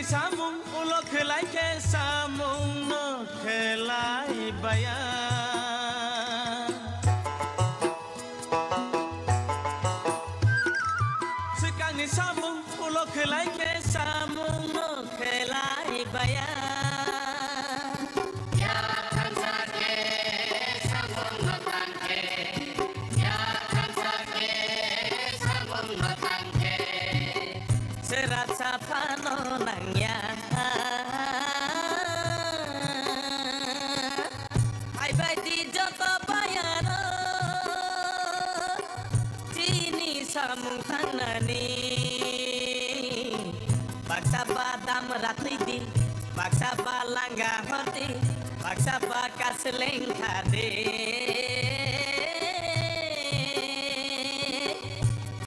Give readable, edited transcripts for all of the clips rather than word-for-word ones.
samung ulo kelai ke samung no kelai baya sekani samung ulo kelai ke samung no kelai baya serasa panonangnya hai bai di joto bayaro sini samung tanani baksa badam ratui di baksa balangga hoti baksa bakasleng khade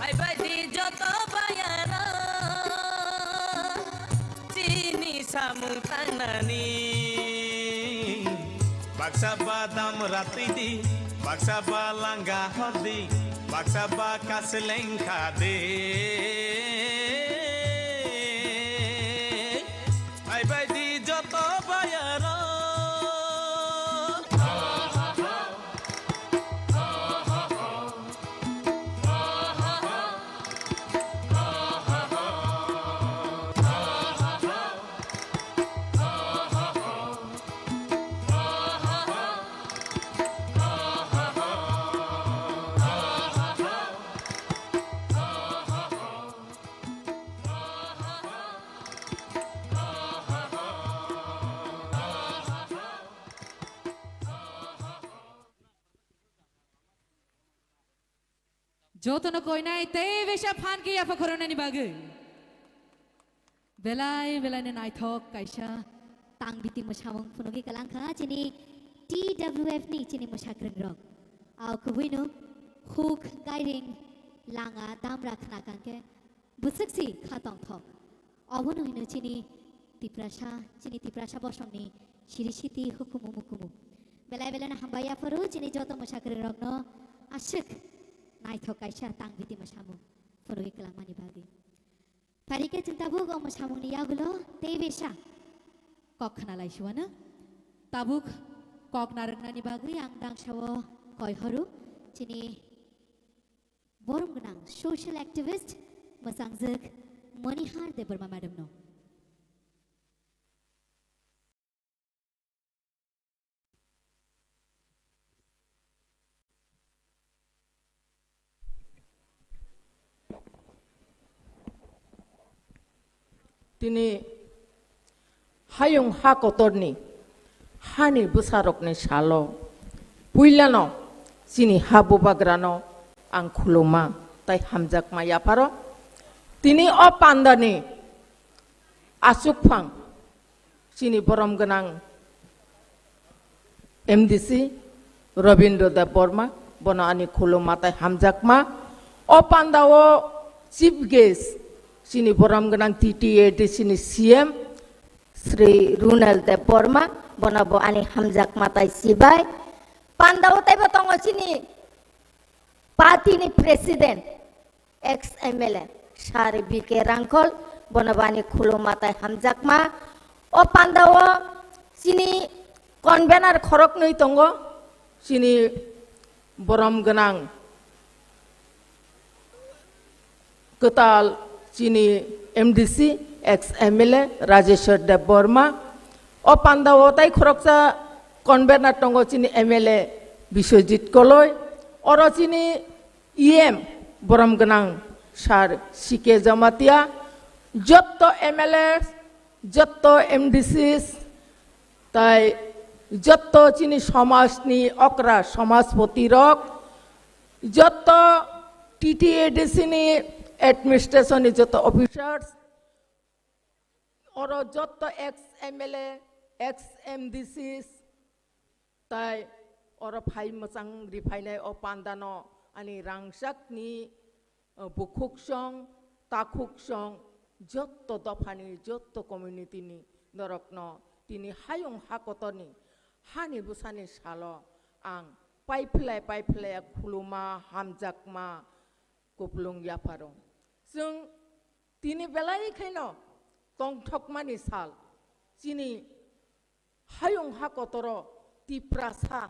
hai bai di joto bayaro samung tanani baksa badam ratui di baksa balangga hodi baksa bakasleng khade ai bai di joto bayaro Jotono koinai te vesha phan ke apa korona ni bagai. Belai ni nai thok kaisa tang biting masamong punogi kalangka chini TWF ni chini masakren rok. Au kubuino hook guiding langa damra khana kanke busaksi khatong thok. Abono hino chini tiprasa bosongni sirisiti hukumu mukumu. Belai na hambaya paru chini joto masakren rok no asyik naithok kaisa tang biting masamong punogi kalangmani bagi. Parike cinta bugo masamong ni yagulo tebesha kok khnalai suwana tabuk kok narengna ni bagri ang dang sawo koiharu chini borum gnang social activist masangjak Manihar Debarma madam no tini hayung ha kotorni hani busarokni salo puilano sini habu bagrano ang khuluma tai hamjak maya paro tini o pandani asukphang sini borom ganang MDC Robindra Deborma bono ani khuluma tai hamjak ma o pandao chief guest sini borom ganang TTA sini CM Sri Runal Deborma bonabo ani hamjak matai sibai pandao tai batongo sini party ni president ex MLA Shari BK Rangkol bonabo ani khulo matai hamjak ma o pandao sini convener khorok noi tongo sini borom ganang ketal sini MDC ex MLA Rajeshwar Deborma o pandao tai khoroksa convener tongo chini MLA Biswajit Koloi oro chini EM borom ganang sar Sike Jamatia jotto MLA jotto MDCs tai jotto chini samaj ni okra samajpoti rok jotto TTADC ni administration ni jotto officers oro jotto ex MLA ex MDCs tai oro phai masang rifainai o pandano ani rangsak ni bukhuksong takhuksong jotto dofani jotto community ni dorokno tini hayung hakotoni hani busani salo ang paiphlai khuluma hamjakma kuplung yaparong sung tini belai khaino tongthokmani sal chini hayung hakotoro tiprasa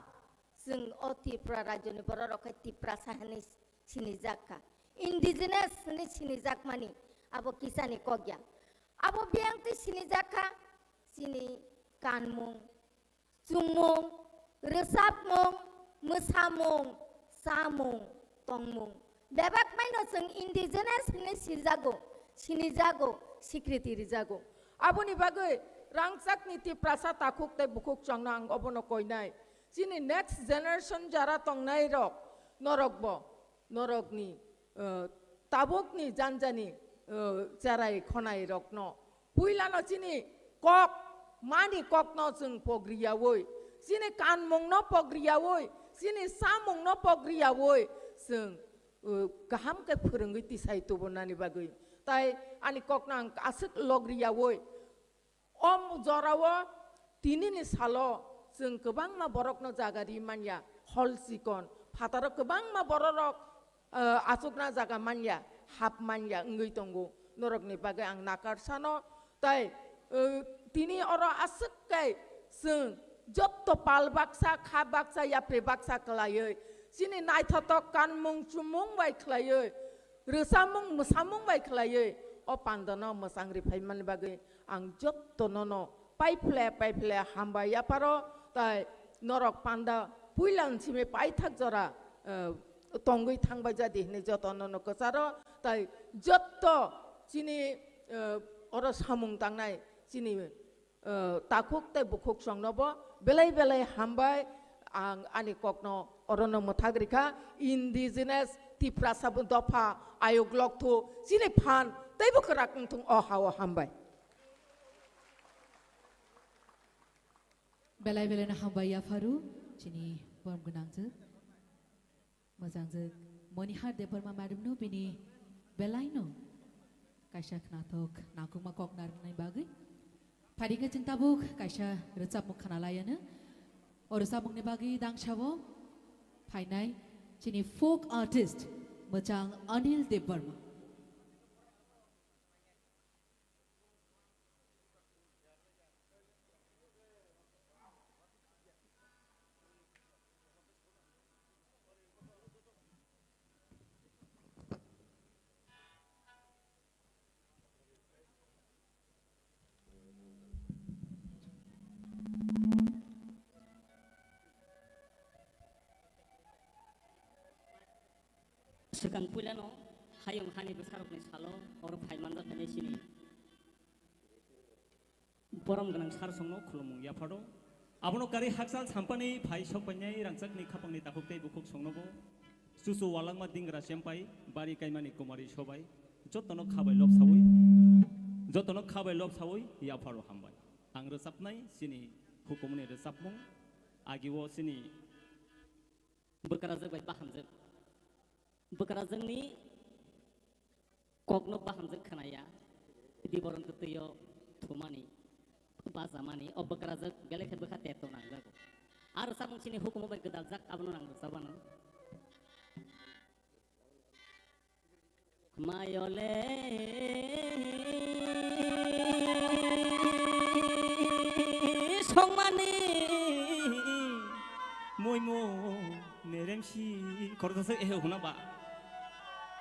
जों अतिप्रा राज्यनि बर' रखै Tiprasa हनि सिनिजाका indigenous हनि सिनिजाक मानि अब किसानि कग्या अब बियांति सिनिजाका सिनि कानमुं जुंमुं रोसाबमुं मोसामुं सामुं तंमुं बेबाक माइनो जों indigenous हनि सिनिजागो सिक्रिति रिजागो aboni bagai rangchakni tiprasa takuk te bukuk changna ang obono koinai chini next generation jara tongnai rok norokni tabokni janjani jarai khonai rokno puilano chini kok mani kokno jung pogriyawoi chini kanmungno pogriyawoi chini samungno pogriyawoi jung gaham ke phurungui tisai tobonani bagai tai ani koknang asuk logriyawoi om jorawo tinini salo जों गोबां मा बरकनो जागारि मानिया हल सिकन फातारो गोबां मा बररक आसुकना जागा मानिया हाब मानिया ngै दंगो नरकनि बागै आं नाकारसानो ताइ तिनि अर आसुकै जों जत्त पाल बाक्सा खा बाक्सा या प्रे बाक्सा खलायै सिनि नायथत कानमुं चुमुं बाय खलायै रोसामुं मोसामुं बाय खलायै अ पान्दनो मोसांग्रि फाइमान बागै आं जत्त ननो पाइफ्ले हामबाया पारो ताइ नरक पान्दा पुइलान सिमे पाइथाक जरा तंगै थांबाय जादि हने जतन कसारो ताइ जत्त चिनि अर सामुं तांनाय चिनि ताकुक ताइ बुकुक संनबो बेलाय हामबाय आं आनि ककनो अरनो मथाग्रिखा indigenous तिप्रासाब दफा आयोग लक्थु चिनि फान ताइबो खराकं थुं अहाव हामबाय Belai belai nak hambaya faru, cini boram genang je, mazang je, moni hard de perma madam no bini belai no, kaisa knatok nakung makok nar nai bagai, padiga cinta buk kaisa recap muk kanalayana, orasa muk ne bagai dang shawo, painai cini folk artist macang Anil Debarma. Sekarang pula no, hayung hani besar punya salo, orang Thailand dah tanya sini. Boram genang sar songo khulumung ya pado. Abono kari haksal sampani phai sok panyai rangsak ni khapang ni takuk tei bukuk songnobo. Susu walang ma dingra sempai, bari kaimani kumari sobai. Jotono khabai lob sawoi ya pado hambai. Ang resap nai sini hukumni resapmung, agiwo sini bekerja baik paham je. Bekara जोंनि ककनो बाहामजों खोनाया बिदि बरन कतयो थुमानि बाजामानि अब bekara जों बेलेग बेखा तेतो नांगौ आरो सामुंसिनि हुकुम बाय गदाल जाक आबनो नांगौ साबानो मायले संमानि मोयमो नेरेमसि खरदसे ए हुनाबा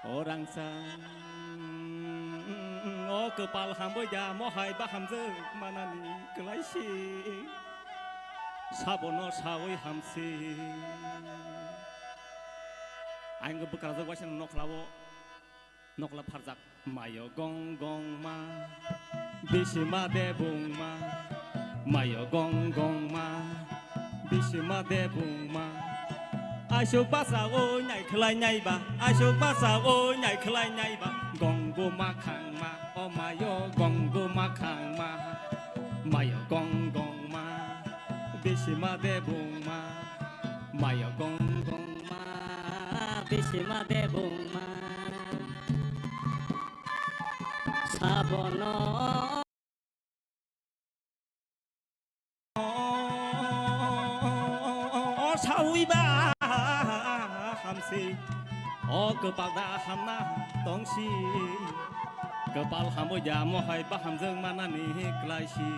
orang sang kepal hamboy ja mohai bahamje manani kelaisi sabono sawoi hamsi aing ge bekara jog wasen nokla pharjak mayo gong ma bisima debung ma mayo gong ma bisima debung ma Asyuk basa o nyai kelai nyai ba Asyuk basa o nyai kelai nyai ba Gonggo makang ma O mayo gonggo makang ma Mayo gong ma Bisima debung ma Mayo gong ma Bisima debung ma Sabono Sawi ba hamsi o kepala hamna tongsi Gopal hambo ya mohai baham jeng manani klaisi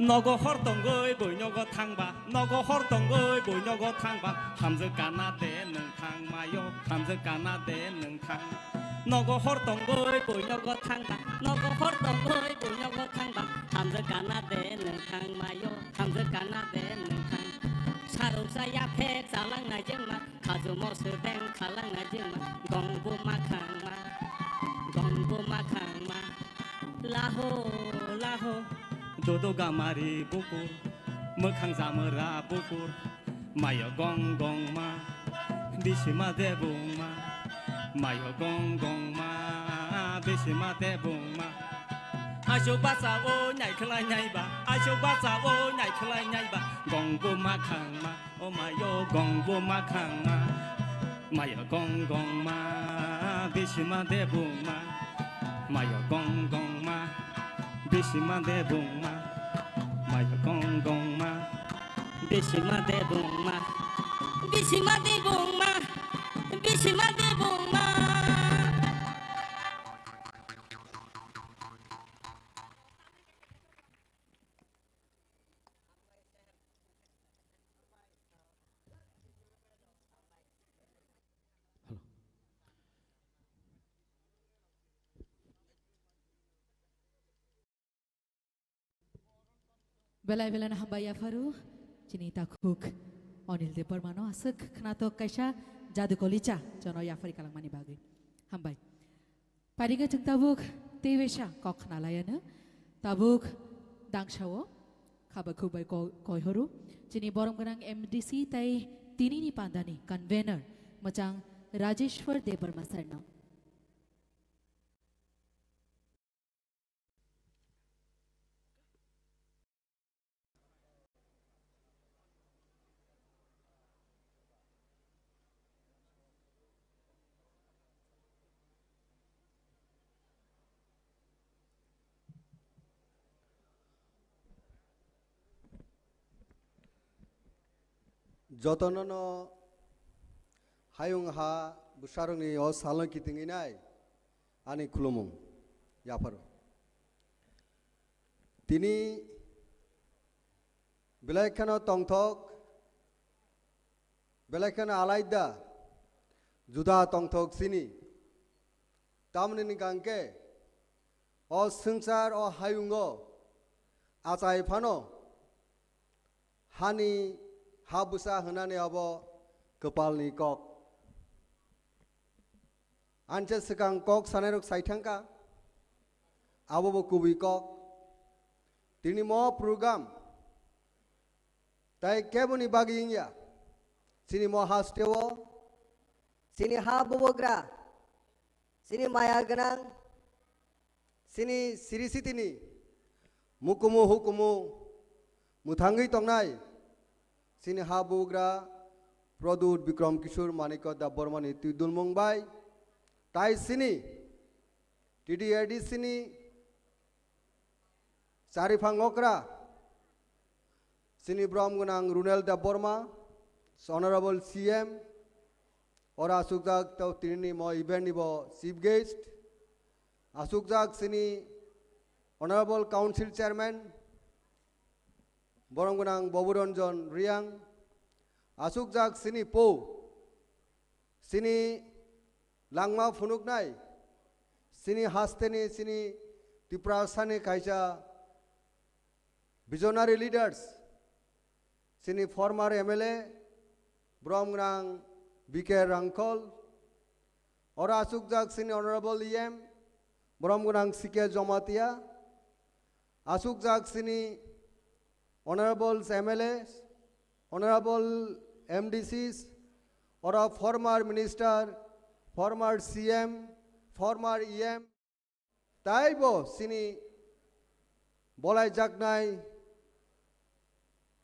Nogo hortongoi boi nyogo thangba Nogo hortongoi boi nyogo thangba Hamze kana de nung thang mayo Hamze kana de nung thang Nogo hortongoi boi nyogo thangba Nogo hortongoi boi nyogo thangba Hamze kana de nung thang mayo Hamze kana de nung thang Saruk saya pek salang na jengma Kazu mo sedeng kalang na jengma Gong bu makang ma Gong bu makang ma Laho laho Dodo gamari bukur Mekhang zamera bukur Mayo gong gong ma Bishima debung ma Mayo gong gong ma Bishima debung ma Asyo basa o nyai khlai nyai ba Asyo basa o nyai khlai nyai ba Gong bu makhang ma O mayo gong bu makhang ma Mayo gong gong ma Bishima debung ma Mayo gong gong ma Bishima de bung ma, Mayo gong gong ma, Bishima de bung ma Bishima de bung ma Bishima de bung ma Belai belana hambaya faru cini takuk onil de permano asuk knatok kaisa jadu kolicha jono yafari kalang mani bagi hambai paringa jeng tabuk tewesha kok nalayana tabuk dangsawo kabaku bai koi horu cini borong ganang MDC tai tini ni pandani convener macang Rajeshwar Debarma Sarna Jotonono hayung ha busarungi o salon kitinginai ani khulumung yaparo tini belaikano tongthok belaikano alaida juda tongthok sini tamni gangke o sangsar o hayungo achai phano hani habusa hanane abo kepal ni kok anje sekang kok saneruk saithangka abo bo kubi kok tini mo program tai kebuni bagi ingya sini mo hastewo sini habobogra sini maya ganang sini sirisitini mukumu hukumu muthangi tongnai sini habogra Pradut Bikram Kishore Manika da Bormani Tidul Mumbai tai sini TDAD sini Sarifang Okra sini Brahmanang Runel da Borma Honorable CM ora asukjak tau tini mo event ibo chief guest asukjak sini Honorable Council Chairman Boronggunang Boburanjan Riang asukjak sini po sini langma funuknai sini hasteni sini tiprasane kaisa visionary leaders sini former MLA Brahmanang BK Rangkol ora asukjak sini Honorable EM Brahmanang CK Jomatia asukjak sini Honorable MLAs, Honorable MDCs, or a former minister, former CM, former EM, Taibo, Sini, Bolai Jaknai,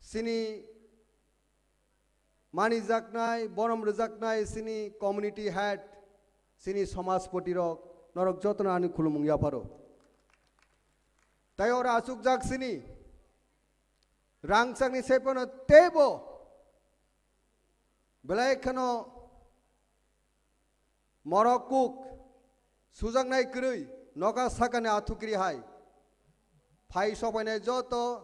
Sini, Mani Jaknai, Bonam Jaknai, Sini, community head, Sini Somas Potirok, Norok Jotana Ani Kulumung Yaparo. Tayora Asuk Jak Sini, Rangsang ni sepono tebo. Belai kano morokuk sujang nai kerui noka sakane athukri hai. Phai sopane joto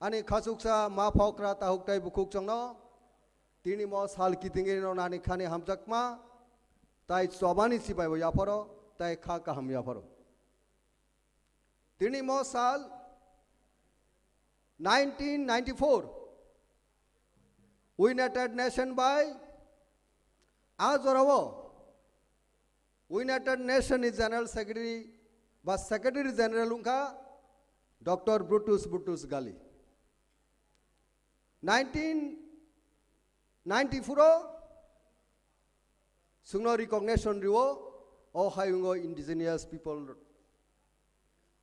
ani khasuksa ma phokra tahuktai bukuk chongno tini mo sal kitingi no nani khane hamjakma tai sobani sipai bo yaporo tai kha ka ham yaporo. Tini mo sal 1994 United Nation by Azoravo United Nations General Secretary was Secretary General unka Dr. Brutus Gali 1994 Sungno recognition riwo o hayungo indigenous people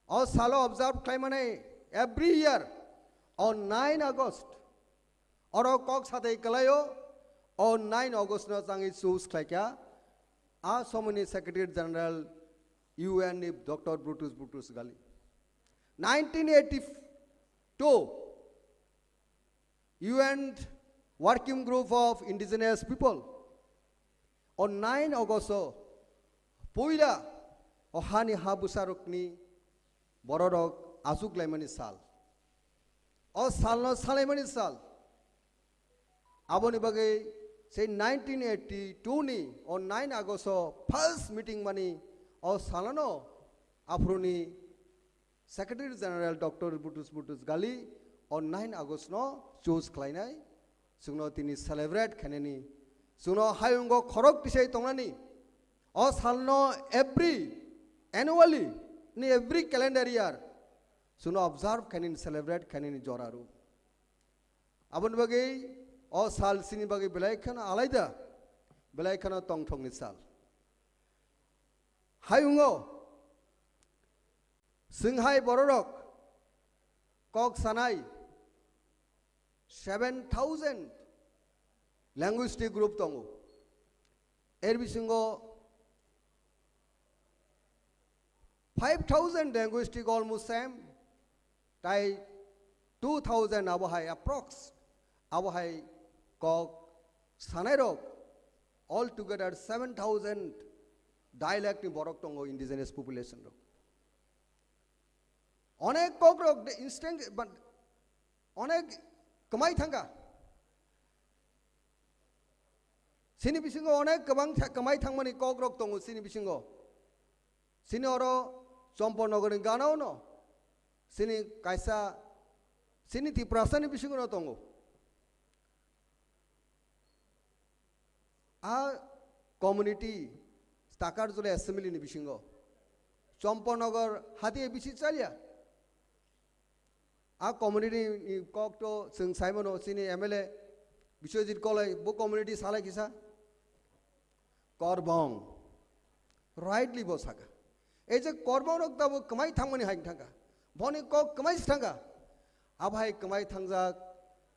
o salo observe claimane every year on 9 August Oro kok sate kalayo on 9 August na sangi sus kya a somani Secretary General UN Dr. Brutus Gali 1982 UN Working Group of Indigenous People on 9 August Puila Ohani Habusarukni Bororok Azuk Lemani Sal O Salno Salemani Sal Aboni Bagay say 1982 ni on 9 August first meeting money O Salano Afruni Secretary General Dr. Brutus Gali on 9 August no choose Kleinai Sungno tini celebrate Kaneni Suno Hayungo Korok Tishay Tongnani O Salno every annually ni every calendar year Suno observe Kanin celebrate Kanini Joraru Abun Bagay O Sal Sini Bagay Belaikan Alaida Belaikana Tong Tong Nisal Hayungo Singhai Bororok Kok Sanai 7,000 linguistic group tongo Erbisingo 5,000 linguistic almost same Tai 2,000 Abahai approx Abahai Kok Sanairok altogether 7,000 dialect in Borok Tongo indigenous population Onek Kokrok the instant but Onek Kamai Thanga Sini Bisingo Onek Kamai Thangmani Kokrok Tongo Sini Bisingo Sini Oro Chompo Nogorin Gana no Sini Kaisa Sini Tiprasani Bisingo no Tongo A community Stakar Zule Assembly ni Bishingo Chompo Nogor Hati Bishi Chalia A community Kokto Sing Simon O Sini MLA Bishojit Kolai Book community Sala Kisa Korbong rightly Bosaka Eje Korbong Octavo Kamai Thamani Haintanga Boni Kok Kamai Stanga Abhai Kamai Thangza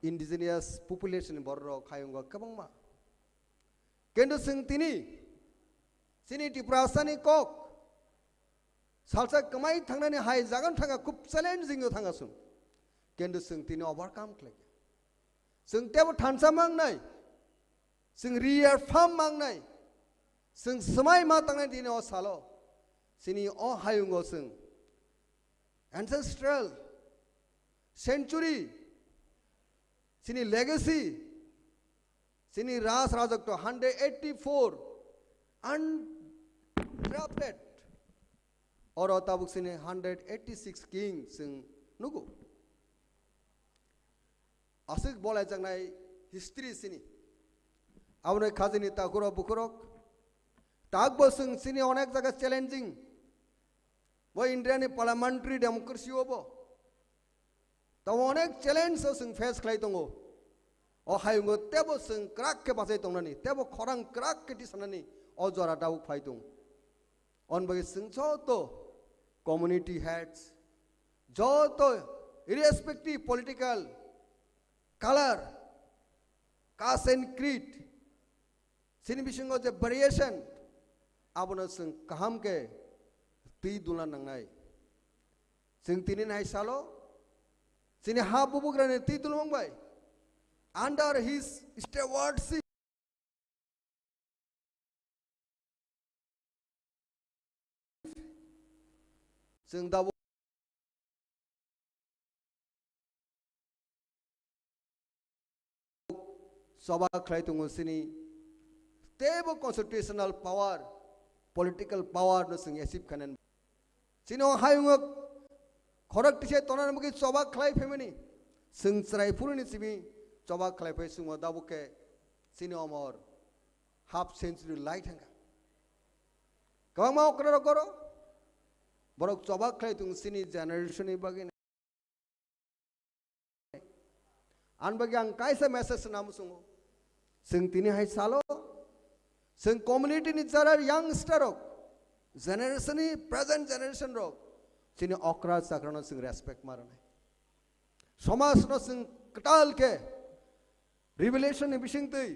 indigenous population in Borro Kayunga Kabangma Kendo Sing Tini Sini Tiprasani Kok Salsa Kamai Thangani Hai Zagan Thanga Kup challenging you Thangasum Kendo Sing Tini overcome click Sing Tebo Tansa Mangnai Sing reaffirm Mangnai Sing Samai Matanga Dino Salo Sini O Hayungo Sing Ancestral Century Sini Legacy Sini Ras Rajak to 184 undrafted or Otabuk Sini 186 kings Sing Nugu Asik Bola Jangai history Sini Avne Kazini Takuro Bukurok Tagbo Sing Sini Onek Zaga challenging Boy Indian parliamentary democracy obo The Onek challenge Sing face Klaitongo O Hayungo Tebo Sing crack Pasatongani Tebo Korang crack Ketisanani O Zora Dau Paitung On by Sing Joto community heads Joto irrespective political color caste and creed Sinibishingo the variation Abuna Sing Kahamke Pi Dula Nangai Sing Tinin Hai Salo sini habubugrane titul mongbai. Under his stewardship, जों दाबो सभा खालायदोंमोन सिनि stable constitutional power, political power no जों एसिभ खालामनो सिनि हायुङा खरक तिसे तनानै मुगि सभा खालायफैमोनि जों स्रायफुरनि सिबि सभा खालायफै जों दाबोके सिनि अमर हाफ सेन्चुरी लाइट हंगा गोबां मा अक्रा करो बरक सभा खालायदों सिनि जेनेरेशननि बागै आन बागै आं कायसा मेसेज नाम सुङो जों दिनैहाय सालो जों कम्युनिटिनि जारा यंगस्टर जेनेरेशननि प्रेजेंट जेनेरेशन रक जोंनि अक्रा चाक्रानो जों रेसपेक्ट मारनाय समाजनो जों कटाल के रिवेलेशन बिसिंतै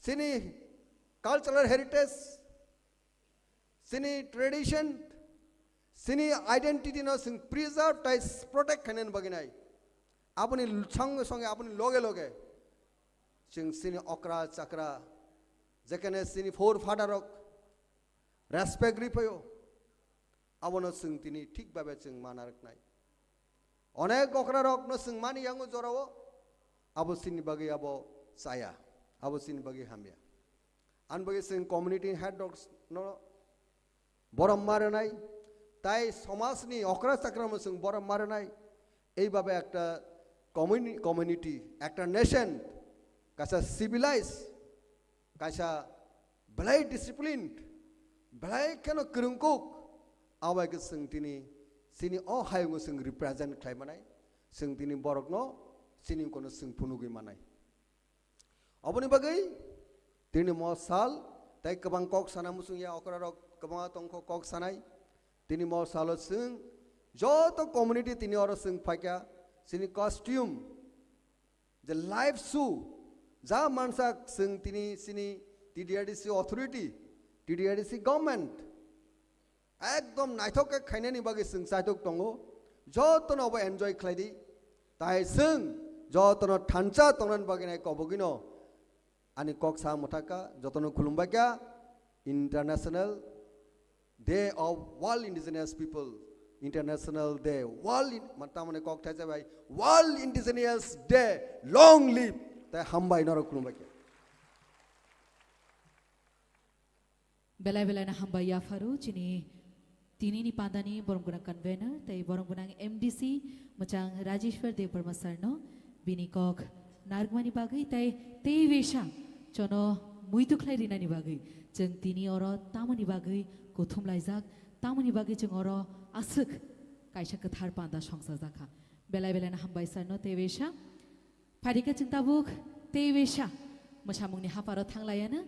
जोंनि कल्चरल हेरिटेज जोंनि ट्रेडिशन जोंनि आइडेंटिटी नो जों प्रिजर्व टाइस प्रोटेक्ट खालामनो बगिनाय अपनी संगे संगे अपनी लोगे लोगे जों जोंनि अक्रा चाक्रा जेखाने जोंनि फोर फादार रेसपेक्ट रिफायो आबनो जों दिनै ठीक भाबे जों माना रखनाय अनेक अक्रा रक नो जों मानि यांगो जरावो आबो सिनि बागै आबो साया आबो सिनि बागै हामिया आन बागै जों कम्युनिटी हेड डॉग्स नो बरम मारनाय ताई समाजनि अक्रा चाक्रामो जों बरम मारनाय এই ভাবে একটা কমিউনিটি একটা নেশন কাছা সিভিলাইজ কাছা বেলাই ডিসিপ্লিন বেলাই কেন করুংকুক আবাইকে जों दिनै सिनि अ हायुङो जों रिप्रेजेंट खालामनाय जों दिनै बरकनो सिनि कोनो जों फुनुगै मानाय अबनि बागै दिनै म साल ताई गोबां कक साना मुसुंया अकरा रक गोबां तंख कक सानाय दिनै म सालो जों जो कम्युनिटी तीन और सिंह फाइका सिनी कॉस्ट्यूम जे लाइव शू जा मानसा सिंह तीनी सिनी टीडीआरडीसी अथॉरिटी टीडीआरडीसी गवर्नमेंट एकदम नाइथक के खाइने नि बागे सिंह साइथक तंगो जो तो नबो एन्जॉय खालायदि ताई सिंह जो तो न थानचा तंगन बागे नाय कबगिनो आनी कक्सा मुथाका जतनो खुलुमबाक्या international day of world indigenous people International Day, World Matamane Cocktail by World Indigenous Day, long live the Hamba in our Kulumaki. Bela bela na hamba ya faru chini tini ni pandani boronggunang convener tai boronggunang MDC macang Rajeshwar Dev Parma sarno bini kok nargmani bagai tai tei vesha chono muitu khlai rina ni bagai jeng tini oro tamani bagai kothum laijak tamani bagai jeng oro asuk kaisa kethar panda songsa jaka belai belai na hambai sarno tei vesha parika jeng tabuk tei vesha mosamungni haparo thanglayana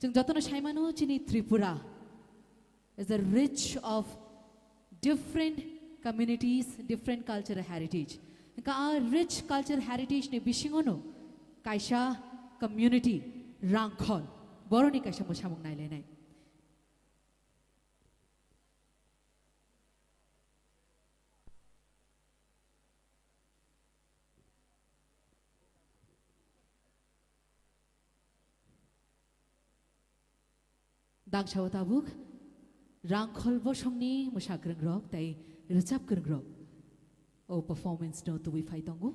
जों जतनो साइमानो चिनी Tripura is a rich of different communities, different cultural heritage. Ka rich cultural heritage ne bishingono kaisa community rangkhol boroni kaisa mosamung nai lenai. Dangshaw tabuk rangkhol bosongni mosakreng rok tai recap kreng rok o performance no tu wi phai tongu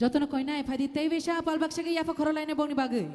jotono koina phadi tei besha palbak sege yafa khorolaine bongni bagai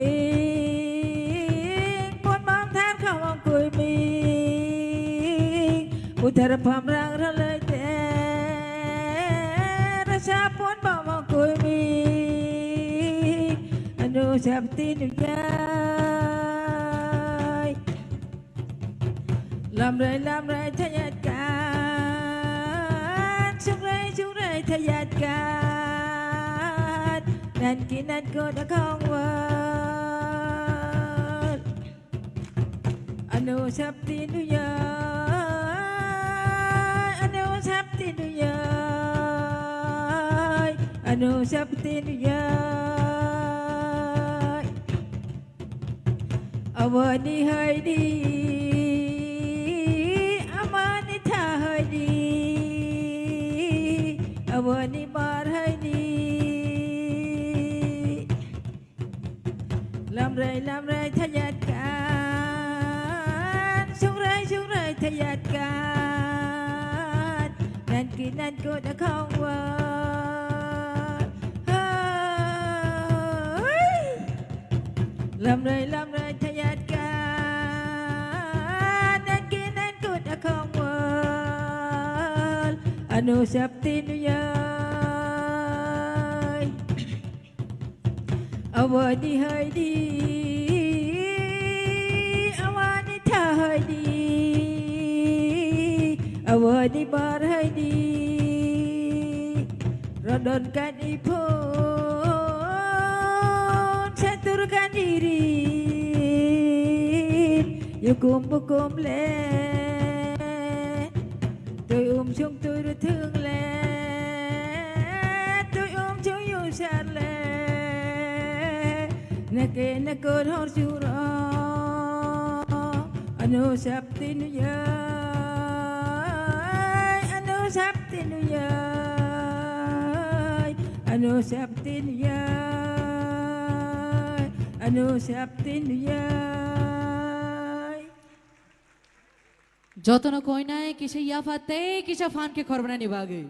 มีปนบางแทนเขามองคุยมีอุทธรพามรังระเลยแต่ราชาปนบางมองคุยมีอนุชาปตินุยายลำไรทะยานการชุกไรทะยานการนั่นกินนั่นก็ตะของวันอนุชาปตินุยายอนุชาปตินุยายอนุชาปตินุยายอวันนี้ให้ดีอามานิทาให้ดีอวันนี้มาให้ดีลำไรทะยานการชุกไรทะยานการนั่นกินนั่นก็ตะของวันลำไรทะยานการนั่นกินนั่นก็ตะของวันอนุชาปตินุยายอวันนี้ให้ดีอวันนี้เธอให้ดีอวันนี้มาให้ดีเราโดนกันอีพนฉันตุรกันดีรีอยู่กุมบุกุมเล่ตัวชงตัวระทึงเล่ตัวชงอยู่ฉันเล่นักกอดหอจูรออนุชาปตินุยายอนุชาปตินุยายอนุชาปตินุยายอนุชาปตินุยายযতন কইনায় কিসে ইয়াফাতে কিসে ফানকে খরবনা নিবাগে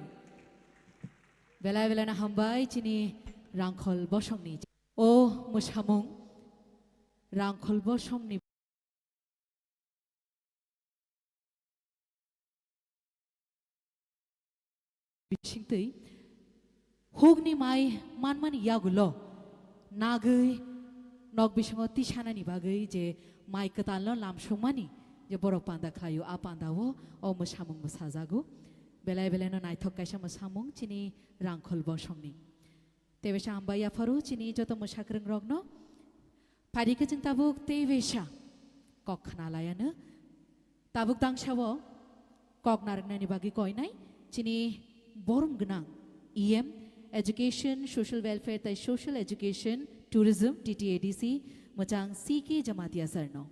বেলা না হামবাই চিনি রাংখল বসমনি ও মুসামুং রাংখল বসমনি बिसिंतै हुगनि माइ मानमानि यागुलो नागै नग बिसंग तिसानानि बागै जे माइ कतानलो लामसंमानि जे बरफ पान्दा खायो आ पान्दावो ओ मोसामुं मोसाजागु बेलायनो नायथक कायसा मोसामुं चिनि रांखल बसंनि तेवेसा आम्बाया फरु चिनि जत मोसाख्रों रगनो फारिके जों ताबुक तेवेसा कक खानालायानो ताबुक दांसावो कक नारंनानि बागै कयनाय चिनि Borum Gnang, EM, Education, Social Welfare, tai Social Education, Tourism, TTADC, Machang CK Jamatia Sarno.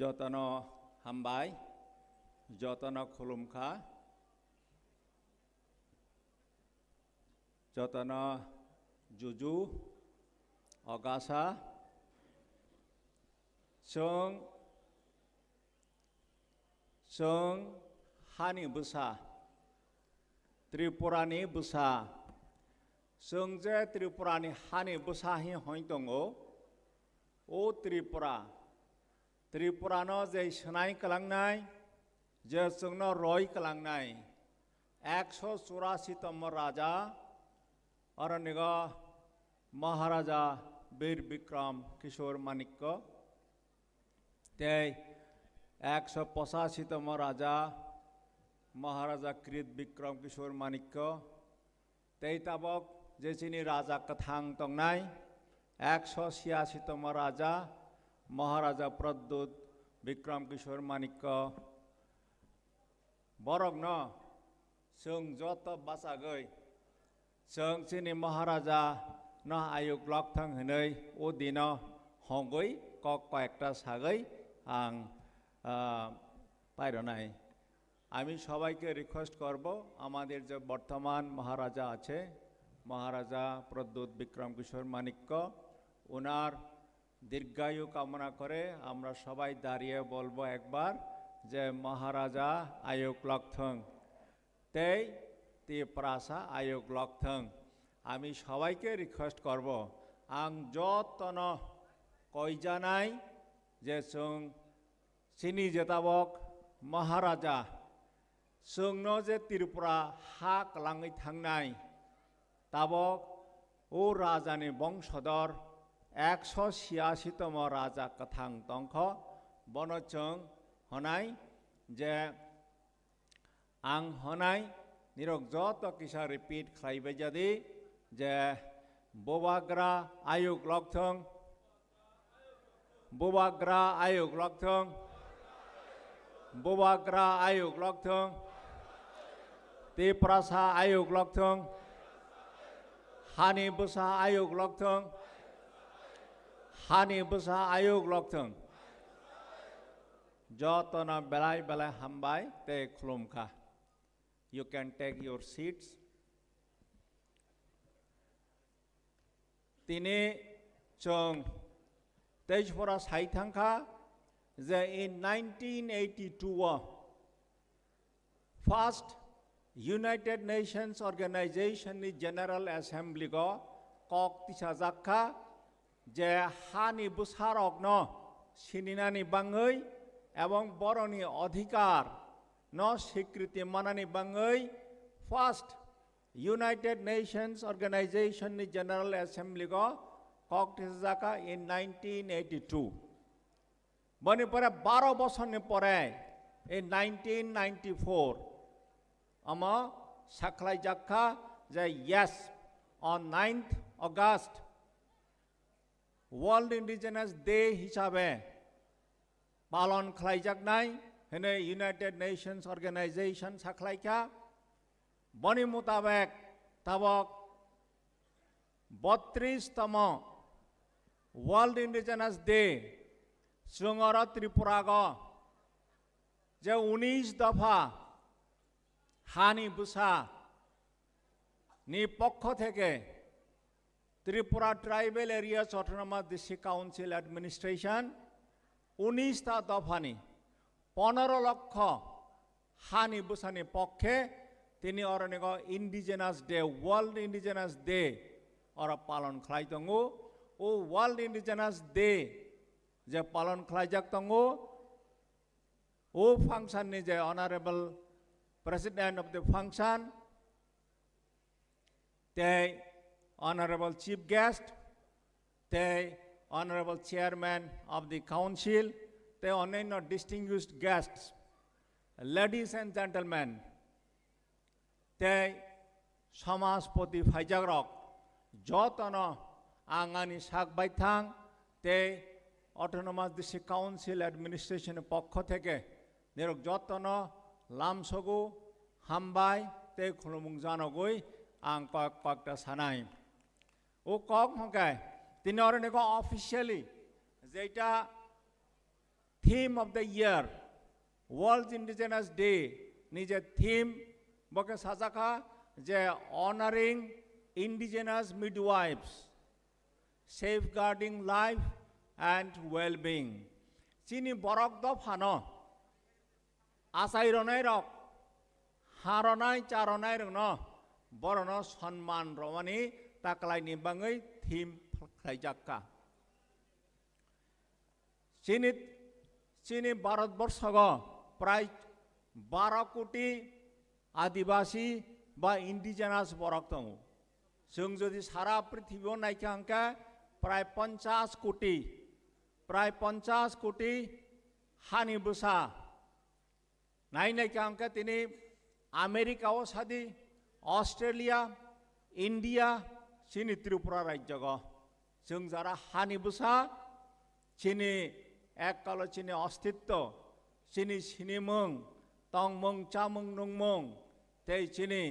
যতন হামবাই যতন খুলুমখা যতন जुजु अगासा जों हानि बुसा त्रिपुरानि बुसा जों जे त्रिपुरानि हानि बुसा हि हय दङ ओ त्रिपुरानो जे सोनाय कलांनाय जे जोंनो रय कलांनाय 184तम राजा अरण्यग महाराजा वीर विक्रम किशोर माणिक्य ते 185तम राजा महाराजा कृत विक्रम किशोर माणिक्य ते ताबक जेसिनी राजा कथांग तंगनाय 186तम राजा महाराजा प्रद्युत विक्रम किशोर माणिक्य बरगन जों जत बासागै जों सिनि महाराजा न आयुग लक थां हनै ओ दिन हगै कक कयेकटा सागै आं পাইর নাই আমি সবাইকে রিকোয়েস্ট করব আমাদের যে বর্তমান মহারাজা আছে মহারাজা প্রদ্যুৎ বিক্রম কিশোর মানিক্য ওনার দীর্ঘায়ু কামনা করে আমরা সবাই দাঁড়িয়ে বলবো একবার যে মহারাজা আয়োগ লক্ষং তেই তি প্রাসা আয়োগ লক্ষং আমি সবাইকে রিকোয়েস্ট করব আং যতন কইজানাই যে जों सिनि जेताबक महाराजा जोंनो जे त्रिपुरा हा कलाङै थांनाय ताबक ओ राजानि बंशधर 186तम राजा कथां तंख बनो जों हनाय जे आं हनाय निरक जत किसा रिपिट खालायबाय जादि जे बबाग्रा आयोग लक्षं बोबाग्रा आयोग लक्षं बोबाग्रा आयोग लक्षं तेप्रासा आयोग लक्षं हानि बसा आयोग लक्षं हानि बसा आयोग लक्षं जतना बेलाय बेलाय हामबाय ते खुलुमखा you can take your seats tini chong Tejpura Saitangka in 1982 first United Nations Organization General Assembly go kok tisajakka je hani busharok no sininani bangoi ebong boroni adhikar no swikriti manani bangoi first United Nations Organization General Assembly go Koktisaka in 1982. Bani pore 12 বছর ne pore in 1994 ama saklai jakha je yes on 9th August World Indigenous Day hisabe palon khlai jaknai hene United Nations Organization saklaika bani mutabek tabok 32তম World Indigenous Day Sungara Tripuraga je 19 দফা হানি বুসা নি পক্ষ থেকে Tripura tribal areas autonomous district council administration 19টা দফানি 15 লক্ষ হানি বুসানি পক্ষে তিনি অরনিক indigenous day world indigenous day ওরা পালন খাই দঙ্গু ও ওয়ার্ল্ড ইন্ডিজেনাস ডে যে পালন খাইজাক দঙ্গু ও ফাংশন নি যে honourable president of the function তে অনারেবল চিফ গেস্ট তে honourable chairman of the council তে অন্যান্য distinguished guests ladies and gentleman তে সমাজপতি ফাইজাগরক যতন आंगानी साक बाइथां ते ऑटोनोमास डिस्ट्रिक्ट काउंसिल एडमिनिस्ट्रेशन पक्ष थेके निरक जतन लामसगु हामबाय ते खुलुमुं जानगुई आं कयेकटा सानाय ओ कक हकाय तिनि अरनिक ऑफिशियली जेटा theme of the year world indigenous day निजे थीम बके साजाका जे honouring indigenous midwives safeguarding life and well-being. Chini borok do phano asai ronai rok haronai charonai rong no borono sonman romani taklai ni bangai thim khlaijakka. Chini Bharatbarsho go pray 12 কোটি आदिवासी বা indigenous borok dong. जों जदि सारा पृथ्वीयाव नायखा आंका प्राय 50 कोटी हानि बुसा नायनायखा आंका तिनि आमेरिकाओ सादि ऑस्ट्रेलिया इंडिया चिनि त्रिपुरा राज्य गो जों जारा हानि बुसा चिनि एककालो चिनि अस्तित्व चिनि सिनिमुं तंमुं चामुं नुंमुं ते चिनि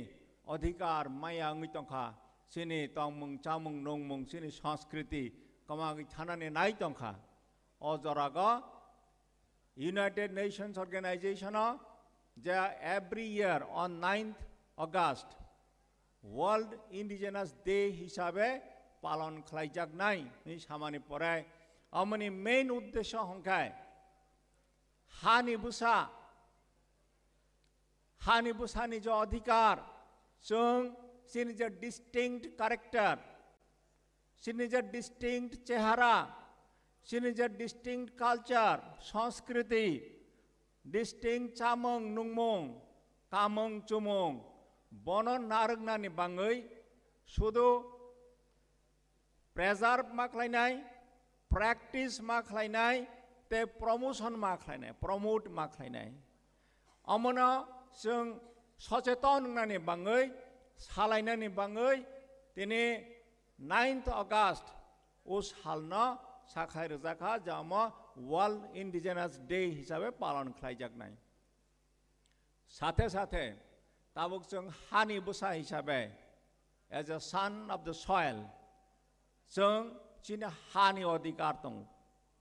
अधिकार माया अंगितंखा Sini tongmung chamung nongmung sini संस्कृति कमागी थानाने नाई तंखा अजरागा United Nations Organization যে every year on 9th August World Indigenous Day হিসাবে পালন খাইজাক নাই নি সামানি পরে আমনি মেইন উদ্দেশ্য হংকায় হানি বুসানি যে অধিকার जों सिनि जे डिस्टिंक्ट कैरेक्टर सिनि जे डिस्टिंक्ट चेहरा सिनि जे डिस्टिंक्ट कल्चर संस्कृति डिस्टिंक्ट चामंग नुंगमंग कामंग चुमंग बन नारगनानि बाङै शुधु प्रेजार्व मा खालायनाय प्रेक्टिस मा खालायनाय ते प्रमोशन मा खालायनाय प्रमोट मा खालायनाय अमनो जों सचेतन होननानै बाङै सालायनानै बाङै दिनै 9th August उस हालनो साखाय रोजाखा जाम वर्ल्ड इंडिजिनास डे हिसाबै पालन खालायजानाय साथे साथे ताबुक जों हानि बुसा हिसाबै as a son of the soil जों चिनि हानि अधिकार दं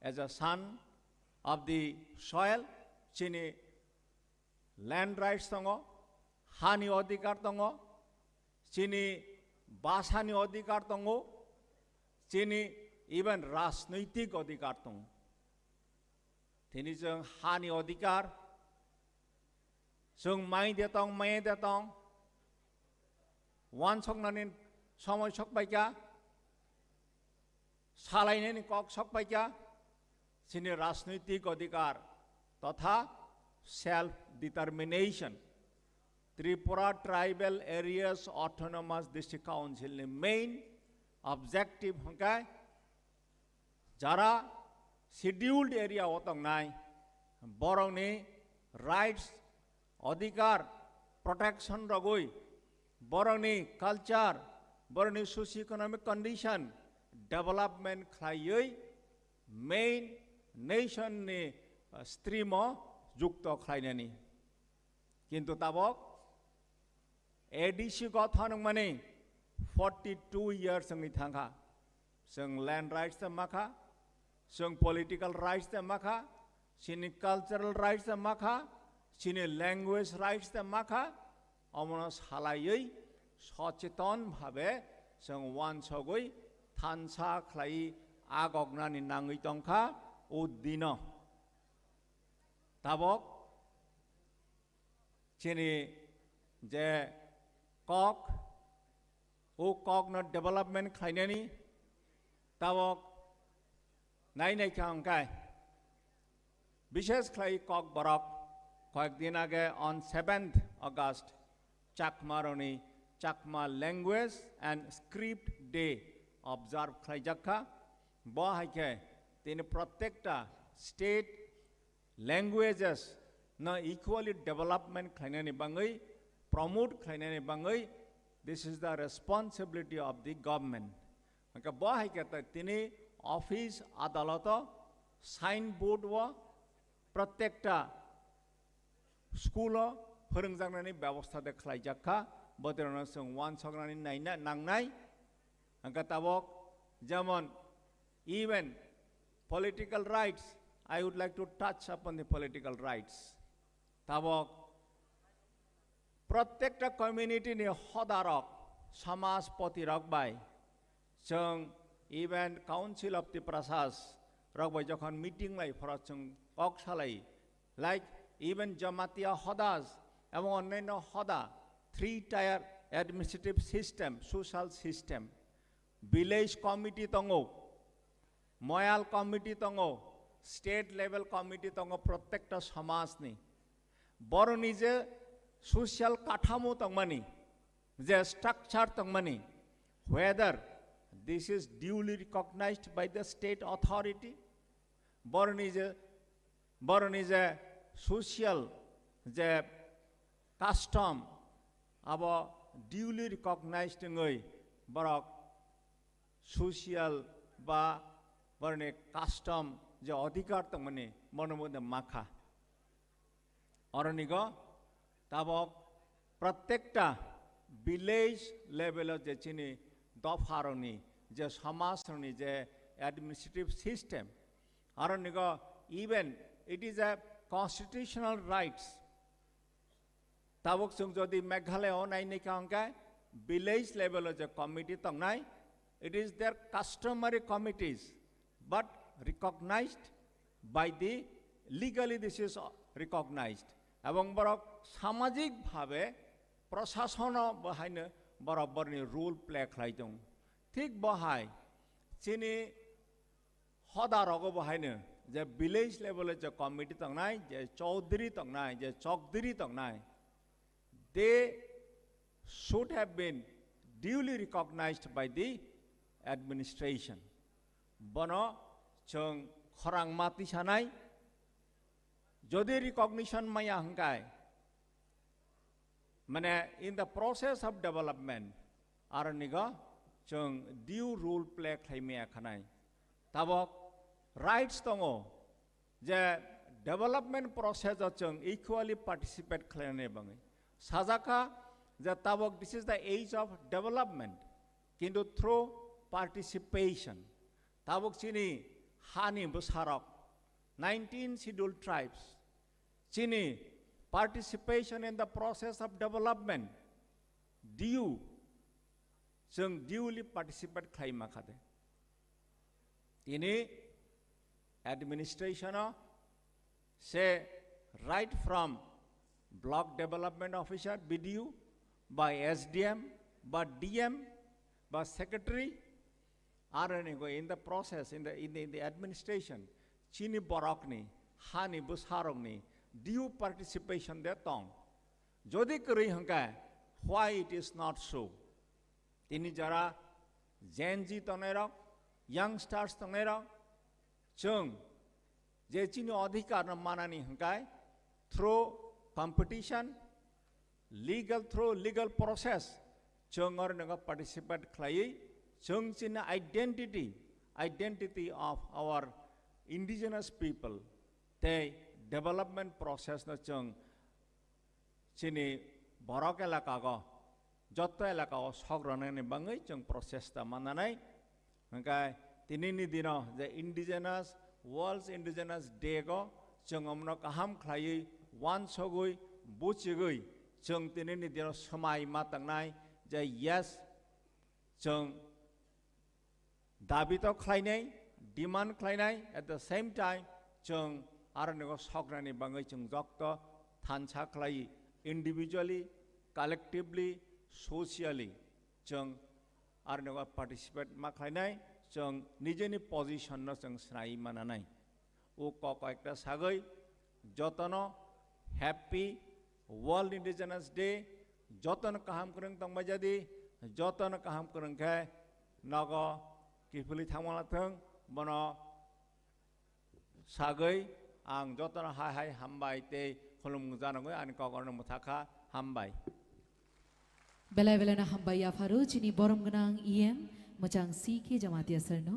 as a son of the soil चिनि लैंड राइट्स दङ हानि अधिकार दङ चिनि भाषानि अधिकार दङ चिनि इवन राजनैतिक अधिकार दङ दिनै जों हानि अधिकार जों माइ देतं वान सकनानै समय सकबायका सालायनायनि कक सकबायका चिनि राजनैतिक अधिकार तथा self determination Tripura Tribal Areas Autonomous District Council ni main objective hongkai jara scheduled area otong nai borong ni rights adhikar protection rogoi borong ni culture borong ni socio-economic condition development khlaioi main nation ni stream jukto khlainani kintu tabok ADC गथन मने 42 years संग थांगा संग land rights त मखा संग political rights त मखा सिनि cultural rights त मखा सिनि language rights त मखा अमन सालायै सचेतन भाबे संग वान सगै थानसा खलाई आगगनानि नाङै तंखा ओ दिन ताबक चिनि जे कक ओ ककनो डेभलपमेन्ट खायनायनि ताबक नायनाय खांखाय विशेष खाय कक बरक कयेक दिन आगे on 7th August चाकमारनि Chakma language and script day observe खायजाखा बहायके तिनि प्रत्येकटा स्टेट लैंग्वेजेस न इक्वली डेवलपमेंट खायनायनि बाङै promote खायनायनि बाङै this is the responsibility of the government मका बहायके तिनि ऑफिस अदालत साइन बोर्ड व प्रत्येकटा स्कूल फोरोंजानायनि व्यवस्था दे खायजाखा बदरनो जों वान सगनानै नायना नांनाय मका ताबक जेमन even political rights I would like to touch upon the political rights ताबक प्रत्येकटा कम्युनिटी नि हदारक समाजपति रकबाय जों इवेंट काउंसिल ऑफ द प्रसास रकबाय जखन मीटिंग लाई फरा जों कक सालाय लाइक इवन जमातिया हदास एवं अन्यान्य हदा 3 tier administrative system social system village committee तंगो मयाल कमिटी तंगो स्टेट लेवल कमिटी तंगो प्रत्येकटा समाजनि बर निजे सोशल काठामो तंगमानि जे स्ट्रक्चर तंगमानि whether this is duly recognized by the state authority borni je social je custom abo duly recognized ngai borok social ba borni custom je adhikar tangmani monomode makha oronigo ताबक प्रत्येकटा village level जे चिनि दफारनि जे समाजनि जे administrative system आरो निगो even it is a constitutional rights. Tabuk sung jodi Meghalaya onai ni kaangkai village level of the committee tongnai. It is their customary committees, but recognized by the legally this is recognized. Abang borok samajik bhabe prasasana bahai barabar ni rule play khlai jong. Thik bahai chini hoda rogo bahai ne je village level of the committee tongnai, je chaudhary tongnai, je chokdiri tongnai. They should have been duly recognized by the administration. Bono chung khorang mati sanai jodi recognition maya hangkai mane in the process of development araniga chung due role play khlaimia khanai tabok rights tongo je development process chung equally participate khlaine bangai sajaka je tabok this is the age of development kintu through participation tabok chini hani busarok 19 scheduled tribes chini participation in the process of development due chung duly participate khlaima khade ini administration say right from block development officer BDU by SDM by DM by secretary in the process in the administration chini borokni hani busharokni due participation there tong jodi kari hangka why it is not so tini jara Gen Z tonera youngsters tonera chung je chini adhikar na manani hangka through competition through legal process chung or naga participate khlai chung chin identity of our indigenous people te development process na chung chini borok elaka go joto elaka o sogrone ni bangai chung process ta mananai hangkai tinini dino the indigenous world's indigenous day go chung amno kaham khlai wan sogoi buchigoi chung tinini dino samai matangnai je yes chung dabi to khlainai demand khlainai at the same time chung aranigo sograni bangai chung jokto thancha khlai individually collectively socially chung aranigo participate ma khlainai chung nijeni position no chung snai mananai o ko ekta sagai jotono happy world indigenous day jotono kaham kurang tong majadi jotono kaham kurang khe nago kifuli thamala thang bono sagai ang jotono hai hambai te khulum janangoi ani kogorno muthakha hambai belai belana hambai ya faru chini borom gnang em mojang sikhe jamati asarno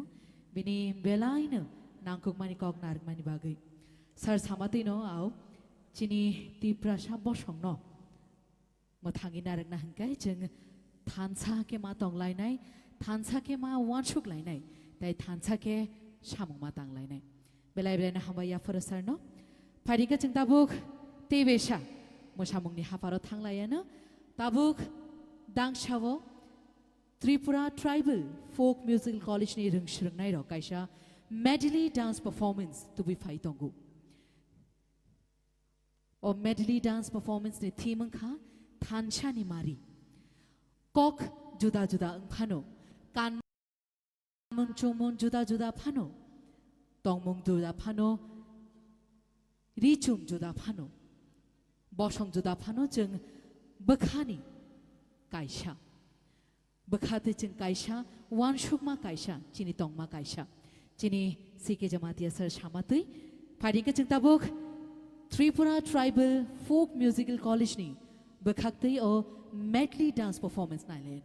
bini belai no nangkuk mani kognar mani bagai sar samati no au chini ti prasha bosong no mathangi narak na hangkai jeng thansa ke ma tong lai nai thansa ke ma wanchuk lai nai tai thansa ke samung ma tang lai nai belai belai na hambai ya faru sar no parika jeng tabuk te besha mo samung ni hafaro thang lai ya no tabuk dangshawo Tripura Tribal Folk Musical College ni rung shrung nai ro kaisa medley dance performance to be fai tongu o medley dance performance ni theme kha thancha ni mari kok juda juda phano kan mun chumun juda juda phano tongmung juda phano richum juda phano bosong juda phano jeng bakhani kaisa bakhate jeng kaisa wanshukma kaisa chini tongma kaisa chini sike jamatia sar shamatui pharinga jeng tabuk Tripura Tribal Folk Musical College ni bakhaktai o medley dance performance nai len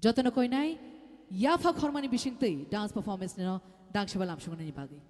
jotono koi nai yafa khormani bisingtai dance performance no dangshabalam shungani bagi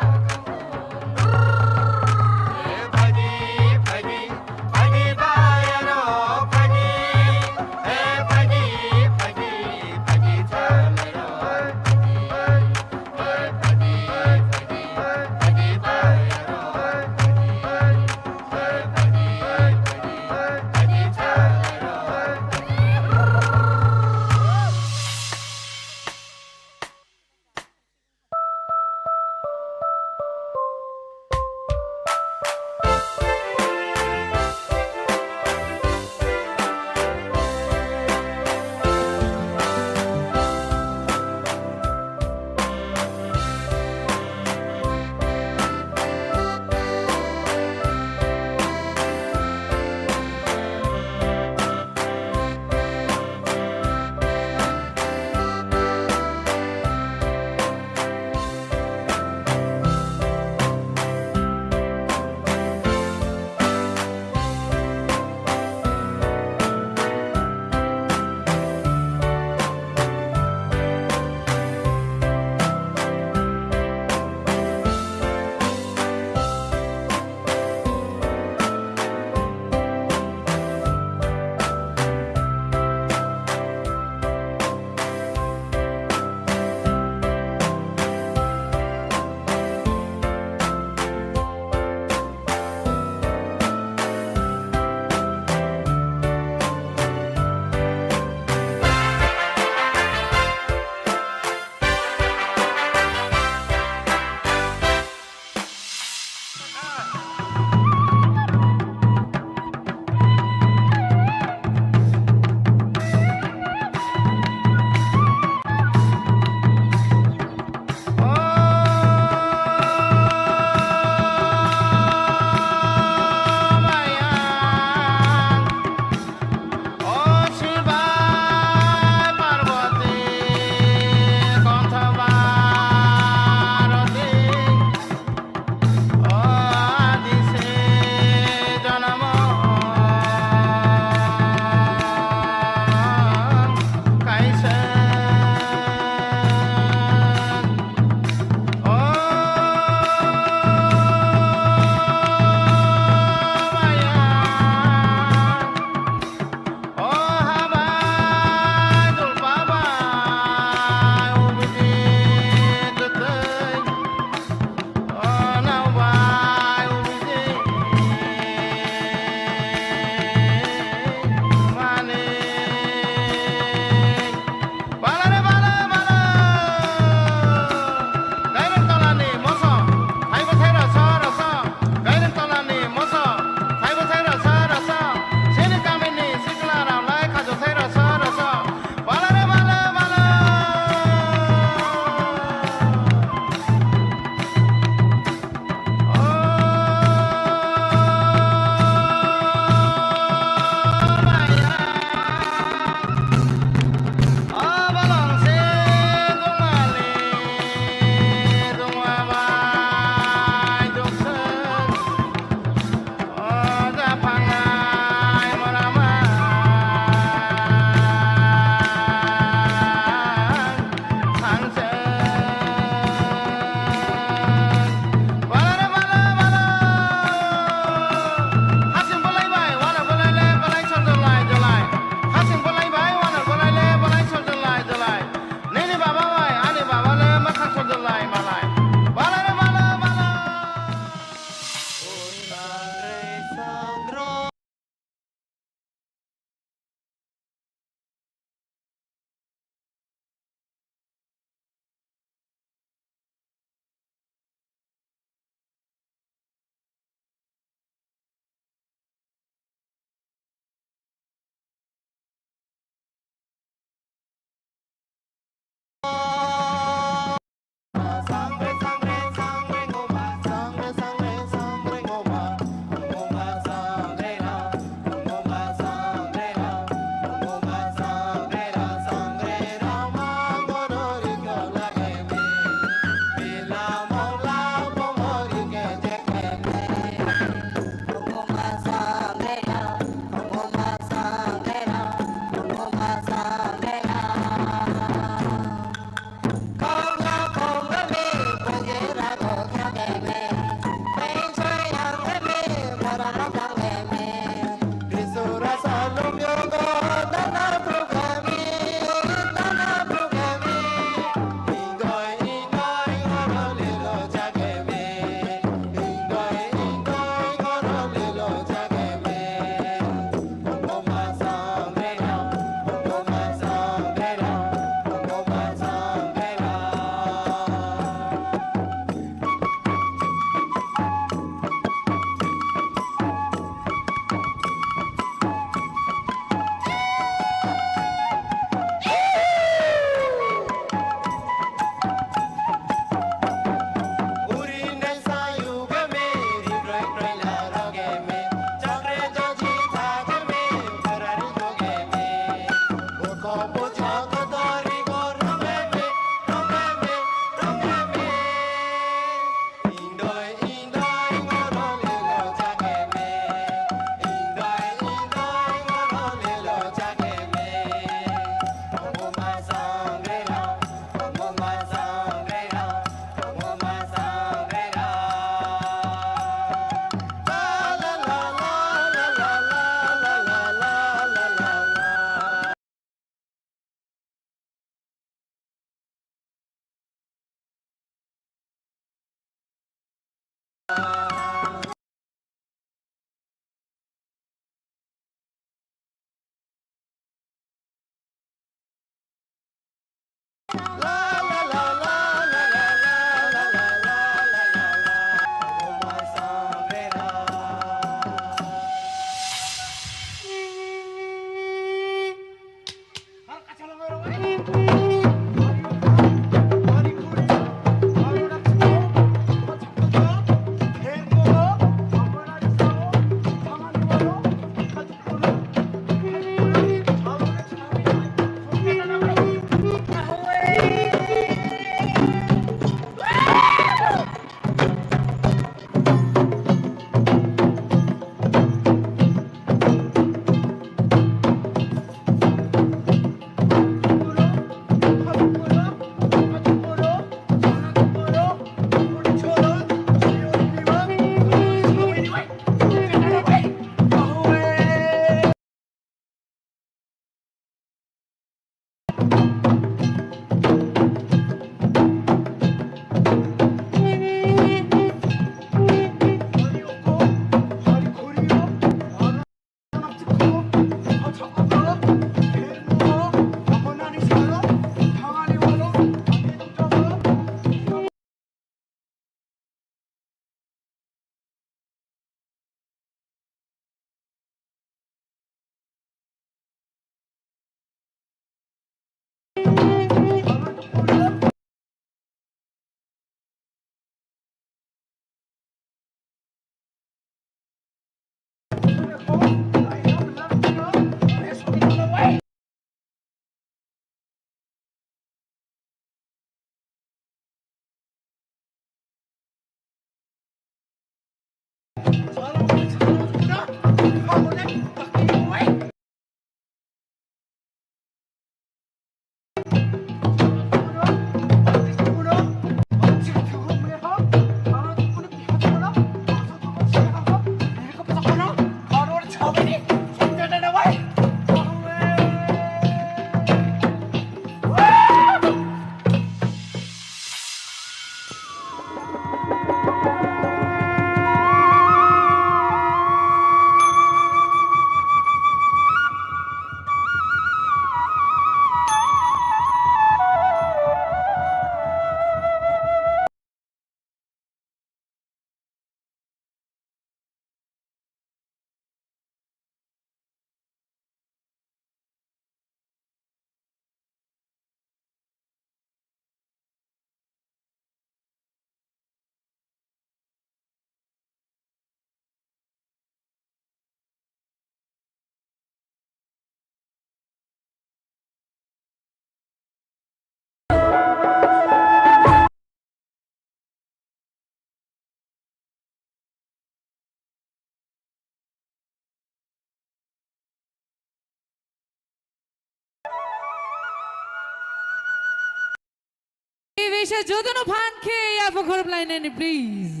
Ewisha Jodano Panke, Yafakorp line and please.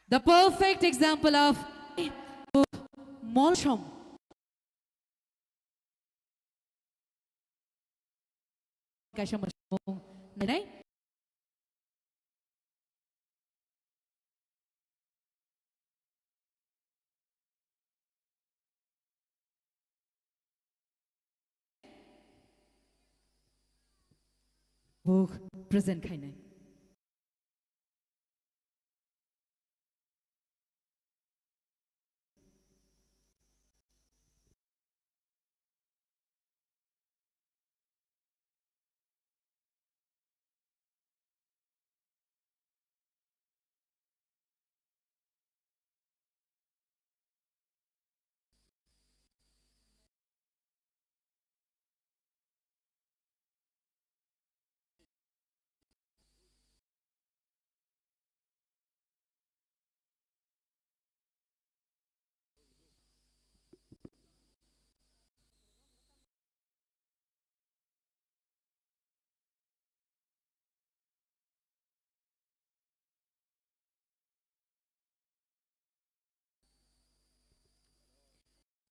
The perfect example of Molsham. Kasha Mashmong, Nanay? Book present Kainai.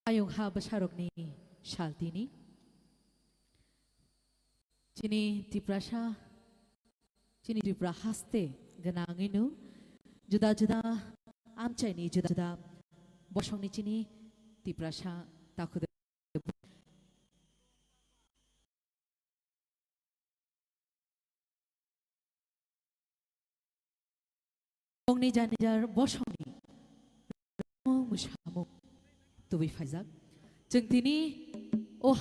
Ayong ha basharok ni Shaltini. Cini Tiprasa, cini Tipra haste genanginu, juda-juda amcai juda-juda bosong ni cini Tiprasa takut. Bosong ni janijar bosong ni, musamu, tubi fazak, jeng tini, oh.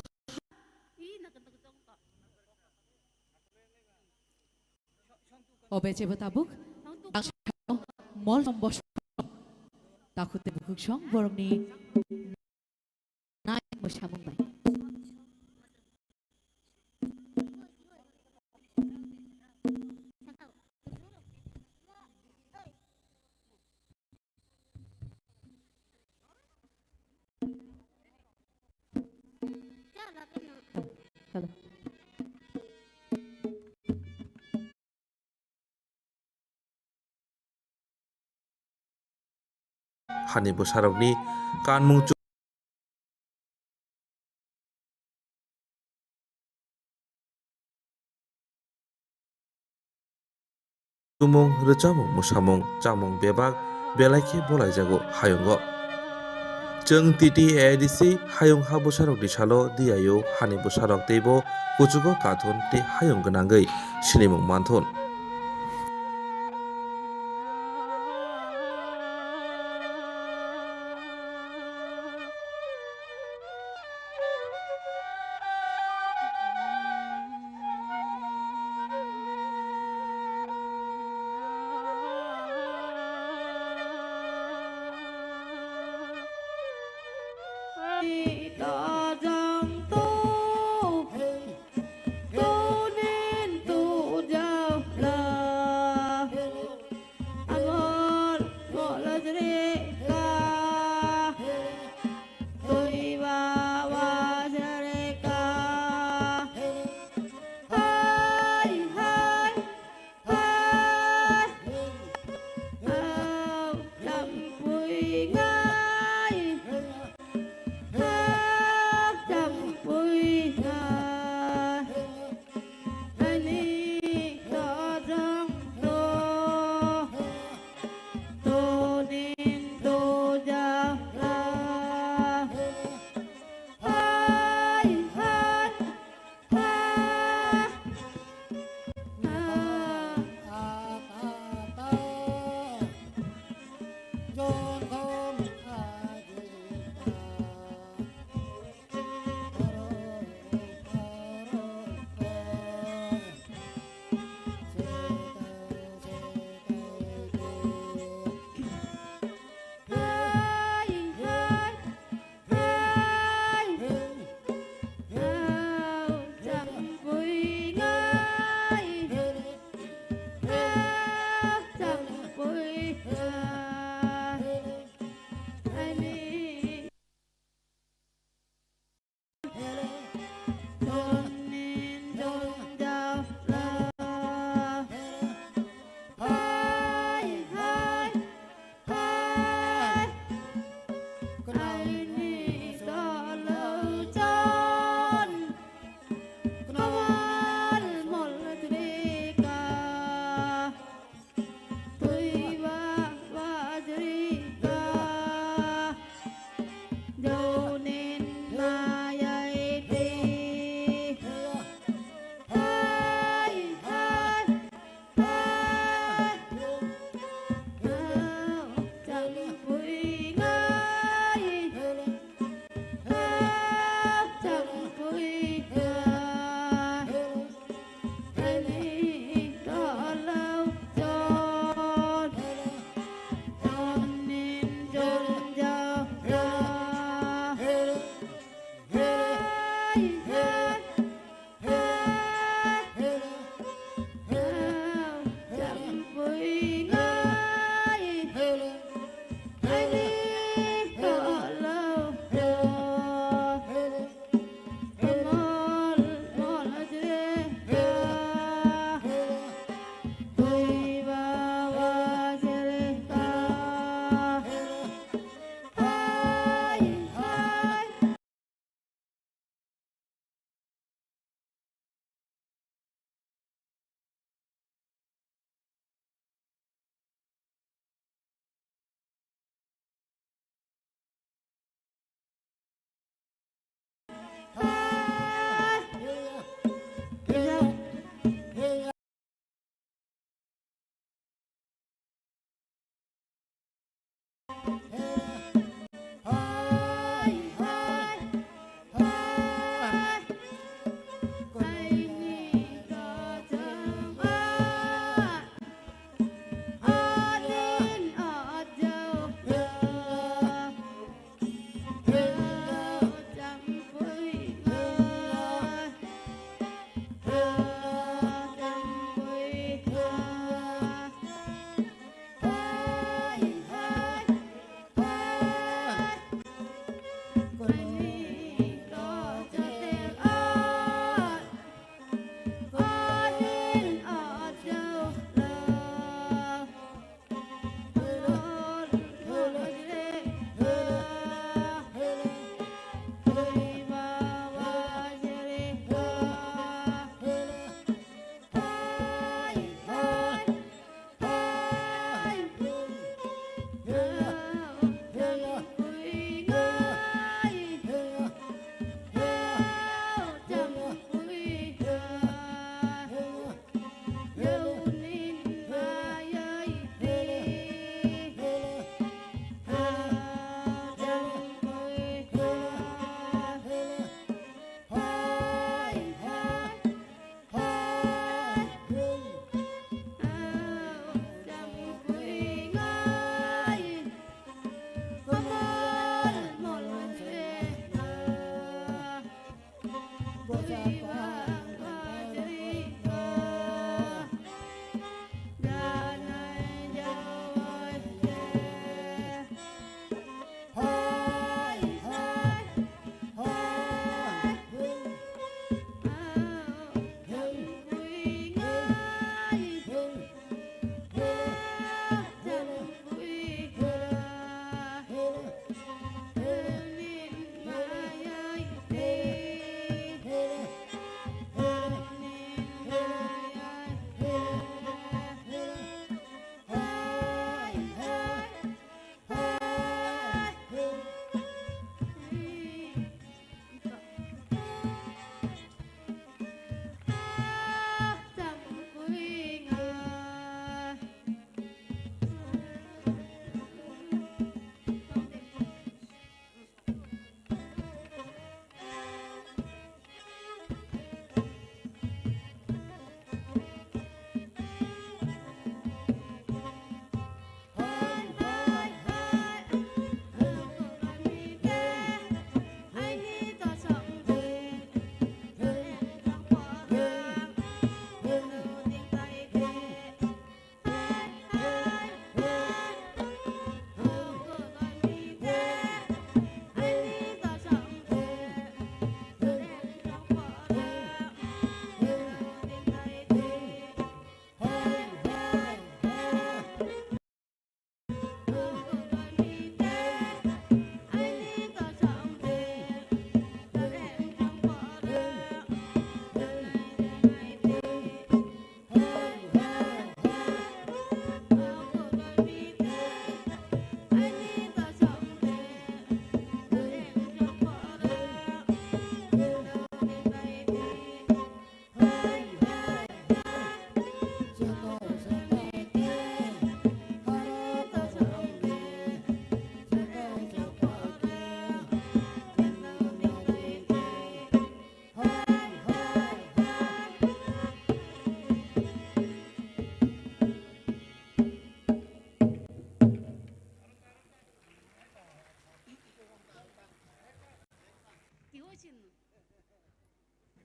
Obece betabuk, mol bos, takut tebuk song borong ni naik musamung bay. Hello. Hani Bosarokni kanmung tumung recamung musamung camung bebak belaike bolai jago hayongo jeng titi edisi hayong ha Bosarokni salo diayo Hani Bosarok teibo kuchugo kathon te hayong genangai sinimung manthon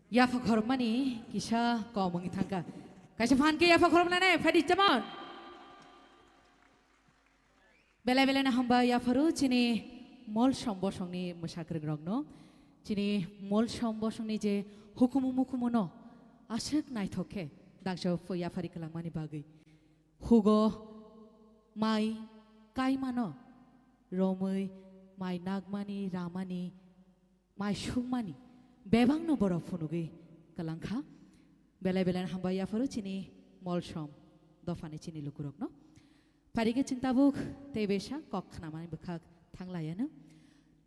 Yafa kormani kisah kau mengitangka. Kasih fan ke yafa kormane fadi jamon. Bela-bela na hamba yafaru cini mall sombosongni musakir grogno. Cini mall sombosongni je hukumu-mukumuno asik naithoke dangso fo yafari kelangmani bagi. Hugo mai kai mano romui mai nagmani ramani mai shungmani. Bebang no borok funugi kalangka bela-bela hamba yafaru cini mall som dofane cini lukurok no parige cintabuk tebesa kok namani bekak thanglayana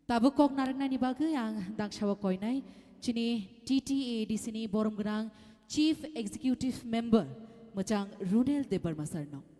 tabuk kok narangnani bagai yang dangsawa koinai cini TTA di sini borom genang Chief Executive Member macang Runel Debarmasarno.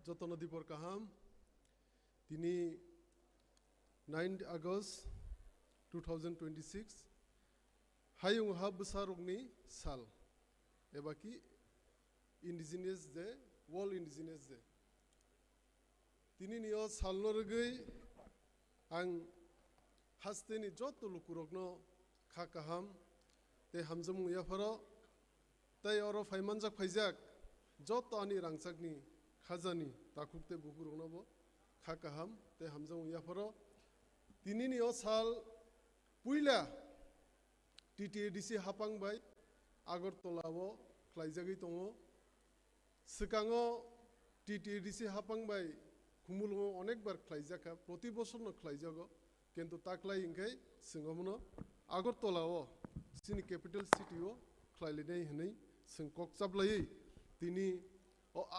Jotono dipor kaham tini 9 August 2026 hayung hab besarugni sal ebaki indigenous day world indigenous day tini niyo salno regi ang hasteni joto lukurokno khakaham te hamjamu yafaro tay oro faimanjak faijak joto ani rangchakni khajani takukte bukuroknobo khakaham te hamjamu yafaro tinini o sal puila TTADC hapangbai Agartolao khlaijagui tongo sikango TTADC hapangbai khumulungo onekbar khlaijaka proti bosorno khlaijago kintu taklai ingkai singomono Agartolao sini capital city o khlailinai hinai sing kokchablai tini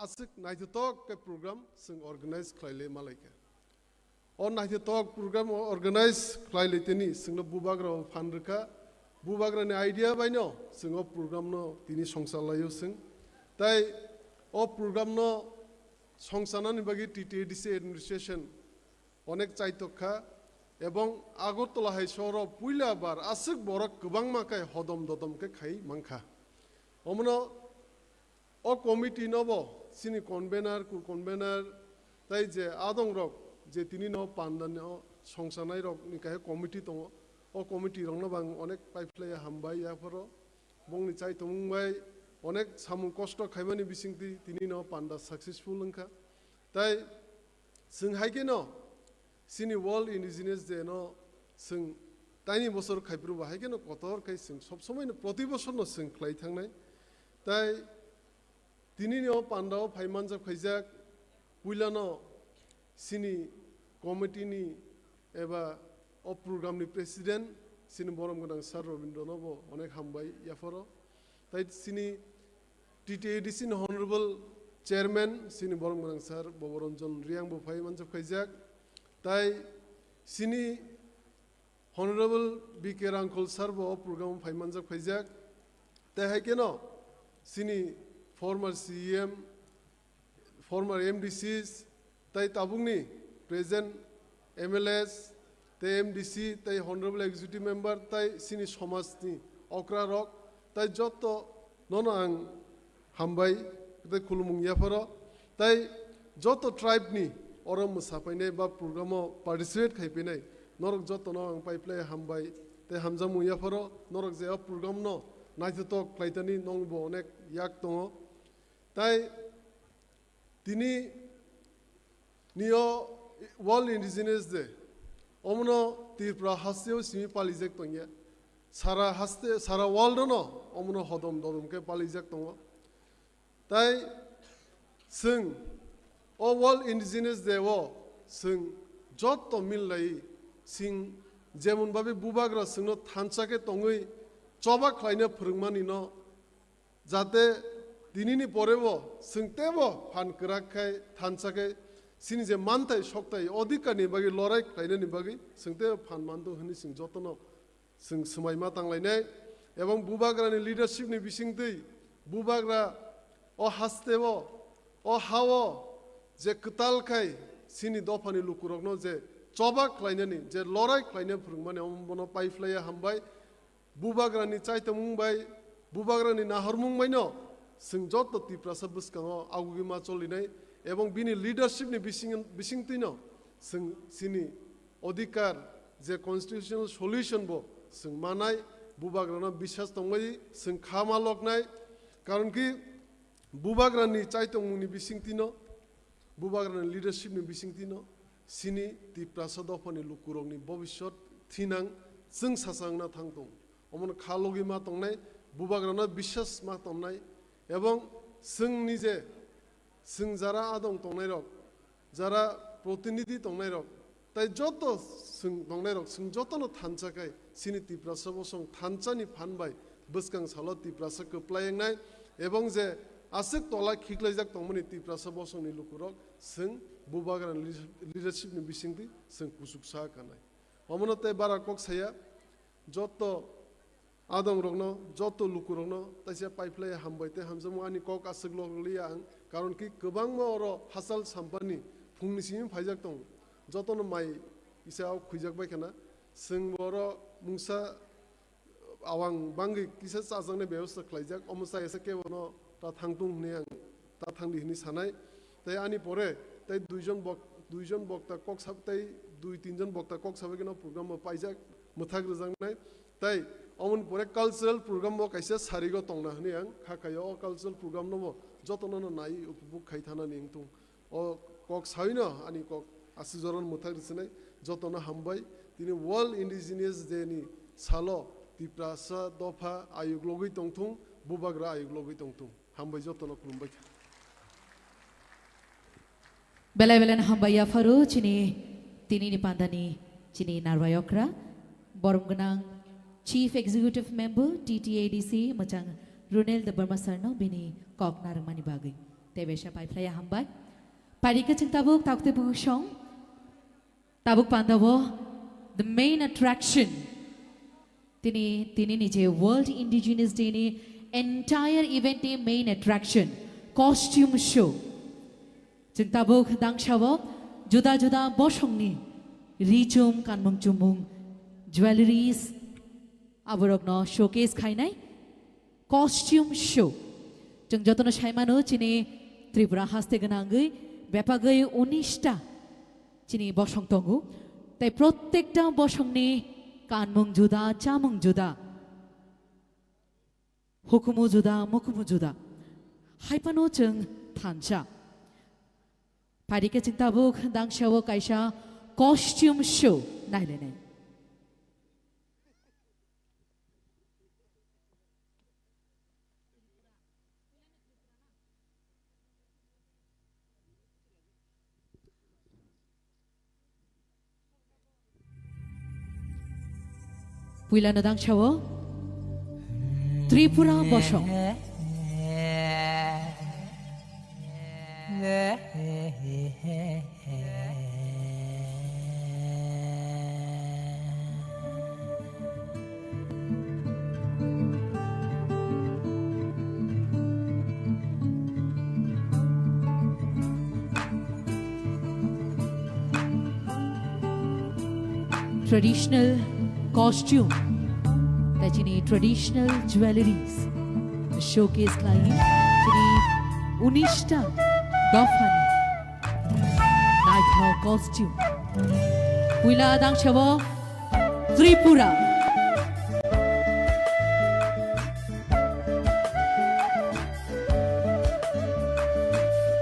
asik naithitok ke program sing organize khlaile malaike o naithitok program organize khlaile tini singno bubagra phanrika bubagra ni idea baino singo program no tini songsalayo sing tai o program no সংসানানি বাকি TTADC administration অনেক চাইতখা এবং Agartala high শহর পুইলাবার আসুক বড় গোবাং মাকায় হদম দদমকে খাই মাংখা অমন ও committee নব সিনি convener তাই যে আদং রক যে তিনি ন পান্দান সংসানাই রক নিকাহে কমিটি দङ ও কমিটি রং বাং অনেক পাইফ্লাই হামবাই ইয়াফর বংনি চাইতমুংবাই অনেক সামু কষ্ট খাইমানি বিসিংতি তিনি ন পান্ডা সাকসেসফুল লংখা তাই जों हायके न सिनि वर्ल्ड इंडिजिनियस डे न जों ताइनि बसर खाइब्रु हायके न कतर खाइ जों सब समय प्रति बसर न जों ख्लाइ थांनाय ताइ दिनि न पान्डाव फाइमानजाब खाइजाक पुइला न सिनि कमिटिनि एबा अ प्रोग्रामनि प्रेसिडेन्ट सिनि बरम गोनां सार रबिन्द्र नबो अनेक हामबाय याफर ताइ सिनि टिटिएडिसि हनरेबल चेयरमैन सिनि बरम गोनां सार बबरंजन रियांग बफाय मानजाब खाइजाक ताइ सिनि हनरेबल बीके रांखल सार बो प्रोग्राम फाय मानजाब खाइजाक ताइ हायके न सिनि फॉर्मर सीएम फॉर्मर एमडीसीस ताइ ताबुंगनि प्रेजेंट एमएलएस ताइ एमडीसी ताइ हनरेबल एग्जीक्यूटिव मेंबर ताइ सिनि समाजनि अक्रा रक ताइ जत नन आं हामबाय ताइ खुलुमुं याफर ताइ जत ट्राइबनि अरम मोसाफैनाय बा प्रग्रामाव पार्टिसिपेट खाइफैनाय नरक जत न आं पाइप्लाय हामबाय ताइ हामजामुं याफर नरक जे प्रग्राम न नायथतक क्लाइतानि नंबो अनेक याक दङ ताइ दिनि नियो वर्ल्ड इंडिजिनियस डे अमन त्रिपुरा हास्तेयाव सिमी पालिजाक दंया सारा वर्ल्ड न अमन हदम ददमके पालिजाक दङ ताइ जों अ वर्ल्ड इंडिजिनियस डे जों जत मिललाय सिं जेमन भाबे बुबाग्रा जोंनो थानसाके दङै चबा खायनो फोरोंमानि न जाते दिनिनि परेबो जों तेबो फानकराखाय थानसाके सिनि जे मानथाय सक्ताय अधिकारनि बागै लराय खायनो बागै जों ते फानमानदो होनि जों जतन जों समायमा तांलायनाय एवं बुबाग्रानि लिडारशिपनि बिसिंदै बुबाग्रा अ हास्तेव अ हाव जे कतालखाय सिनि दफानि लुकुरकनो जे चबा खायनानि जे लराय खायनो फोरोंमानि अमबनो पाइफ्लाया हामबाय बुबाग्रानि चाइतमुंबाय बुबाग्रानि नाहरमुंबाय न जों जत तिप्रासा बुसकाङो आवगिमा चलिनाय एवं बिनि लिडारशिपनि बिसिंतिन जों सिनि अधिकार जे कन्स्टिट्यूशनल सल्यूशन बो जों मानाय बुबाग्राना बिश्वास दंबाय जों खामा लकनाय कारण कि बुबाग्रानि चाइतमुंनि बिसिंतिन बुबाग्रानि लिडारशिपनि बिसिंतिन सिनि तिप्रासा दफानि लुकुरकनि भबिष्यत थिनां जों सासांना थांदों अमन खालगि मा तंनाय बुबाग्राना बिश्वास मा तंनाय एवं जोंनि जे जों जारा आदं तंनाय रक जारा प्रतिनिधि तंनाय रक ताइ जत जों तंनाय रक जों जतनो थानसाखाय सिनि तिप्रासा बसं थानसानि फानबाय बसकां साल तिप्रासा कोप्लायनाय एवं जे आसुक तला खिख्लायजाक तंमनि तिप्रासा बसंनि लुकुरक जों बुबाग्रानि लिडारशिपनि बिसिंति जों कुसुकसा कानाय अमनते बारा कक साया जत आदम रगनो जत लुकुरगनो ताइसे पाइप्लाय हामबायते हामजमु आनि कक आसुक लगलिया आं कारण कि गोबां मर हासाल साम्पानि फुंनि सिम फाइजाक दं जतनो माइ इसाव खुइजाक बायखाना जों बर मुंसा आवां बांगि किसा साजंने व्यवस्था खालायजाक अमसा एसे केवनो ता थांदुं ने आं ता थांदि हिनि सानाय ताइ आनि परे ताइ दुइजन बक्ता कक साब ताइ दुइ तिनजन बक्ता कक साबेगनो प्रोग्राम पाइजाक मोथाग रोजांनाय ताइ अमन परे कल्चरल प्रोग्राम बो काइसे सारिगो तंना हनि आं खाखायो कल्चरल प्रोग्राम नबो जतनो नाय उपभोग खाइथानानि इंतुं अ कक साइनो आनि कक आसुजरन मोथाग रसनाय जतनो हामबाय दिनि वर्ल्ड इंडिजिनियस डे नि सालो तिप्रासा दफा आयुग लगै तंथुं बुबाग्रा आयुग लगै तंथुं हामबाय जतनो खुलुमबाय बेलाय हामबाया फारु चिनि तिनिनि पान्दानि चिनि नारवायकरा बरमगोनां चीफ एग्जीक्यूटिव मेंबर टीटीएडीसी मचां रुनेल द बर्मा सरनो बिनि कक नारमानि बागै Tebesha Pai Playa Hambai. Parika Ching Tabuk, Takte Bushong. Tabuk Pandawo, the main attraction. Tini nije World Indigenous Day ni entire event ni main attraction. Costume show. Ching Tabuk Dangshawo, Juda Boshong ni. Richum, Kanmung Chumung, jewelries. Aborogno showcase Kainai. Costume show. Jeng jotono shaimano chini Tripura haste ganangui bepagai 19টা chini bosong tongu tai prottekta bosong ni kanmung juda chamung juda hukumu juda mukumu juda haipano jeng thansa parike chingtabuk dangshawo kaisa costume show nailene Puila na dangshawo Tripura bosong traditional costume Tachini traditional jewelries the showcase klai chini 19টা dofani night hall costume Puila dangshawo Tripura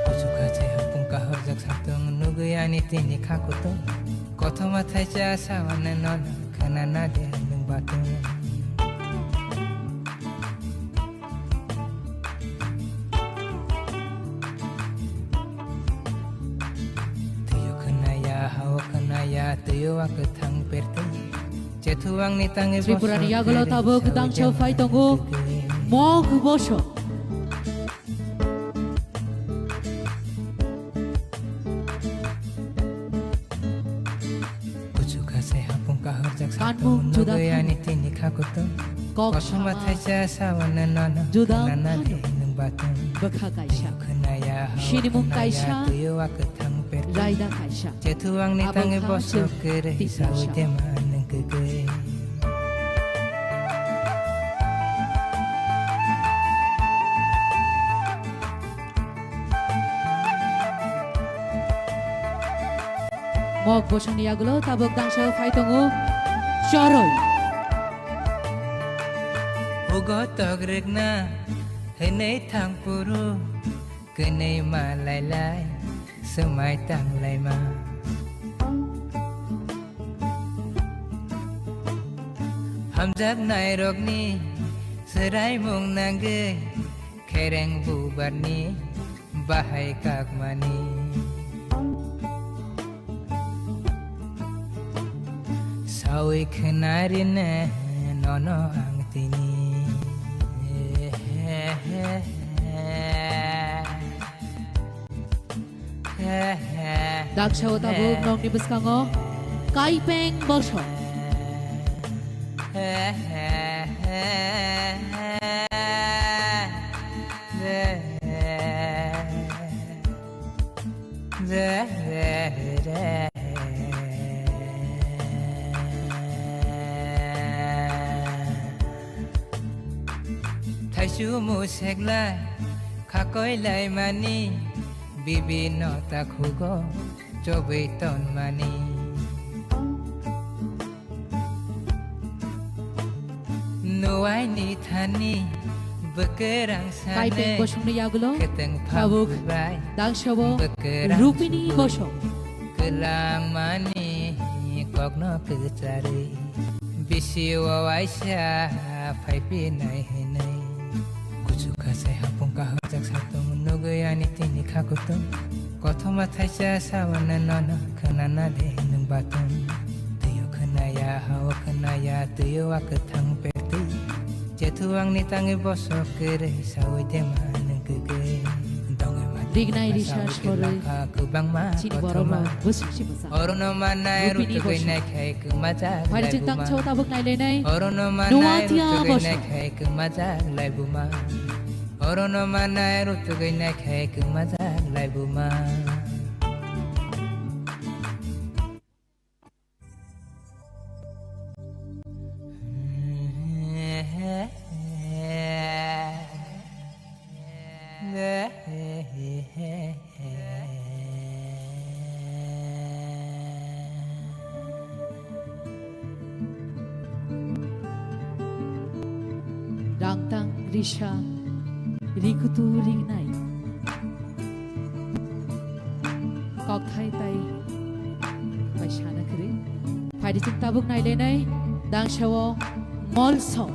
Kusuka che hapung kahor jak satong nugayani tini kakuto Kothoma thaisa sawana non kanana de nung batung Tripura ni yagalo tabuk dangshaw fai tongu mog bosho kanmung juda kok sama juda bakha kaisa shinimung kaisa Raida Kaisha Cetuang ni tangi bosok kere Sawi teman kege Mok bosong niagulo tabuk dangshaw fai tongu Choroy Ugo togrek na Henei thang puru Kenei ma lai lai Semai tang lai ma Hamzak nai rok ni Serai mung nangge Kereng bubar ni Bahai kak mani Sawi kenari ne Nono ang tini Dakshaw tabuk nong di beskango Kaipeng bosho Thaisu musek lai Khakoi lai mani Bibi no tak hugo Cobai ton mani Nuai ni thani Bekerang sane Kaipeng bosong ni yagulo Keteng tabuk pabubai dangshawo Bekerang Rupini bosong Kelang mani Kok no kecari Bisi wawaisya Pai pinai henai Kusuka saya hapung kahor jak satu menugayani tini kakutung Kothoma thaisa sawana nono kanana de nung batung Tuyo kenaya hawa kenaya tuyo aketang perti Cetuang ni tangi bosok kere sawi tema neng kege Donge mati Rignai Risha Shore Chini Boroma Busuk Shimasa Rupini Bosho Hari Cintang Chow Tabuk Nai Lenai Nuatia Bosho Orono manai rutu gina khai kumaza lai buma Rangtang Risha Rikutu Rignai Kok Thai Tai Baishana Kri Hari Cintang Tabuk Nai Lenai Dang Shawo Mol Song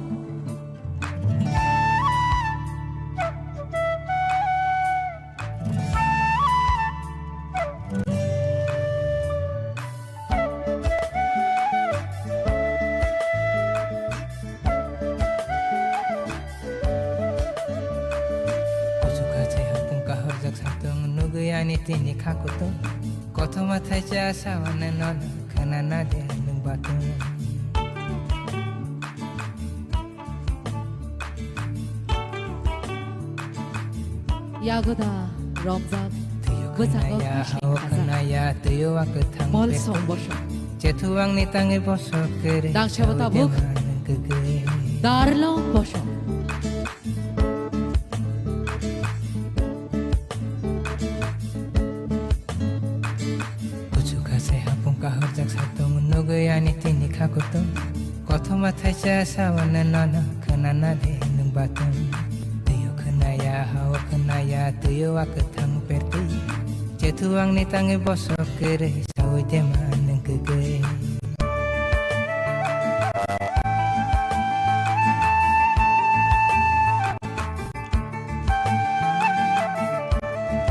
Tini kakuto koto matai jasa wana non kanana de nung batu Yagoda Romzak Besang Kanaya tuyo akutang Mol Song Bosho Cetuang ni tangi bosho kere Dang Shawo Tabuk Darlong Bosho Yani tini kakuto koto matai jasa wana nono kanana de nung batu tuyo kenaya hawa kenaya tuyo akutang perti cetuang ni tangi bosok kere sawi deman neng kege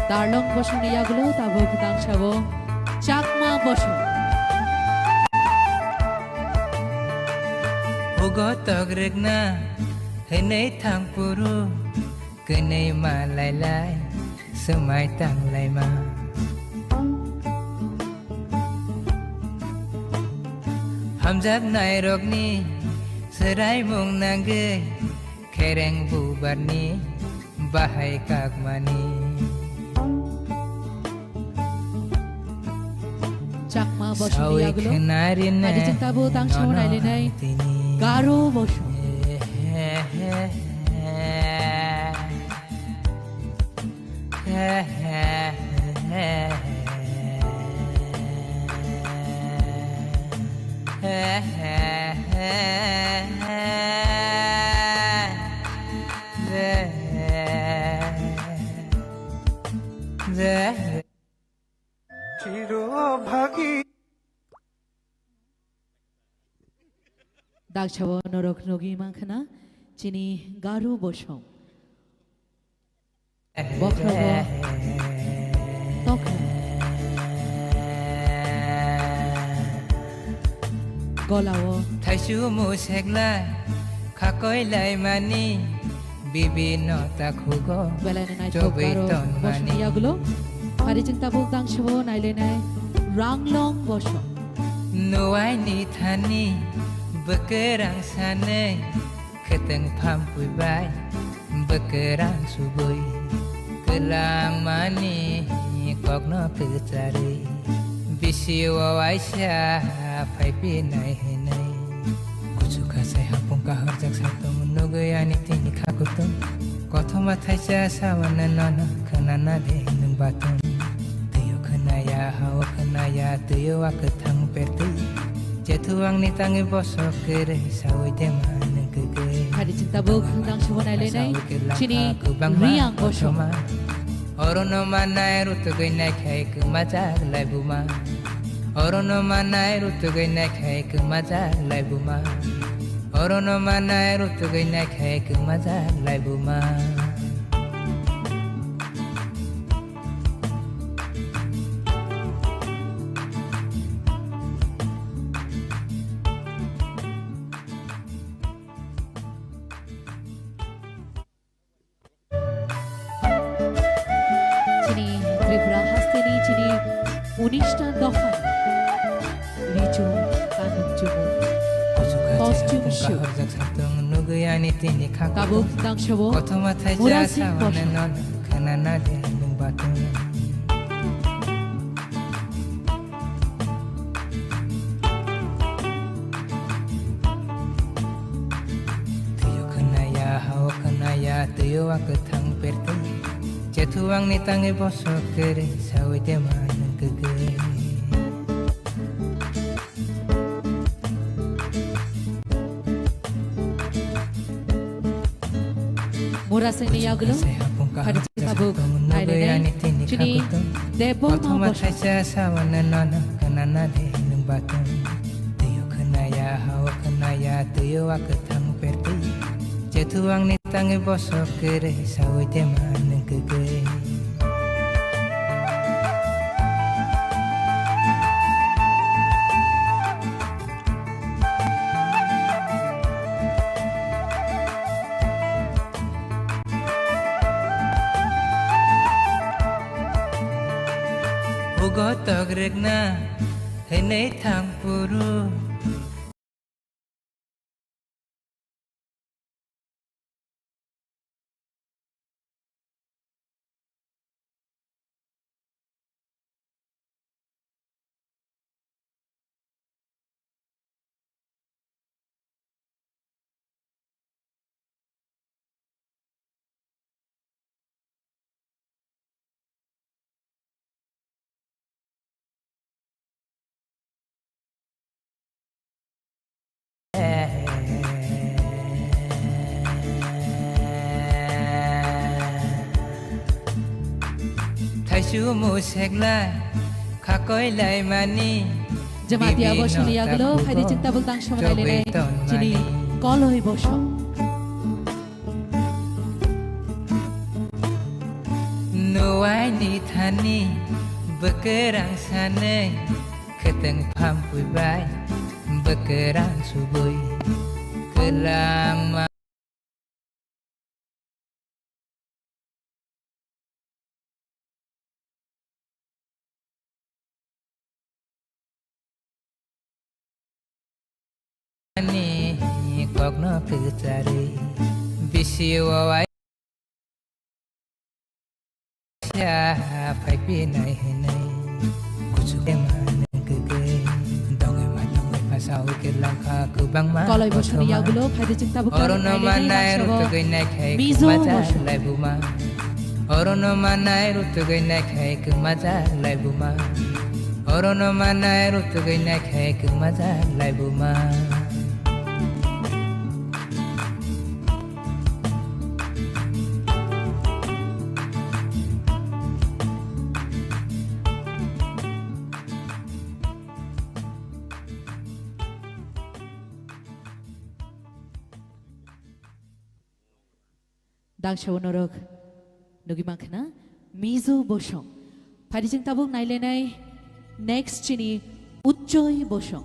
Darlong Bosho ni Yaglo Tabuk Dang Shawo Chakma Bosho Ugo togregna henei thang puru kenei ma lai lai semai tang lai ma hamjak nai rokni serai mung nangge kereng bubarni bahai kagmani Chakma Bosho ni Yaglo Hari Cintang Tabuk Dang Shawo Nai Lenai Garo Bosho Dang Shawo Norok Nogi Mankana Chini Garo Bosho Bokrabo Tokra Golawo Thaishu musekla khakoi lai mani bibino takhugo Belana Nai Garo Bosho ni Yaglo Hari Cintang Tabuk Dang Shawo Nai Lenai Ranglong Bosho Nuai ni thani bekerang sanai keteng pampui bai bekerang subui kelang mani kokno kecari bisi wawaisya pai pinai henai kucuka sai hapung kahar jak satu menugu yani tini kakutung koto matai jasa wana nono kanana de nung batung tuyo kenaya hawa kenaya tuyo aketang perti cetuang ni tangi bosok kere sawi deman neng kege Hari Cintang Tabuk Dang Shawo Nai Lenai Chini Riang Bosho Orono manai rutu gina khai kumajak lai buma Orono manai rutu gina khai kumajak lai buma Orono manai rutu gina khai kumajak lai buma Chini 19টা দফা রিচু কানুন চুমু costume shoe কাবুক দাংশব মুরাসি Tuyo aku thang perti Cetuang ni tangi bosok kere Sawi teman kege Murasing ni yagulo Hari kabuk Aile Chini Debo ma bosok Sawana nona Kanana de nung batong Tuyo kenaya hawa kenaya Tuyo aku thang perti Cetuang ni tangi bosok kere Sawi teman kege Ugotok regna Hene thang puru Thaisu musekla Kakoi lai mani Jamati abosho ni yagulo Hari cinta bugtang shomalai lene Chini koloi bosho Nuai ni thani Bekerang sanai Keteng pampui bai Bekerang subui Kelang Ni kok no kecari Bisi wawai Siya Pai pinai hinai Kucuk eman kege Dong eman pasau ke langka kubang ma Koloi bosho ni yagulo Hari cinta bugtang Orono manai rutugai naik hai Kumajar lai buma Orono manai rutugai naik hai Kumajar lai buma Orono manai rutugai naik hai Kumajar lai buma Dangshaw norok Nugi mankana Mizo bosho Hari cinta bug nailenai Next chini Uchoy bosho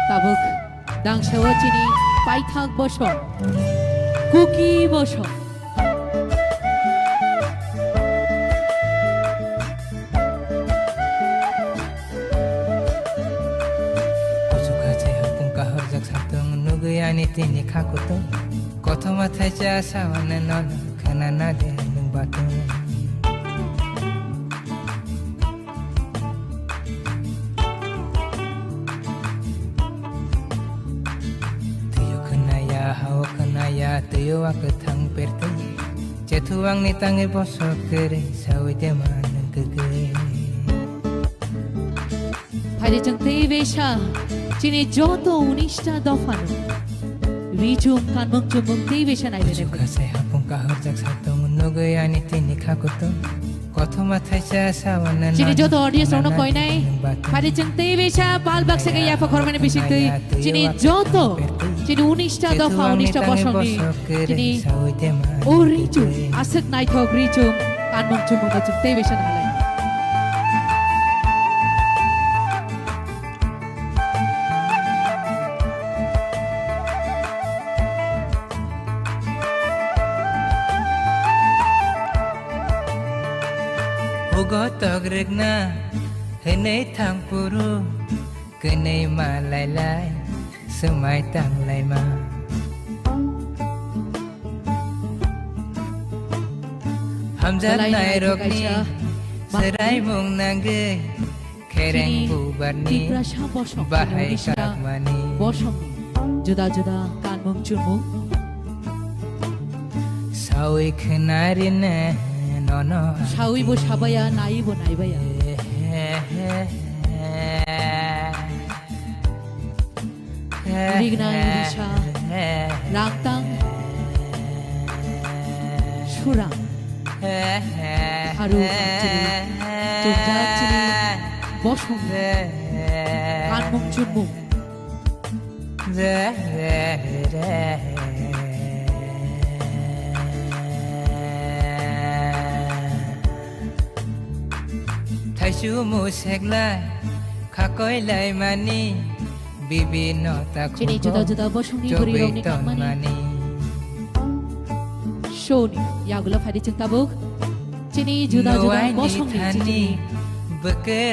Tabuk Dangshaw chini Paithak bosho Kuki bosho Nuguyani tini kakuto Koto matai jasa wana nono Kanana de nung batu Tuyo kenaya hawa kenaya Tuyo aku thang perti Cetuang ni tangi bosok kere Sawi teman kege Harijang Tevesha, Chini Joto Unista Dofano, Rijum Kanmung Chumung Tevesha Naidene. Kasai hapung kahar jak satong nogoy ani tini kakoto. Koto mathai cha sawana. Chini Joto audience rono koi nai. Harijang Tevesha Palbak Sega Yafa Kormane Bishikti. Chini Joto, Chini Unista Dofa Unista Bosongi. Chini Rijum Asik Naithok Rijum Kanmung Chumung Tevesha Naidene. Gotok regna henei thang puru kenei ma lai lai semai tang lai ma hamzat nai rokni serai mung nangge kereng bubarni bahai kakmani Juda-juda kanmung chumung sawi khenarine no Shawi bo shabaya nai bo naibaya Rigna Irisha Rangtang Shura Haru Chini Chumja Chini Boshum Kanmung Chumung Tashu musekla kakoi lai mani bibi no tak Chini juda-juda boshungi buri romni kamani Shoni yagula Harijang Tabuk Chini juda-juda boshungi chini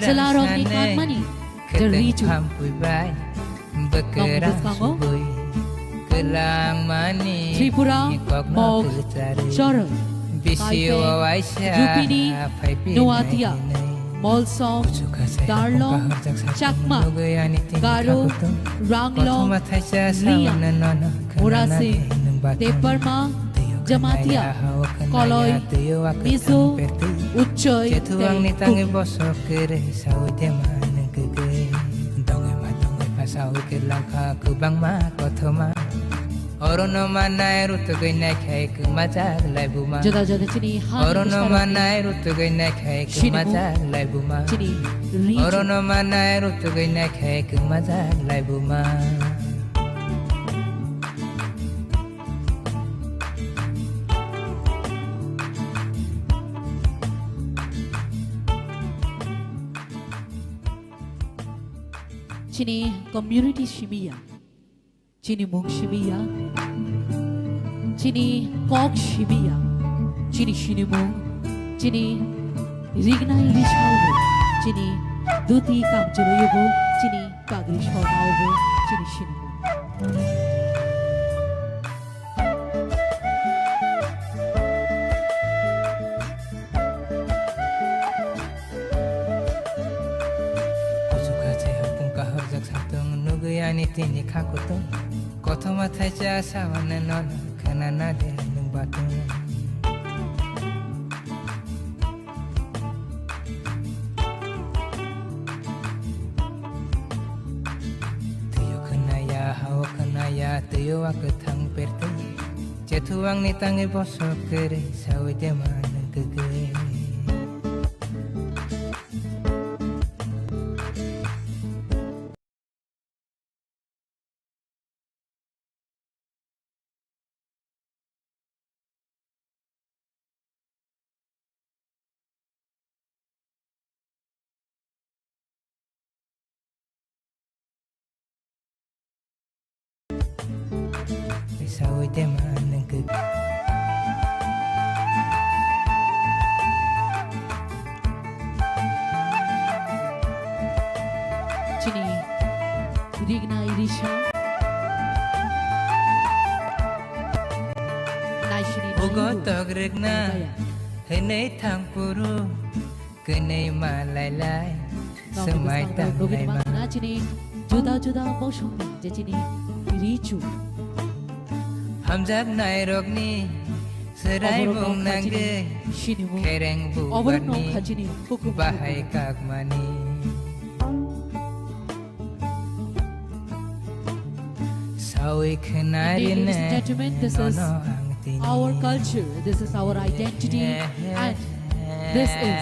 Cela romni kamani Jeriju Ngomong kelang mani Tripura Mog Shoro Yupini Noatia Molsom, Darlong, Chakma, Garo, Ranglong, Ria, Murasi, Teparma, Jamatia, Koloi, Miso, Uchoy, Tuang ni tangi bosok kere sawi tema nengkege donge pasawi ke langka kubang ma kotoma Orono manai rutu goi nai khai ku majak lai buma Juda-juda chini Orono manai rutu goi nai khai ku majak lai buma Orono manai rutu goi nai khai ku majak lai buma Chini community shimiya Chini mung shimiya Chini kok shimiya Chini shini mung Chini rigna irishaubo Chini duti kamchoroyobo Chini kagri shormaubo Chini shini mung ani tini kakuto koto mathai cha sawana non kanana de nung batu tiyo kanaya hawa kanaya tiyo akathang perte cethuang ni tangi bosok kere sawi de manang kege sawi de manang kege Chini rigna irisha Ugotok regna henei thang puru kenei ma lai lai semai tang lai ma Chini juda-juda boshungi Chini richu hamzak nai rokni serai mung nangge kereng bubarni bahai kakmani Indeed, ladies and gentlemen, this is our culture, this is our identity, and this is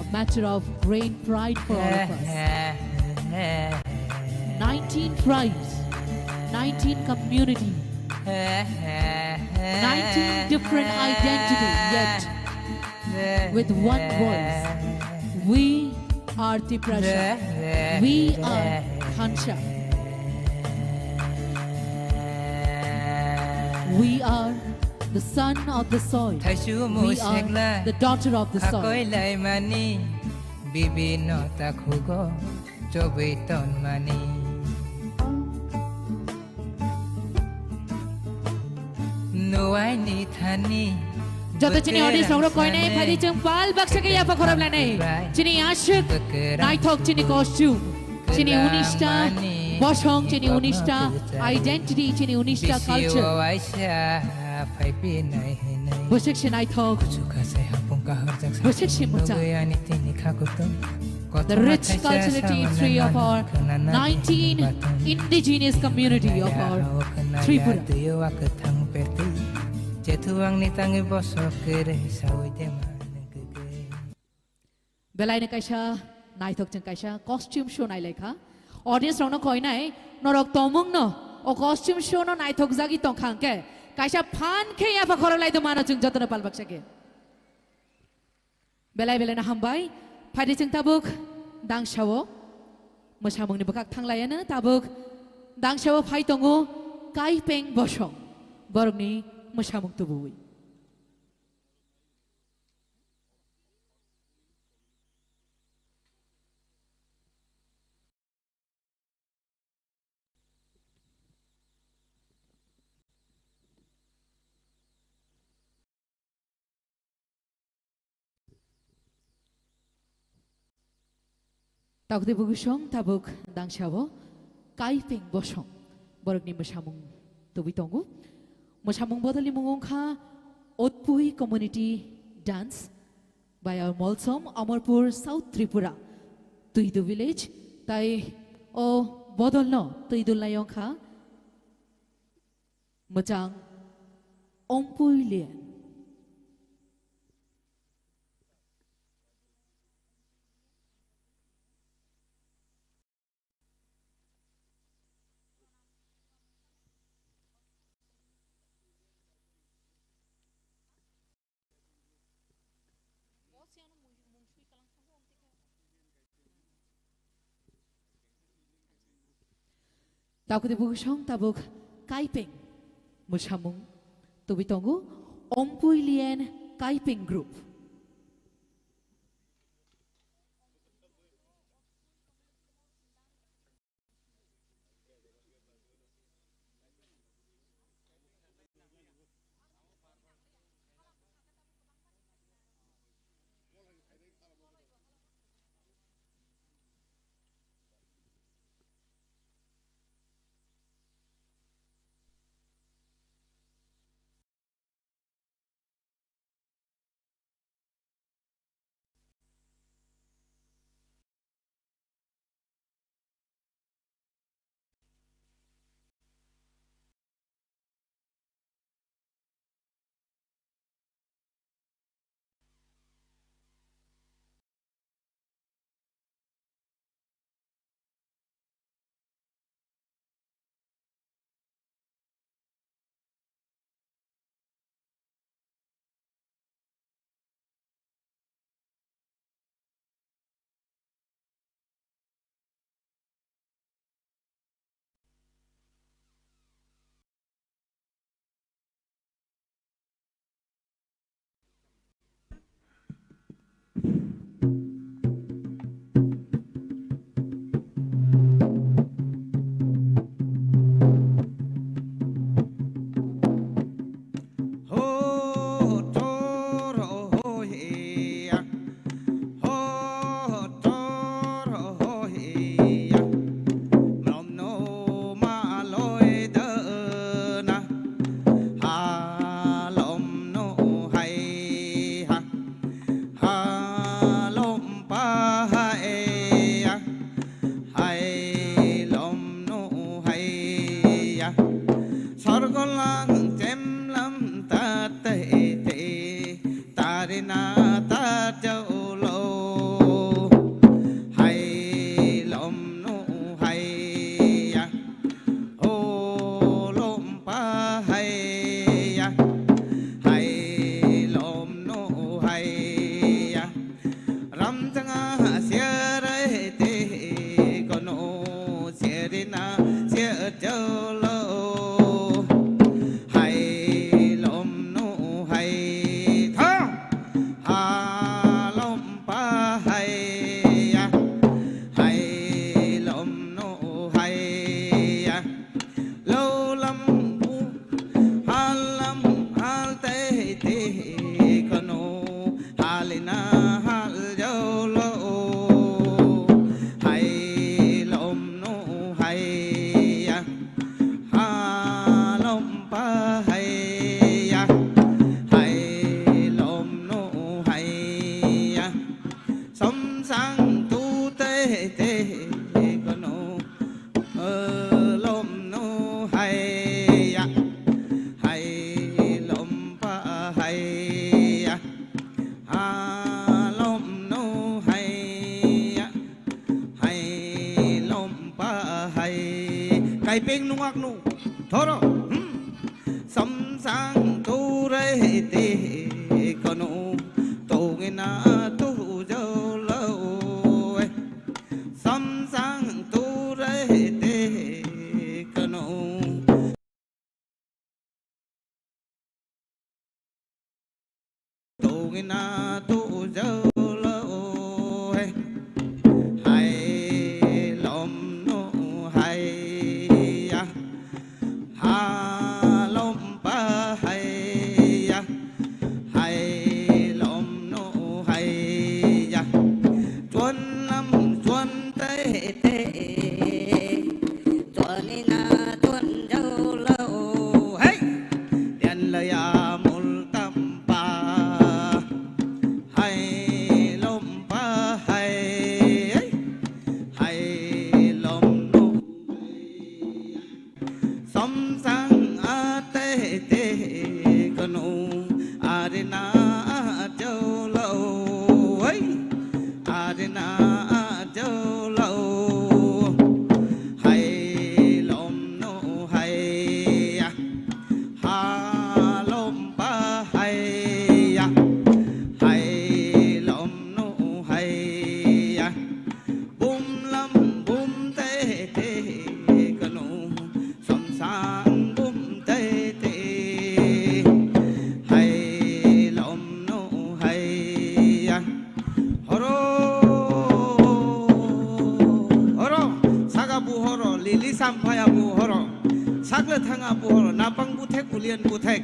a matter of great pride for all of us. 19 tribes, 19 community, 19 different identity, yet with one voice. We are Tiprasha. We are Hansha. We are the son of the soil. We are the daughter of the soil. Jatuh cini audience orang koi nei phadi cempal baksa ke ya pakoram la nei. Cini ashuk naithok cini costume. Cini unista boshong cini unista identity cini unista culture. Boshek cini naithok. Boshek cini mucha. The rich culturality tree of our 19 indigenous community of our Tripura. Belai na kaisa naithok jeng kaisa costume show nai lekha audience rong no koi nai norok tomung no o costume show no naithok jagi tong khang ke kaisa phan ke ya pakhor lai to mana jeng jotna pal baksa ke belai na hambai phadi jeng tabuk dang shawo mosamung ni bakak thanglayana tabuk dang shawo phai tongo kai peng bosong borok ni mosamung tubui. Tabuk di bugusong tabuk dang shawo kai peng bosong borok ni mosamung tubui tongo. Mosamung bodali mungongkha Otpui community dance by our Molsom Amarpur South Tripura Tuidu village tai o bodol no Tuidu layongkha Machang Ompui lian. Tabuk di bugusong tabuk kaipeng mosamung tubi tongo Ompui lian kaipeng group. cái bên nuông nu thô rồi sắm sang tu rê tê con nu tu nghe na tu dâu lâu sắm sang tu rê tê con nu tu nghe na tu dâu lâu hay lom nu hay ya ha lom pa hay ya hay lom nu hay ya chuan lâm chuan tê tê chuan na chuan dâu lâu hey tiền lời à mul tam pa hay lom pa hay hay lom nu sắm sang a tê tê con nu arena châu lâu ấy arena châu lâu hay lom nu hay ha lom pa hay hay lom nu hay bum lâm bum tê tê con nu sắm sang bum tê tê hay lom nu hay horo horo saga bu horo lili sampaya bu horo sakle thanga bu horo napang bu thek ulian bu thek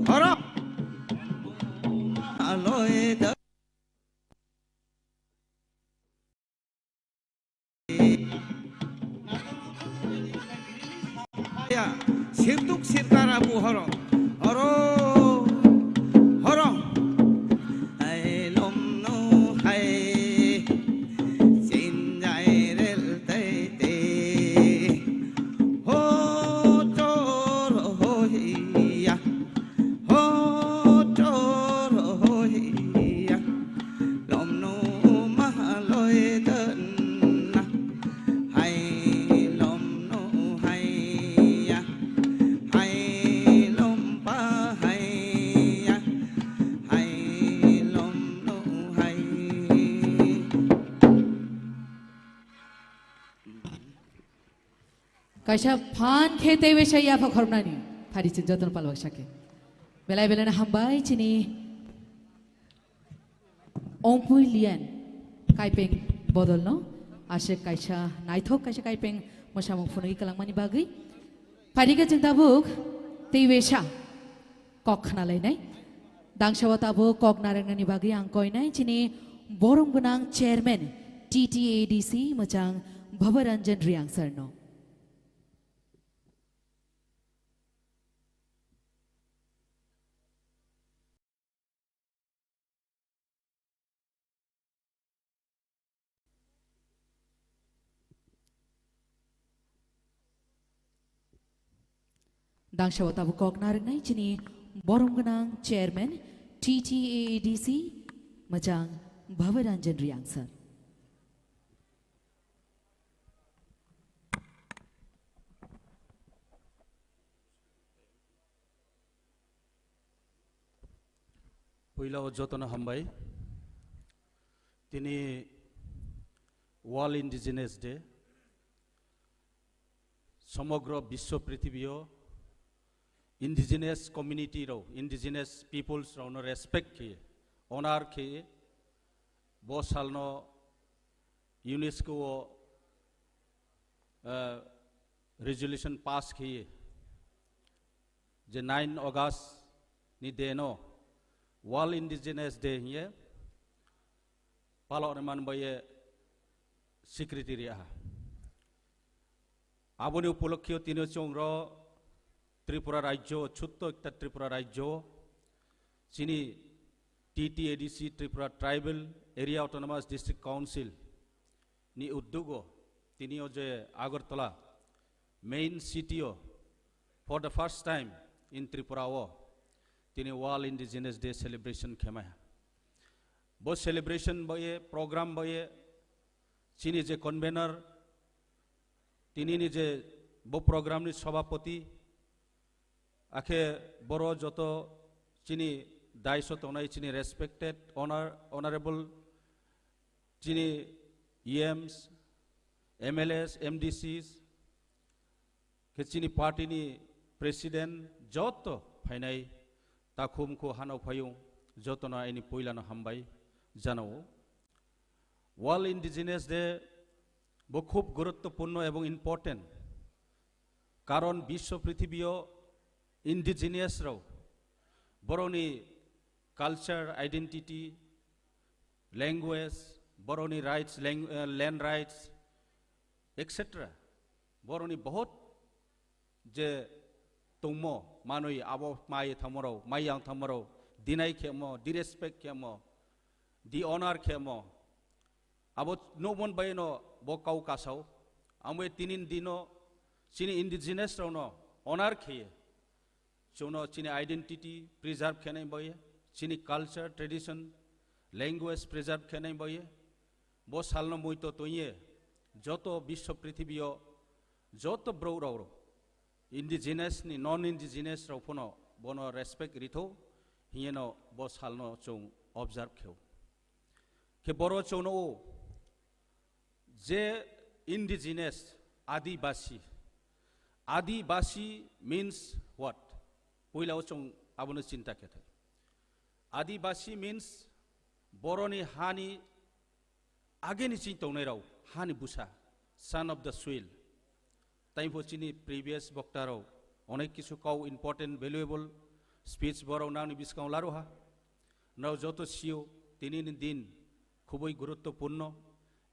horo aloe da ya sirtuk sirtara bu horo horo horo hay lom nu hay sin dai rel tê tê ho cho ro ho ya ho cho ro ho ya lom nu ma loi đơn hay lom nu hay hay lom pa hay hay lom nu hay kaisa phan khete wesa ya pha khornani phari chin joton palwak sake belai belana hambai chini ongpui lian kaipeng bodolno ashe kaisa naithok kaisa kaipeng mosamong phunui kalangmani bagui phariga jeng tabuk tei wesa kok khana lainai dangsawa tabuk kok narangnani bagui ang koinai chini borong gunang chairman TTADC machang Bhavaranjan Riang Sarno dangsawa tabuk kok narangnai chini borong gunang chairman TTADC machang Bhavaranjan Riang Sar पहिला जतन हामबाय दिनै world indigenous day समग्र विश्व पृथ्वीयाव indigenous community राव indigenous peoples रावनो respect किए ऑनर किए बो सालनो यूनेस्को रेजोल्यूशन पास किए जे 9 अगस्त नि देनो वर्ल्ड इंडिजिनियस डे हिए पालो रमान बये सेक्रेटारिया आबोनि उपलक्ष्य तीन चंग्र त्रिपुरा राज्य छोट्ट एक त्रिपुरा राज्य चिनी TTADC Tripura tribal area autonomous district council नि उद्योग तीनियो जे Agartala main city for the first time in Tripura तीनी वर्ल्ड इंडिजिनियस डे सेलिब्रेशन खेमा बो सेलिब्रेशन बये प्रोग्राम बये चिनी जे कन्वेनर তিনি নিজে বো প্রোগ্রামনি সভাপতি আখে বড় যত চিনি দায়িত্ব তনাই চিনি রেসপেক্টেড অনারেবল চিনি ইএমস এমএলএস এমডিসিস কে চিনি পার্টিনি প্রেসিডেন্ট যত ফাইনাই তাকুমखौ हानाव फायौ जतना एनि पयलानो हामबाय जानाव वर्ल्ड इंडिजिनियास डे बो खूब गुरुत्वपूर्ण एवं इम्पोर्टेंट कारण विश्व पृथिवीय इंडिजिनियास राव बर'नि कालचार आइडेंटिटी लैंग्वेज बर'नि राइट्स लैंड राइट्स एक्सेट्रा बर'नि बहुत जे तंमो मानुई आबो माय थामराव मायां थामराव दिनाय खेमो डिरेस्पेक्ट खेमो दि ऑनर खेमो आबो नोमन बायनो बो काउकासाव आमवे तिनिन दिनो चिनि इंडिजिनियास रावनो ऑनर खेये जोनो चिनि आइडेंटिटी प्रिजर्व खेनाय बये चिनि कल्चर ट्रेडिशन लैंग्वेज प्रिजर्व खेनाय बये बो सालनो मुइतो तोये जतो विश्व पृथिवीय जतो ब्रौ राव इंडिजिनियास नि नॉन इंडिजिनियास रावफोनो बोनो रेस्पेक्ट रिथो हियनो बो सालनो चौ ऑब्जर्व खेव के बरो चौनो जे इंडिजिनियास आदिवासी मीन्स व्हाट पहिलाव चौ आबनो चिंता केथे आदिवासी मीन्स बरोनि हानि आगेनि चिंतौनाय राव हानि Busa son of the soil ताइपो चिनी प्रिवियस बक्ताराव अनेक किछु काउ इम्पोर्टेंट वैल्यूएबल स्पीच बराव नांनि बिस्काव लारोहा नाव जतो सियो तिनिनि दिन खुबै गुरुत्वपूर्ण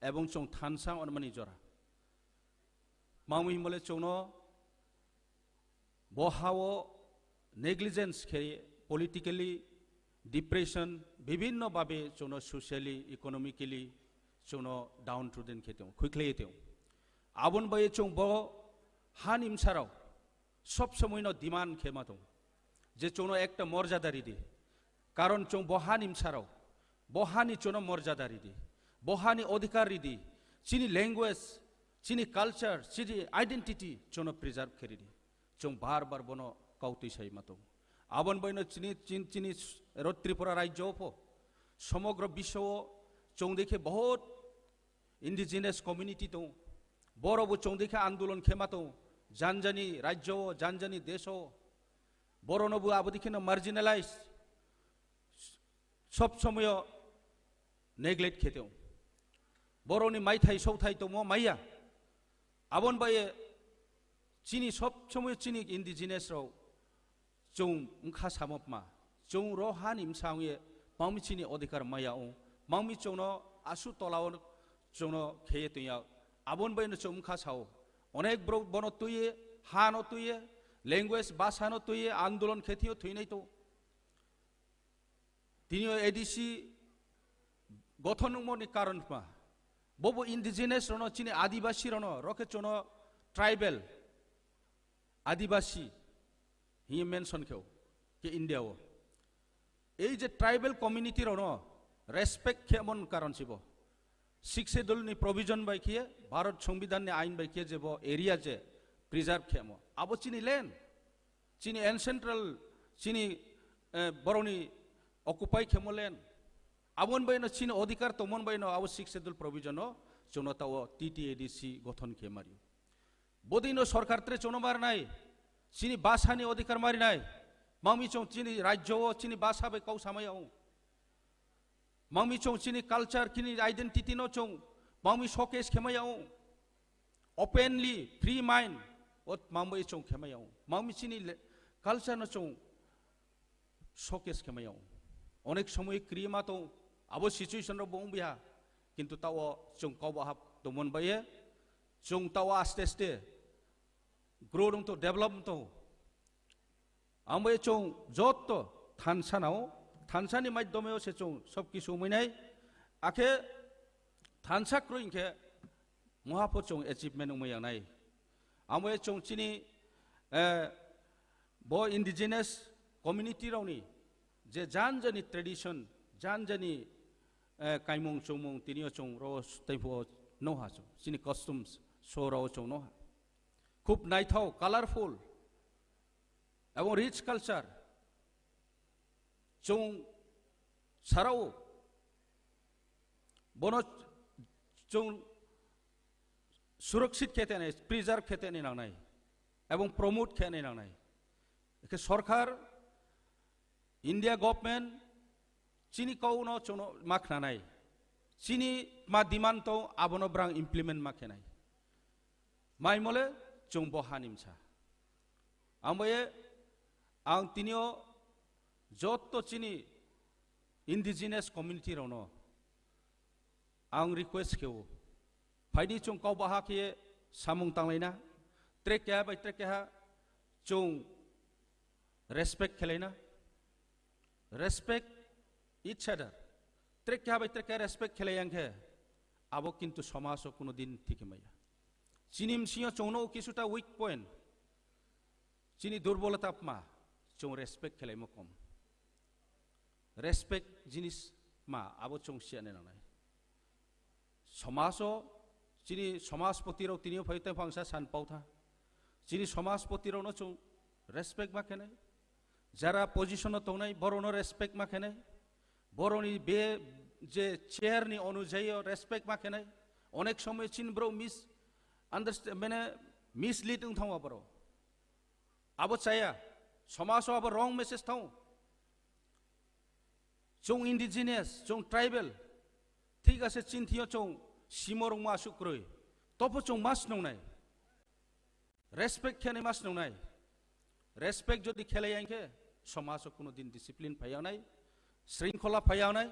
एवं चौ थानसा अनमानि जरा माउमि मले चौनो बहावो नेग्लिजेंस के पॉलिटिकली डिप्रेशन विभिन्न भावे चौनो सोशली इकोनॉमिकली चौनो डाउन टू देन खेतेव क्विकली एतेव आबन बाये चौ बो हानिम साराव सब समय न डिमांड खेमा दं जे चौनो एक मर्यादारी दी कारण चौ बहानिम साराव बहानी चौनो मर्यादारी दी बहानी अधिकार दी चिनी लैंग्वेज चिनी कल्चर चिनी आइडेंटिटी चौनो प्रिजर्व करी दी चौ बार बार बनो काउती साई मातो आबन बैनो चिनी चिनी त्रिपुरा राज्य पो समग्र विश्व चौ देखे बहुत इंडिजिनियस कम्युनिटी दं बरबो चौ देखे आंदोलन खेमा दं जानजानी राज्य जानजानी देश बरनबो आबो देखे मार्जिनालाइज सब समय नेग्लेक्ट खेतेव बरनि माइथाइ सौथाइ दङ माइया आबन बाये चिनी सब समय चिनी इंडिजिनियस राव चौ उखा सामपमा चौ रोहानि मसावे माउमि चिनी अधिकार माया माउमि चौनो आसु तलाव चौनो खेये तुया आबन बायनो चौ उखा साव अनेक ब्रो बनो तुये हानो तुये लैंग्वेज भाषानो तुये आंदोलन खेतियो थुइनाय तो तिनियो एडीसी गठनमनि कारण मा बबो इंडिजिनियस रनो चिनी आदिवासी रनो रके चोनो ट्राइबल आदिवासी हि मेंशन खेव के इंडिया वो এই যে ট্রাইবেল কমিউনিটি রনো রেসপেক্ট খেমন কারণ ছিব সিক্স শিডিউল নি প্রভিজন বাইকিয়ে ভারত সংবিধান নি আইন বাইকিয়ে যেব এরিয়া যে প্রিজার্ভ খেম আবো চিনি লেন চিনি এনসেন্ট্রাল চিনি বরনি অকুপাই খেমলেন আবন বাইনো চিনি অধিকার তমন বাইনো আবো সিক্স শিডিউল প্রভিজন চনতাও টিটিএডিসি গঠন খেমারি বদিনো সরকার ত্রে চনমার নাই চিনি ভাষানি অধিকার মারি নাই मामी चौ चिनी राज्य चिनी भाषा बे कौ समय मामी चौ चिनी कल्चर किनी आइडेंटिटी नो चौ मामी शोकेस खेमायाओ ओपनली फ्री माइंड और मामी चौ खेमायाओ मामी चिनी कल्चर नो चौ शोकेस खेमायाओ अनेक समय क्रियमा तो आबो सिचुएशन रो बंग बिहा किंतु ताओ चौ कौ बाहाब तो मन बाये चौ ताओ आस्ते आस्ते ग्रो दं तो डेवलप तो आंबे चौ जत थानसानाव थानसानि माध्यमेव से चौ सब किसु मैनाय आखे थानसा क्रोइंखे महापो चौ अचिवमेंट मैयानाय आंबे चौ चिनी बो इंडिजिनियस कम्युनिटी रावनि जे जानजानि ट्रेडिशन जानजानि काइमं चौमं तिनियो चौ रो तैफो नहा चौ चिनी कस्टम्स सो राव चौ नहा খুব নাইথাও কালারফুল এবং রিচ কালচার চৌ সারাও বন চৌ সুরক্ষিত খেতে নেই প্রিজার্ভ খেতে নেই নাংনাই এবং প্রমোট খেয়ে নেই নাংনাই একে সরকার ইন্ডিয়া গভর্নমেন্ট চিনি কৌন চৌন মাখনা নাই চিনি মা ডিমান্ড তো আবনো ব্রাং ইমপ্লিমেন্ট মাখে নাই মাই মলে চৌ বহানিমছা आंबे आं तिनियो जत चिनी इंडिजिनियस कम्युनिटी रौनो आं रिक्वेस्ट खेवो फाइदी चुं काव बाहा के सामुं तांलायना ट्रेक क्या बाय ट्रेक क्या चुं रेस्पेक्ट खेलायना रेस्पेक्ट इच अदर ट्रेक क्या बाय ट्रेक क्या रेस्पेक्ट खेलायांगे आबो किन्तु समाजो कोनो दिन थिकेमाया चिनिम सियो चौनो किसुटा वीक पॉइंट चिनी दुर्बलता मा चौ रेस्पेक्ट खेलाय मकम रेस्पेक्ट जिनिस मा आबो चौ सियाने नाय समाजो चिनी समाजपति रो तिनियो फैते फांसा सानपावथा चिनी समाजपति रो न चौ रेस्पेक्ट मा खेनाय जरा पोजिशन तौनाय बरोनो रेस्पेक्ट मा खेनाय बरोनि बे जे चेयर नि अनुजाय रेस्पेक्ट मा खेनाय अनेक समय चिन ब्रो मिस अंडरस्टैंड माने मिसलीडिंग थावा बरो आबो चाया समाजो आबो रंग मेसेज थाउ चौ इंडिजिनियस चौ ट्राइबल ठीक आसे चिन्थियो चौ सिमरं मा सुक्रय तपो चौ मास नंनाय रेस्पेक्ट खेने मास नंनाय रेस्पेक्ट जदि खेलायांके समाजो कोनो दिन डिसिप्लिन फायावनाय श्रृंखला फायावनाय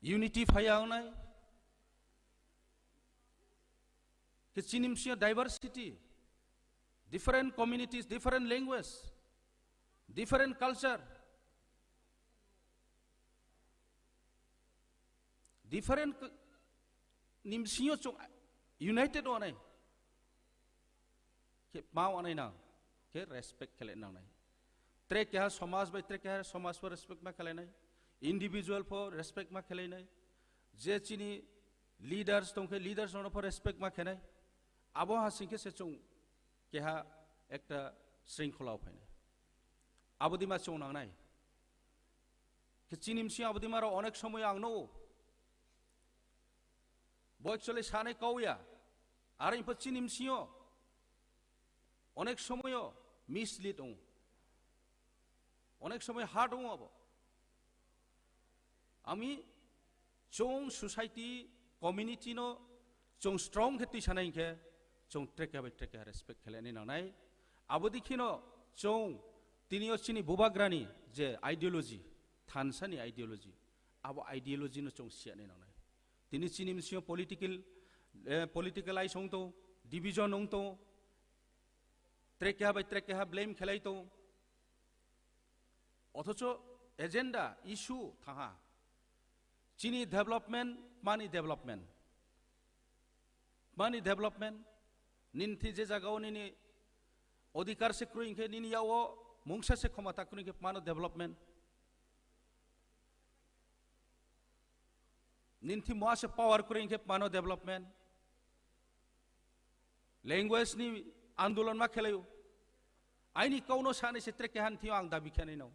यूनिटी फायावनाय के चिनिमसिया diversity different communities, different language, different culture, different nimsiyo chong united one ke mau one na ke respect khale na nai trek ya samaj by trek ya samaj for respect ma khale nai individual for respect ma khale nai je chini leaders tong ke leaders on for respect ma khane abo ha singke se chong केहा एक श्रृंखला फैने आबदिमा चौनां नाय कि चिनिमसि आबदिमा रो अनेक समय आंनो बो actually साने काउया आरो info चिनिमसियो अनेक समय मिसलिड दं अनेक समय हार्ड दं आबो आमी चौ सोसाइटी कम्युनिटी नो चौ स्ट्रंग खेति सानायके चौ ट्रेक रेस्पेक्ट खेलाने नाय आबो दिखिनो चौ तिनियो चिनी बुबाग्रानी जे आइडियोलॉजी थानसानी आइडियोलॉजी आबो आइडियोलॉजी नो चौ सियाने नाय तिनि चिनिमसियो पॉलिटिकलाइज हों तो डिवीजन हों तो ट्रेक ब्लेम खेलाई तो अथच एजेंडा इशू थाहा चिनी डेवलपमेंट मानी डेवलपमेंट निन्थि जे जगह निनी अधिकार से क्रुइंगे निनी याओ मुंगसा से क्षमता क्रुइंगे मानो डेवलपमेंट निन्थि मुआ से पावर क्रुइंगे मानो डेवलपमेंट लैंग्वेज नि आंदोलन मा खेलायो आइनि कौनो साने से ट्रेक हान थियो आं दाबि खेने नाव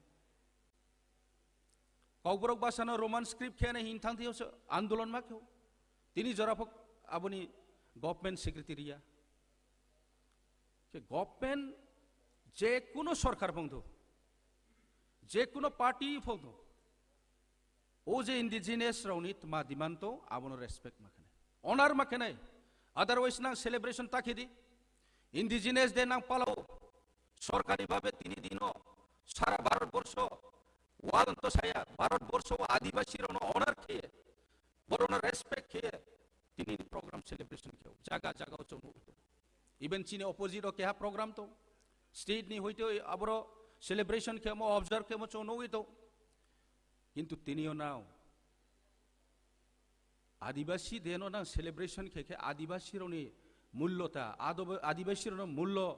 कौब्रक बासानो रोमान स्क्रिप्ट खेने हिनथां थियो आंदोलन मा खेव तिनि जराफक आबनि गवर्नमेंट सेक्रेटारिया कि गवर्नमेंट जे कोनो सरकार बंधु जे कोनो पार्टी बंधु ओ जे इंडिजिनियस रावनित मा डिमांड तो आबनो रेस्पेक्ट माखने ऑनर माखने अदरवाइज ना सेलिब्रेशन ताखिदी इंडिजिनियस डे ना पालो सरकारी भावे 3 दिन सारा भारतवर्ष वाल तो साया भारतवर्ष आदिवासी रनो ऑनर किए बरोनो रेस्पेक्ट किए 3 दिन प्रोग्राम सेलिब्रेशन किए जागा जागा चोनो इवन चीने अपोजिट क्या प्रोग्राम तो स्टेट नहीं हुई तो अब सेलिब्रेशन के मो ऑब्जर्व के मो चोनो हुई तो किंतु तिनियो नाउ आदिवासी देनो ना सेलिब्रेशन के आदिवासी रोनी मूल्यता आदिवासी रोनो मूल्य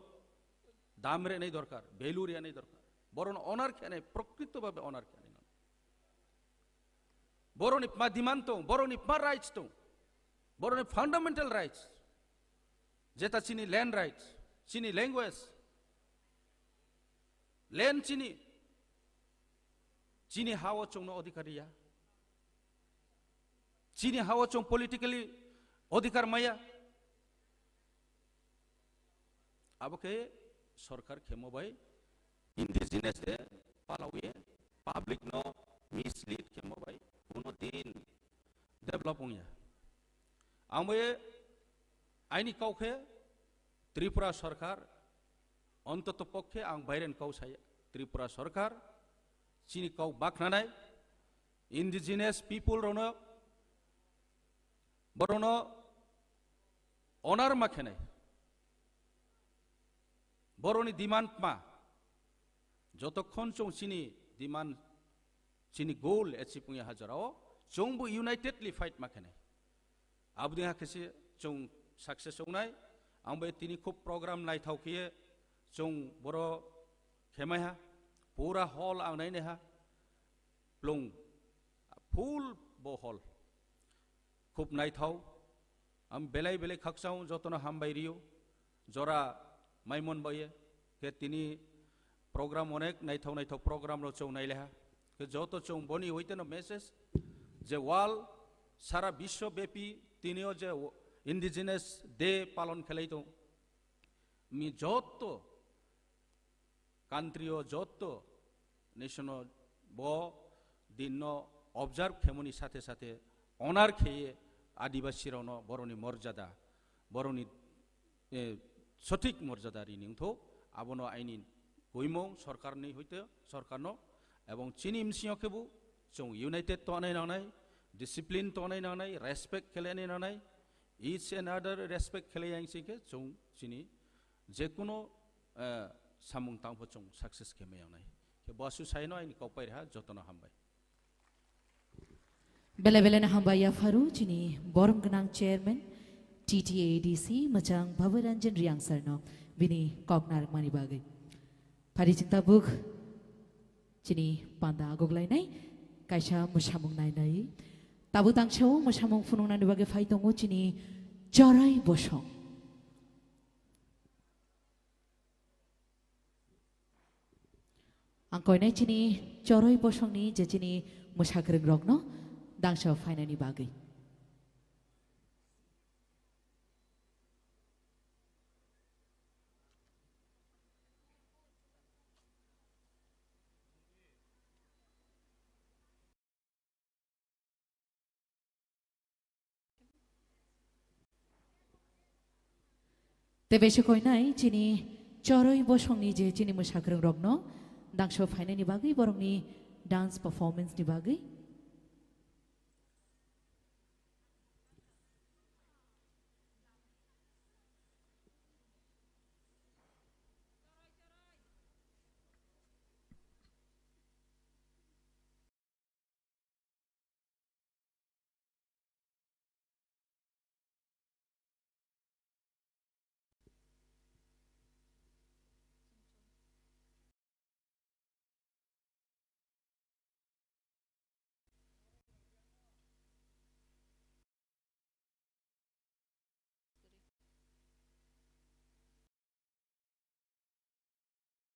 दाम रे नहीं दरकार वैल्यू रे नहीं दरकार बरन ऑनर खेने प्रकृत भावे ऑनर खेने बरन मा डिमांड तो बरन मा राइट्स तो बरन फंडामेंटल राइट्स जेता चिनी land rights chini language len chini hawa chong no adhikariya chini hawa chong politically adhikar maya abo ke sarkar khemo bai indigenous de palawie public no mislead khemo bai kuno din develop ongya ambe aini kauke Tripura सरकार अंतत पक्षे आं बायरेन cow साया त्रिपुरा सरकार चीनी cow बाखनानाय indigenous people रोनो बरोनो honour माखेनाय Barauni demand मा जतक्षण चों चीनी डिमांड चीनी गोल एचिपुंग हाजराओ चोंबो यूनाइटेडली फाइट माखेनाय आबदि हाकेसे चों सक्सेस होनाय आंबे तिनी खूब प्रोग्राम नायथाव किए जों बरो खेमाया पूरा हॉल आं नायने हा प्लुं फुल बो हॉल खूब नायथाव आं बेलाय बेलाय खाकसाव जतन हामबाय रियो जरा माइमन बाये के तिनी प्रोग्राम अनेक नायथाव नायथाव प्रोग्राम रो चौ नायले हा के जत चौ बनी होइते न मेसेज जे वाल सारा विश्वव्यापी तिनियो जे इंडिजिनस डे पालन खेलाई तो मी जोतो कांट्रियो जोतो नेशनो बो दिनो ऑब्जर्व खेमुनी साथे साथे ऑनर खेये आदिवासी रनो बरोनी मर्यादा बरोनी सठिक मर्यादा रिनिंग थो आबनो आइनि गइमो सरकार नि होइते सरकारनो एवं चीनी मिसियो केबु जों यूनाइटेड तो नाय नाय डिसिप्लिन तो नाय रेस्पेक्ट खेलेने नाय each and other respect खेलें सिके जों चीनी जेकुनो सामुंग तांफो जों सक्सेस खेमे यावनाय के बासु साइनो आइनि कौपाय रहा जतन हामबाय बेले बेले न हामबाय याफारु चीनी बरम गनां चेयरमैन TTADC मचांग भवरंजन रियांग सरनो बिनी कॉकनार मानी बागे फारी चिंता बुक चीनी पांदा आगोगलायनाय कायसा मुसामुंग नायनाय ताबु तांगसाव मुसामुंग फुनुंनानि बागे फाइ दङ चीनी चराय बसं आं कयनाय चीनी चराय बसंनि जे चीनी मोसाग्रों रगनो दांसाव फायनायनि बागै तेबेसे कयनाय चीनी चराय बसंनि जे चीनी मोसाग्रों रगनो दांसाव फायनायनि बागै बरंनि डांस परफॉर्मेंसनि बागै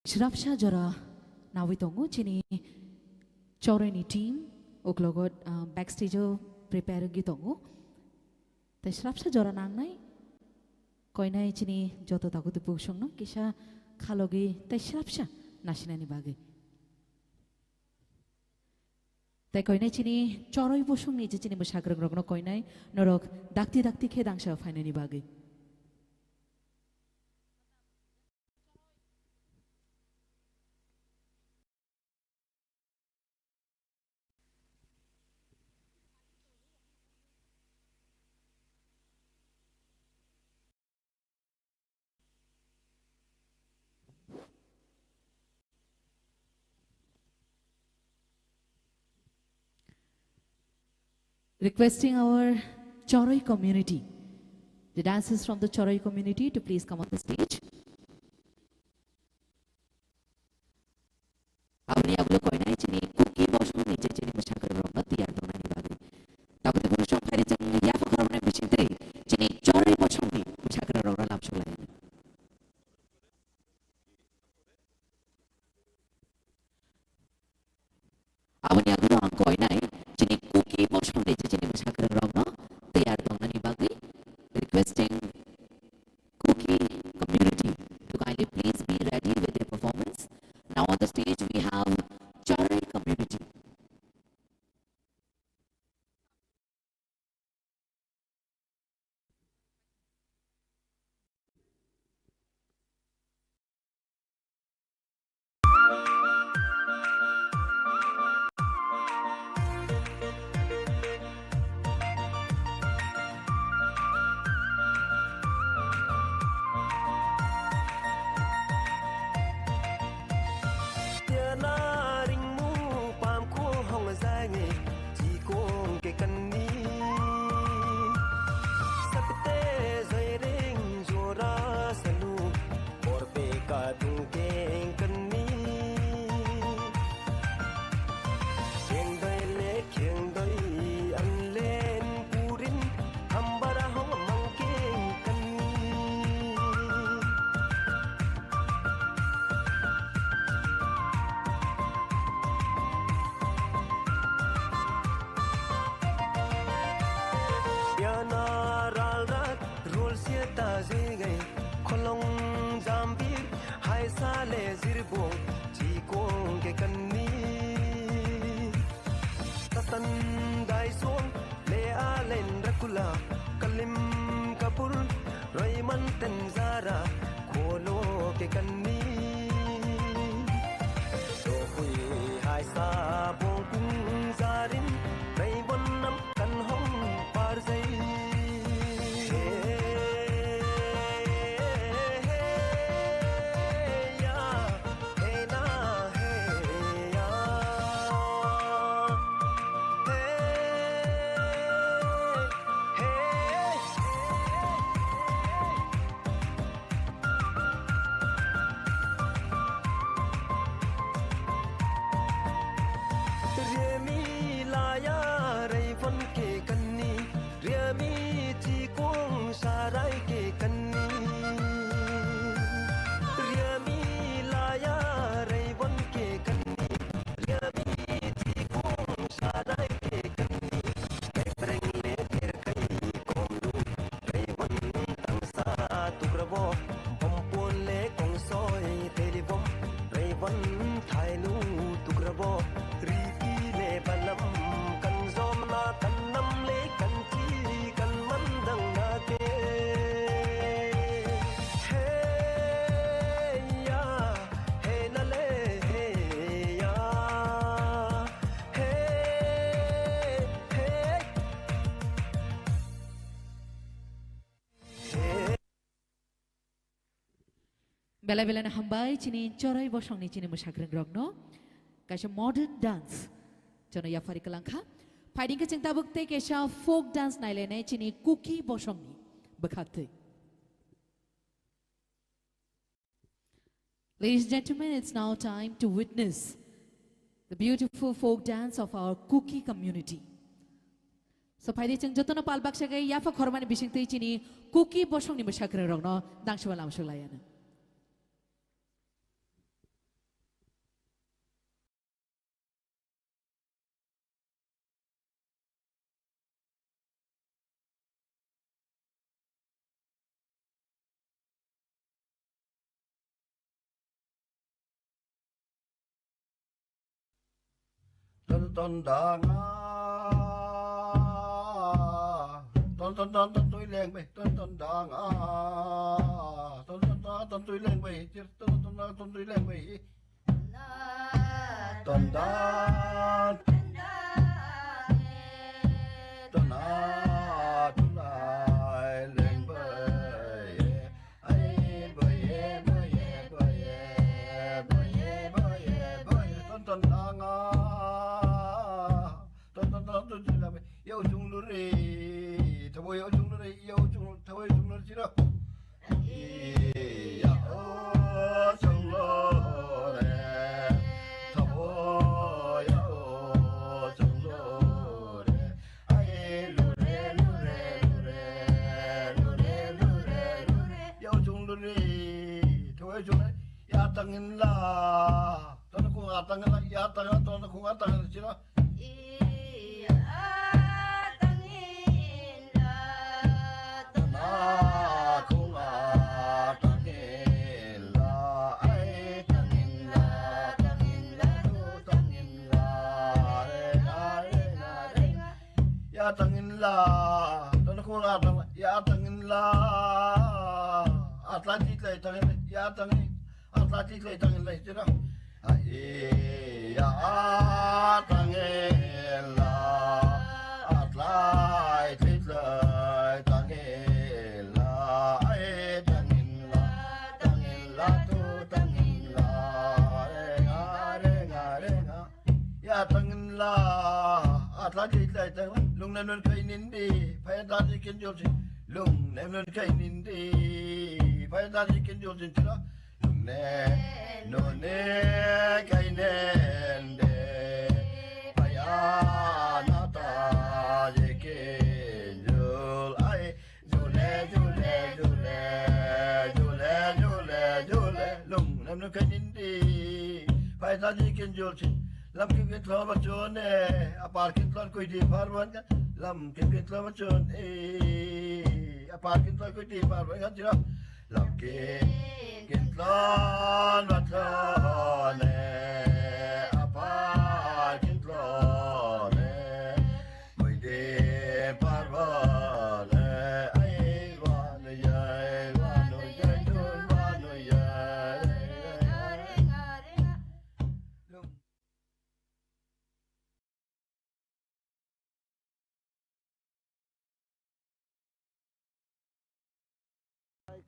Shrapsha jora nawi tongo chini choreni team oklogot backstage prepare gi tongo te shrapsha jora nangnai koinai chini joto taku tu pusong no kisa khalogi te shrapsha nasinani bage te koinai chini choroi bosong ni chini mosagrong rogno koinai norok dakti dakti khe dangsa fainani bage Requesting our Choroi community, the dancers from the Choroi community to please come on the stage. Abni ablo koinai chini kuki bosong niche chini mosagrong rogno tiyar donani bage. Takuti burusong khari chang ya fakharone bisinte chini Choroi bosong ni mosagrong rogno lapsulayan. requesting Kuki community to kindly please be ready with their performance. Now on the stage we have Charai community. Bela-bela na hambai chini Charai bosong ni chini musakreng rogno kaisa modern dance chono ya fari kalangkha fighting ka chingta bukte kaisa folk dance naile ne chini Kuki bosong ni bakhate. Ladies and gentlemen, it's now time to witness the beautiful folk dance of our Kuki community. So fighting ching jotono palbak sagai ya fa khormani bisingte chini Kuki bosong ni musakreng rogno dangshwa lamshulayana. Ton đàn ton tôi lên bay ton đàn ton tôi lên bay ton tôi lên bay ton đàn ton lại lên bay ai bay ton đàn yêu chung lúa rì, thổi yêu chung lúa rì, yêu chung thổi chung lúa gì đó. Yêu chung lúa rì, thổi yêu chung lúa rì, ai lúa rì lúa rì lúa rì lúa rì lúa rì, yêu chung lúa rì, thổi chung lúa, ya tangin la, tao cũng tangin la, ya tangin tao cũng tangin gì đó. ko ya tangin la Atlantic lay tangin ya tangin Atlantic lay tangin lay tira ya tangin la Atlantic lay tangin la tangin la tu tangin la renga ya tangin la Atlantic lay tangin lung nem nun kai nindi phai da ji kin jo sin lung nem nun kai nindi phai da ji kin jo sin tira lung ne no ne kai ne de phai a na ta ji kin jo ai jo le lung nem nun kai nindi phai da ji kin jo sin lam kim kin thla bachon e apar kin thla koi di parwan ka lam kim kin thla bachon e apar kin thla koi di parwan ka jira lam kin thla bachon e apar kin thla ne koi di parwan e ai wa no ya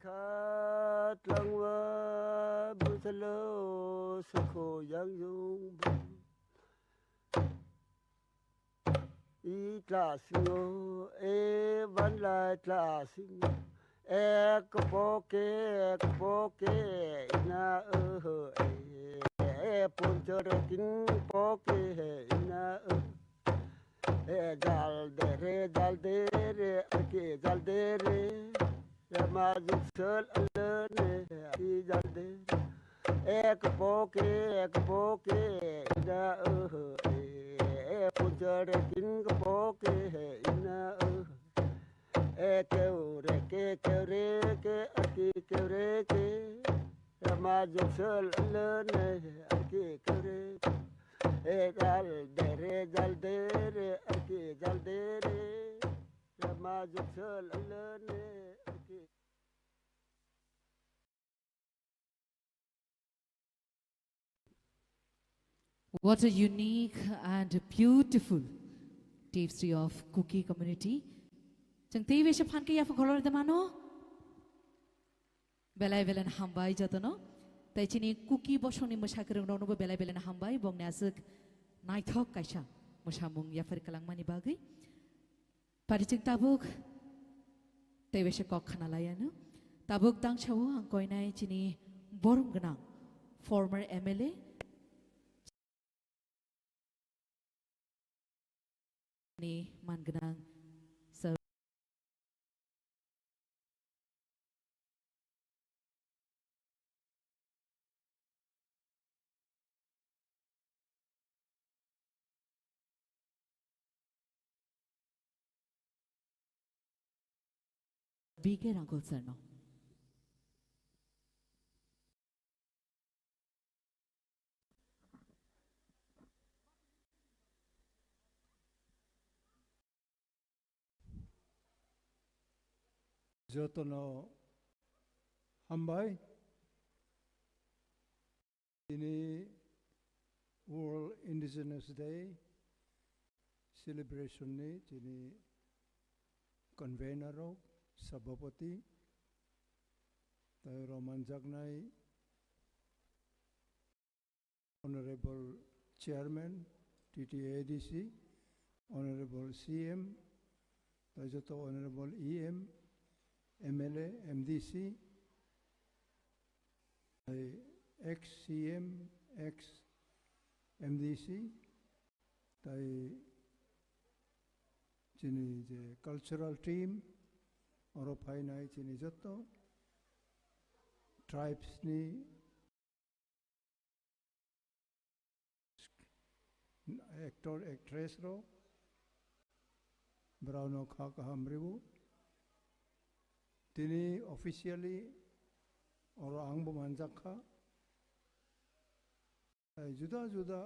khát lăng vơ bưu thân lô sự khổ giang dung ý trả sinh ngô ê vẫn lại trả sinh ngô ê có bó kê na ê bồn chờ ra kính bó kê na ê dal de re ake dal de re Ramazuk sel alene di jalde ek boke ina punjar kin boke ina keure ke aki keure ke Ramazuk sel alene aki keure dal dere aki jalde Ramazuk sel alene What a unique and beautiful tapestry of Kuki community. Jang tei besha phan ke ya phakolor de mano. Belai belan hambai jatono. Tai chini Kuki bosoni mosakrong no no belai belan hambai bong nasuk naithok kaisa mosamung ya fer kalangmani bagai. Parijing tabuk tei besha kok khana layano. Tabuk dang chawo ang koinai chini borum gnang former MLA ni mangenang sir BK Rangol sir no Jotono Hambai ini World Indigenous Day celebration ni ini convener sabapati tayo manjaknai Honorable Chairman TTADC Honorable CM tayo Honorable EM MLA, MDC, ex-CM, ex-MDC, tai chini je cultural team, oro phainai chini jotto, tribes ni actor, actress ro, brauno khaka hamribu, tini officially or angbo manjakha juda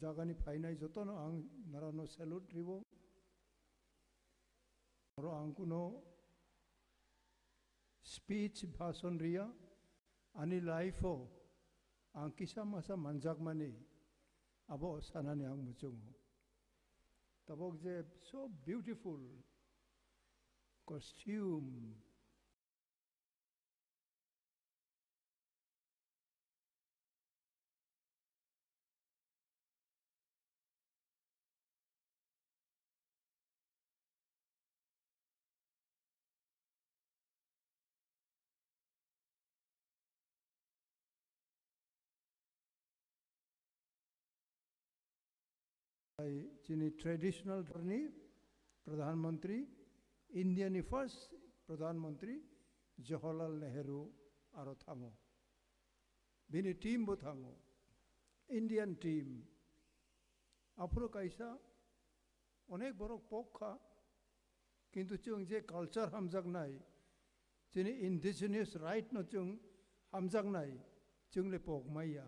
jagani phainai jotono ang narano salute ribo oro ang angkuno speech bhason ria ani life o ang kisa masa manjak mani abo sanani ang muchung tabok je so beautiful costume chini traditional ni Pradhan Mantri India ni first Pradhan Mantri Jawaharlal Nehru aro thango bini team bo thango Indian team apro kaisa onek borok pokha kintu chung je culture hamjak nai chini indigenous right no chung hamjak nai chung le pok maiya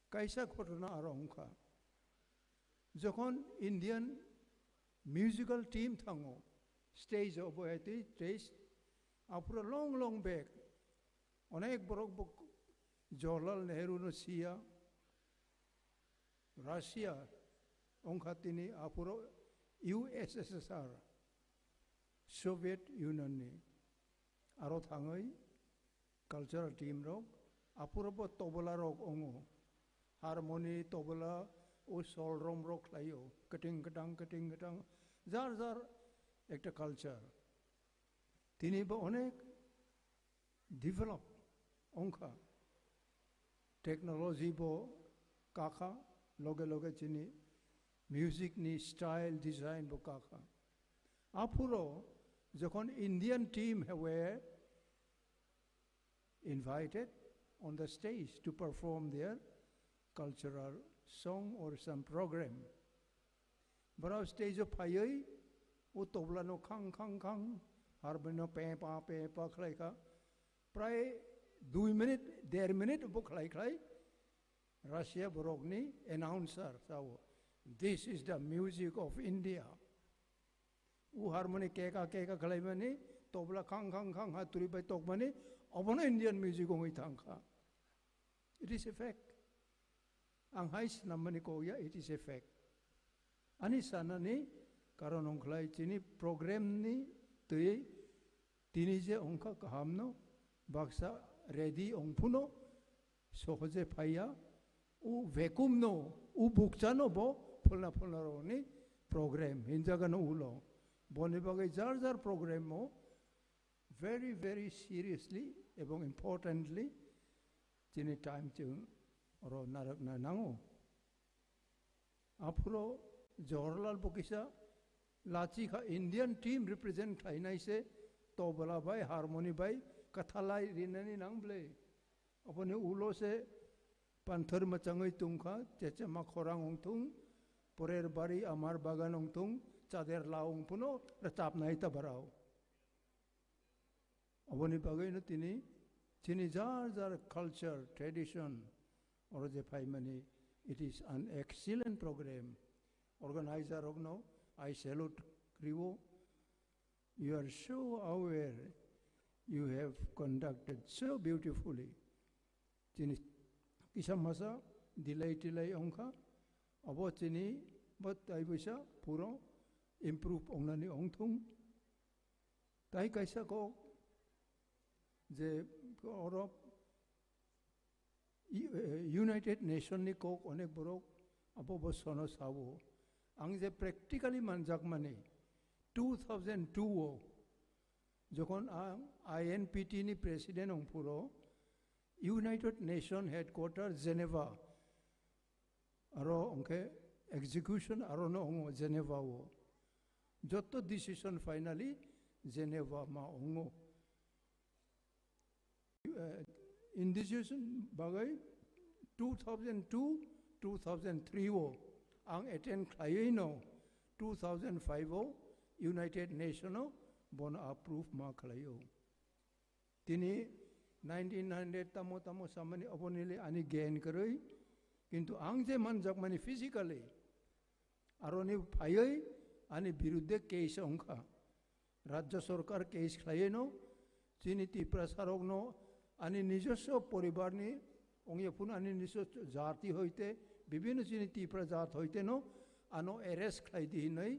kaisa khotona aro ongkha যখন Indian musical team থাঙ্গো stage অবহেতি stage আপুরা long long bag অনেক বড় জওহরলাল নেহরু নো সিয়া Russia অংখা তিনি আপুরা ইউএসএসআর সোভিয়েত ইউনিয়ন নি আরো থাঙ্গই কালচারাল টিম রক আপুরা তবলা রক অঙ্গো হারমোনি তবলা ओ सोल रोम रोक लायो कटिंग कटांग जार जार एक कल्चर तिनी बो अनेक डेवलप ओंखा टेक्नोलॉजी बो काखा लोगे लोगे चिनी म्यूजिक नी स्टाइल डिजाइन बो काखा आपुरो जखन Indian team were invited on the stage to perform their cultural song or some program. Barao stage of payai, o tobla no khang harmonium pe pa khlai ka. Pray 2 minute, 1.5 minute bo khlai. Russia borogni announcer sao. This is the music of India. U harmony keka khlai mani tobla khang ha turi bai tok mani abono Indian music ongoi thangkha. It is a fact. Ang hais namani ko ya it is a fact. Ani sana ni karon ongklai chini program ni tui tini je ongka kahamno baksa ready ongpuno sohoje phaya u vacuum no u bukchano bo phulna ro ni program hinjaga no ulo bone bagai jar program mo very seriously ebong importantly chini time chung रो नारक ना नांगो आपरो जवाहरलाल बोकिसा लाची का Indian team represent खाइनाई से तोबला भाई harmony भाई कथालाई रिननी नांगब्ले अपने उलो से पंथर मचंगई तुंखा चेचे मा खोरांग ओंगथुंग पोरेर बारी अमार बागान ओंगथुंग चादेर लाओंग पुनो रचाप नाई ता भराओ अपने बागई न तिनी चिनी jar culture tradition or the money. It is an excellent program. Organizer Ogno, I salute Krivo. You are so aware. You have conducted so beautifully. Chini kisam masa dilai ongka. Abo chini but I wish puro improve ongnani ongthung. Tai kaisa ko je oro United Nations ni kok onek borok apo bosono sawo ang je practically manjak mane 2002 o jokon INPT ni president ong puro United Nations headquarters Geneva aro onke execution aro no ong Geneva o jotto decision finally Geneva ma ongo indigenous bagai 2002-2003 wo ang attend khaino 2005 wo United Nations bon approve ma khlayo tini 1900 tamo samani abonile ani gain karoi kintu ang je manjak mani physically aroni phayoi ani birudde case ongkha राज्य सरकार case खायनो चीनी तीव्र सारोगनो आनी निजस्व परिवारनी ओंगे पुन आनी निजस्व जाति होइते विभिन्न चीनी तीव्र जात होइते नो आनो एरेस्ट खाई दी नहीं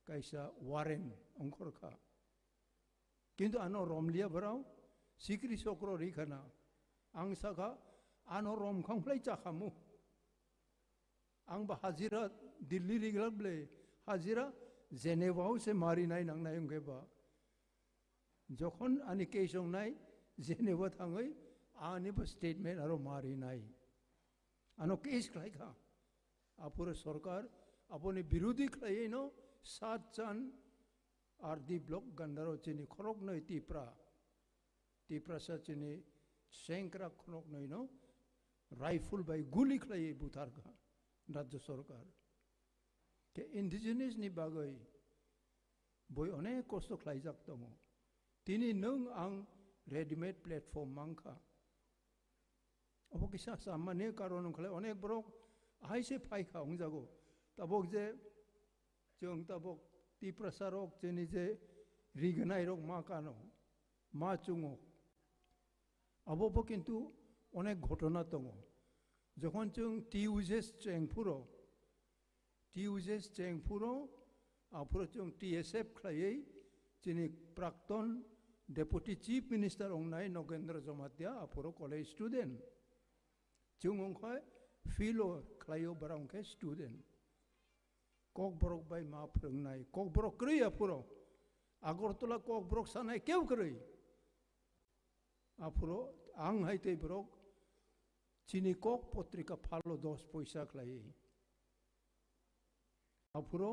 कैसा वारेन अंकुर का किंतु आनो रोमलिया भराव सिक्री सोक्रो रिखना आंसा का आनो रोम खंगलाई चाखामु आंग हाजिरा दिल्ली रिगलबले हाजिरा जेनेवाव से मारी नाय नांगनाय उंगेबा जखन आनी केसं नाय जेनेवा थांगै आनिबो स्टेटमेंट आरो मारी नाय आनो केस खायखा आपुरे सरकार अपनी विरोधी खायनो 7 जन आरडी ब्लॉक गंडारो चिनी खरक नय तीप्रा सा चिनी सेंकरा खनक नय नो राइफल बाय गुली खाय बुथार का राज्य सरकार के इंडिजिनियस नि बागै बय अनेक कष्ट खायजाक दङ तिनी नों आं रेडीमेड प्लेटफर्म मांखा अब किसा सामान्य कारण खाले अनेक ब्रक आइसे फाइखा हंजागो तबक जे जों तबक तीप्रसारक जेनि जे रिगनाय रक मा कानो मा चुङो अब किन्तु अनेक घटना दङ যখন जों টিউজেস চেংপুरो आफुरो जों टीएसएफ खायै जोंनि प्राक्तन डेपुटी चीफ मिनिस्टार अंनाय नगेंद्र जमातिया आफुरो कलेज स्टूडेंट जों अंखाय फिलो खायो बरांखे स्टूडेंट ककबरक बाय मा फोरोंनाय ककबरक क्रय आफुरो आगरतला ककबरक सानाय केव क्रय आफुरो आं हायते बरक चीनी कक पत्रिका फालो 10 पैसा खाई आफुरो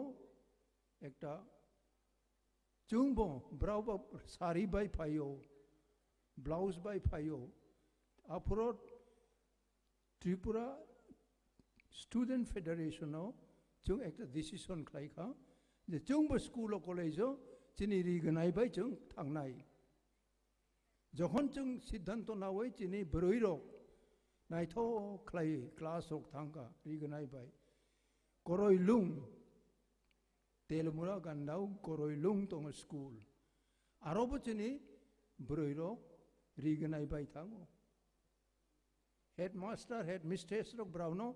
एकटा चुंबो ब्राउबा सारी बाय फायो ब्लाउज बाय फायो आफुरो त्रिपुरा स्टूडेंट फेडरेशन जों एकटा डिसिशन खायखा जे जोंबो स्कूल कलेज चीनी रिगनाय बाय जों थांनाय जखन जों सिद्धांत नावै चीनी ब्रैरक नायथो खाय क्लास रक थांगा रिगनाय बाय करयलुं तेलमुरा गान्दाव करयलुं दङ स्कूल आरोबो चीनी ब्रैरक रिगनाय बाय थाङो हेडमास्टर हेडमिस्ट्रेस रक ब्राउनो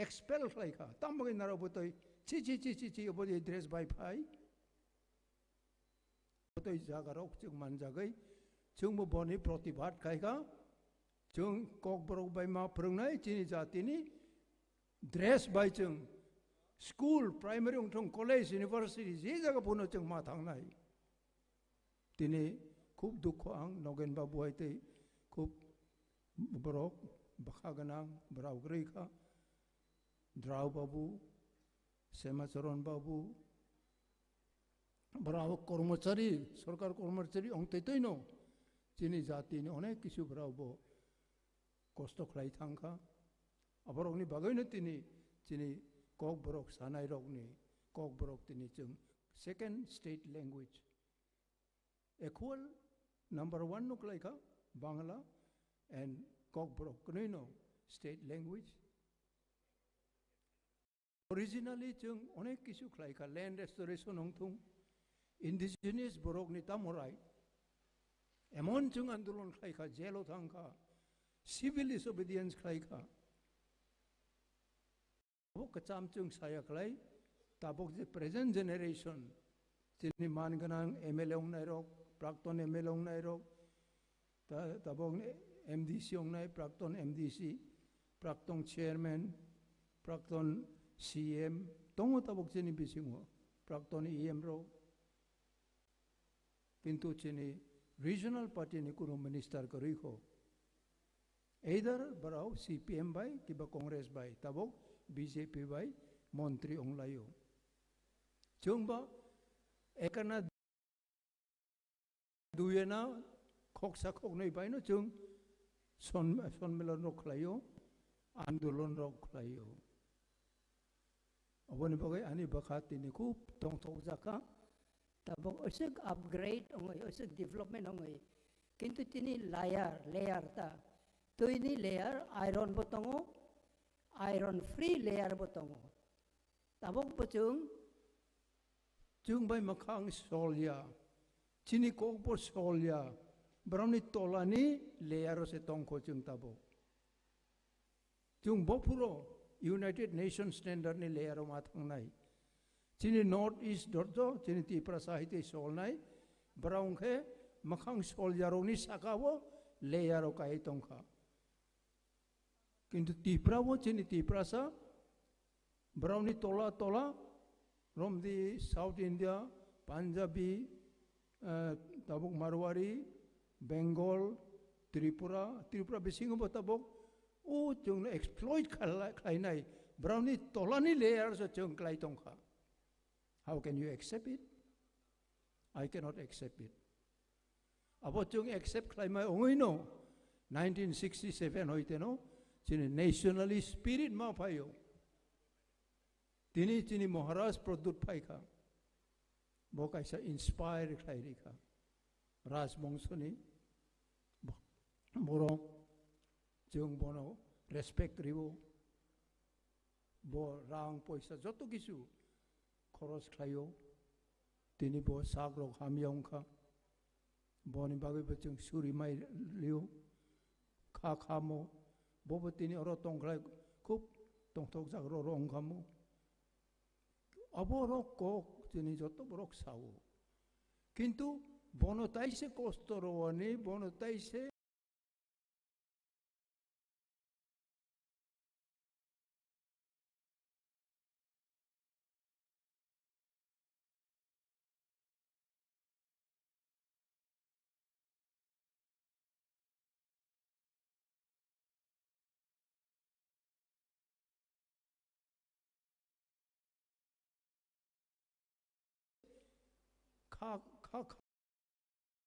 एक्सपेल खायखा तामबगै नाराबो तै ची ओबो ड्रेस बाय फाय तै जागारक जों मानजागै जोंबो बनि प्रतिबाद खायखा जों ककबरक बाय मा फोरोंनाय चीनी जातिनि ड्रेस बाय जों स्कूल प्राइमरी उंथं कलेज यूनिवर्सिटी जे जागा बुनो जों मा थांनाय दिनै खूब दुख आं नगेन बाबु हायते खूब बरक बाखा गोनां ब्रावग्रैखा द्राव बाबु सेमाचरण बाबु ब्राव कर्मचारी सरकार कर्मचारी अंतैतै न चीनी जातिनि अनेक किसु ब्रावबो कष्ट खाय थांखा अबरकनि बागैनो तिनि चीनी ककबरक सानाय रकनि ककबरक तिनि जों second state language equal number 1 नो खायखा बांला एंड ककबरक कनैनो स्टेट लैंग्वेज ओरिजिनली जों अनेक किसु खायखा लैंड रेस्टोरेशन हंथुं इंडिजिनियस बरकनि तामराय एमन जों आंदोलन खायखा जेलो थांखा सिविल डिसोबीडियंस खायखा अब कचाम जों सायाखलाय ताबक जे प्रेजेंट जेनेरेशन जिनि मानगोनां एमएलए अंनाय रक प्राक्तन एमएलए अंनाय रक ताबक एमडीसी अंनाय प्राक्तन एमडीसी प्राक्तन चेयरमैन प्राक्तन सीएम दङ ताबक जिनि बिसिङो प्राक्तन ईएम रक किन्तु चिनी रीजनल पार्टी नि कुनो मिनिस्टर करिखो either बराव सीपीएम बाय किबा कांग्रेस बाय ताबक बीजेपी बाय मंत्री अंलायो जोंबा एकना दुयेना खकसा खकनै बायनो जों सन्मेलन रखलायो आंदोलन रखलायो अबनि बगै आनि बखा तिनि खूब तंथौ जाका tabok usik upgrade ongoy usik development ongoy kintu tini layer ta to ini layer iron botongo iron free layer botongo tabok pocung chung bai makhang solya Chini kokpo solya, Browni tolani layero se tongko chung tabo. Chung bopuro United Nations standard ni layero matang nai. Chini North East dorto, chini tipra sahite sol nai, Brown ke makang solyaro ni sakawo layero kai tongka. Kintu tipra wo chini tipra sa, Browni tola from the South India, Punjabi, tabuk Marwari, Bengal, Tripura bising bo tabuk, o chung exploit klai nai, Browni tolani layers o chung klai tongka. How can you accept it? I cannot accept it. Abo chung accept klai mai ongoi no, 1967 hoite no, chini nationalist spirit ma payo. Tini chini Maharaj produt paika. Boka isa inspire khairika. Raj bongsoni boro jung bono respect ribo. Bo rang poisa joto kisu khoros khayo. Tini bo sagro hamyong kha. Boni bagai bachung suri mai liu. Kha mo. Bobo tini oro tong khlai kup tong tok jagro rong khamu. Aborok kok jeni joto borok sawo. Kintu bono taise kostoro ani bono taise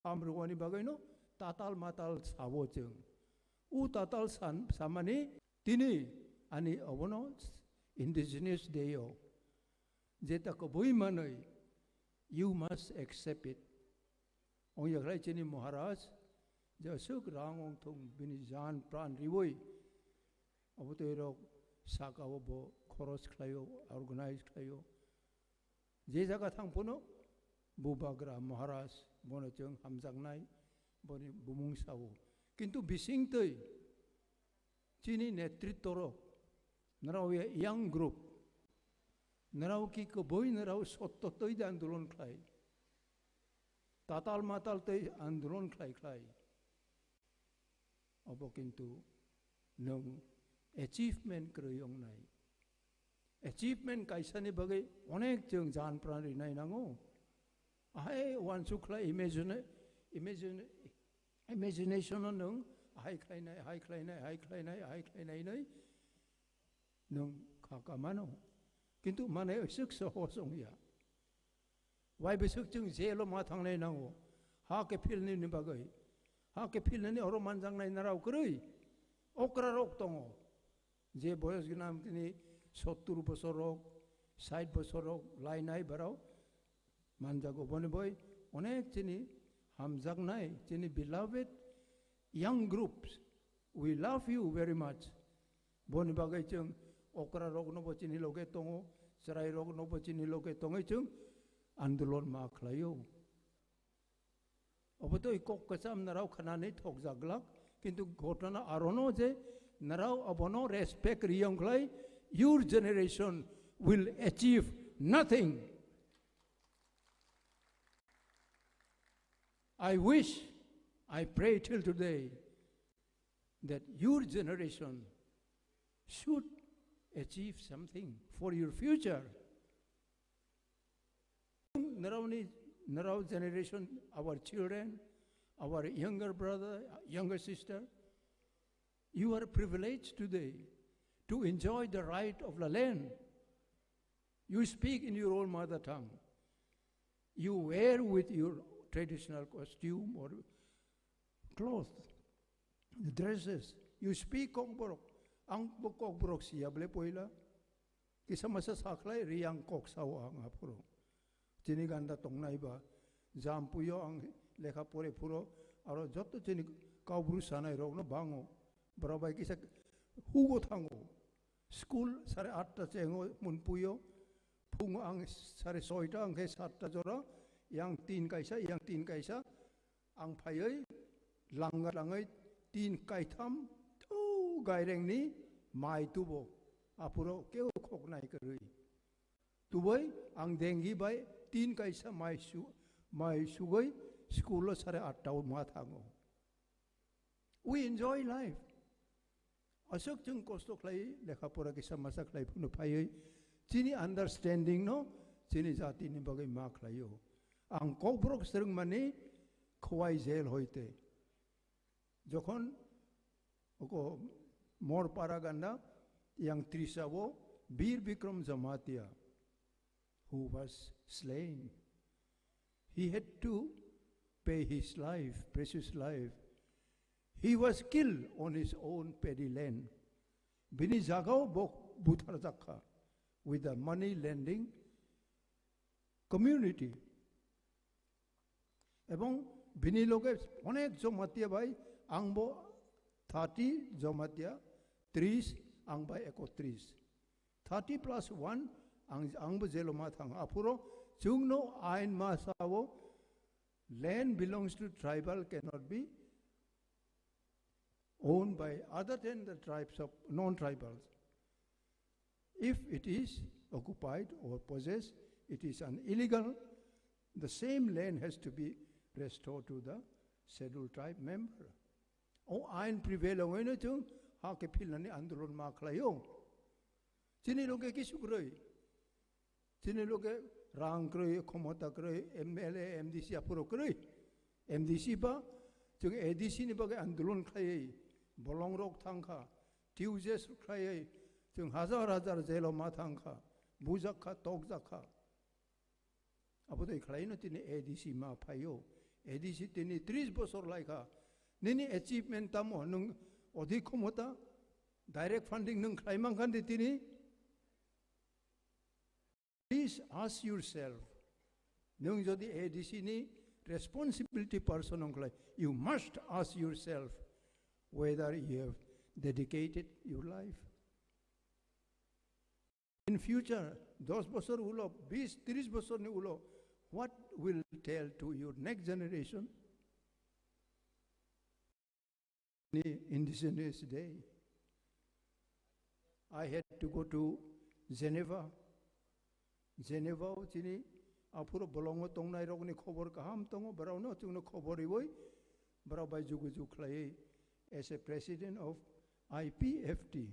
amruwani bagai no tatal matal sawo jeng u tatal samani tini ani abono indigenous deyo jeta ko boi manoi you must accept it ong yakrai chini Maharaj jasuk rangong thong bini jan pran riwoi abotero sakawo bo khoros khlayo organize khlayo je jaga thangpono Bubagra Maharaj bono chung hamjak nai boni bumung sawo kintu bising toi chini netritoro narao young group narao ki ko boi narao sotto toi andolon khlai tatal matal toi andolon khlai abo kintu nong achievement kroyong nai achievement kaisani bagai onek chung jan pran ri nai nango I want to clay imagination on nung high clay nung kakamano. Kintu mana isuk sa hosong ya. Why besuk chung zelo matang na nango. Ha ke pil ni bagay. Ha ke pil ni oro manjang na naraw kurui. Okra rok tongo. Je boyos ginam tini 70 bosorok, 60 bosorok, lainai baraw. Manjago boni boy, onek chini hamjak nai, chini beloved young groups. We love you very much. Boni bagay chung okra rok no chini loge tongo, sarai rok no chini loge tongo chung andolon maklayo. Oboto ikok kasam naraw khanani thok jaglak, kintu ghotana arono je naraw abono respect riyong klai, your generation will achieve nothing. I wish, I pray till today that your generation should achieve something for your future. Narrow generation, our children, our younger brother, younger sister, you are privileged today to enjoy the right of the land. You speak in your own mother tongue. You wear with your traditional costume or clothes, the dresses. You speak kokborok. Ang kokborok siya ble poila. Kisa masa saklay riyang kok sawa ang apuro. Tiniganda tong na iba. Jampuyo ang lekha pore puro. Aro joto tinig kaubru sanay rog no bango. Barabay kisa hugo tango. School sare 8 chengo munpuyo. Pungo ang sare soita ang ke 7 jora. yang tin kaisa ang phayoi langai tin kai tham tu gai reng ni mai tu bo apuro keu khok nai karui tu boy ang dengi bai tin kaisa mai sugoi school sare atau ma thango. We enjoy life. Asok jeng kosto klai lekha pora kisa masa klai punu phayoi chini understanding no chini jati ni bagai ma klayo ang kobrok serung mani khwai zel hoite jokhon oko mor paraganda yang Trisawo Bir Bikram Jamatia, who was slain, he had to pay his life, precious life. He was killed on his own paddy land. Bini jagao bok buthar jakha with the money lending community. Ebong bini loge onek jomatia bai angbo 30 jomatia 30 ang bai eko 30. 30 plus 1 angbo jeloma thang apuro jungno ain ma sawo land belongs to tribal cannot be owned by other than the tribes of non-tribals. If it is occupied or possessed, it is an illegal. The same land has to be restored to the scheduled tribe member. O ain prevail on anything, ha ke pilani andolon ma klayo. Chini loge kisukroi. Chini loge rang kroi, komota kroi, MLA, MDC apuro kroi. MDC ba, jung ADC ni bagai andolon klaye. Bolong rok tangka, tiujes klaye. Jung hazar zelo ma tangka, buzakha, tokzakha. Apo to klaye no tini ADC ma payo. ADC tini 30 bosor laika. Nini achievement tamo nung odi komota direct funding nung klaye mangkan di tini. Please ask yourself, nung jodi ADC ni responsibility person nung klaye. You must ask yourself whether you have dedicated your life. In future, 10 bosor ulo, 20, 30 bosor ni ulo, what will tell to your next generation? Indigenous Day. I had to go to Geneva. Geneva chini apuro bolongo tongnai rogni khobor kaham tongo barau no chungno khobori boy barau bai jugu juklai as a president of IPFT,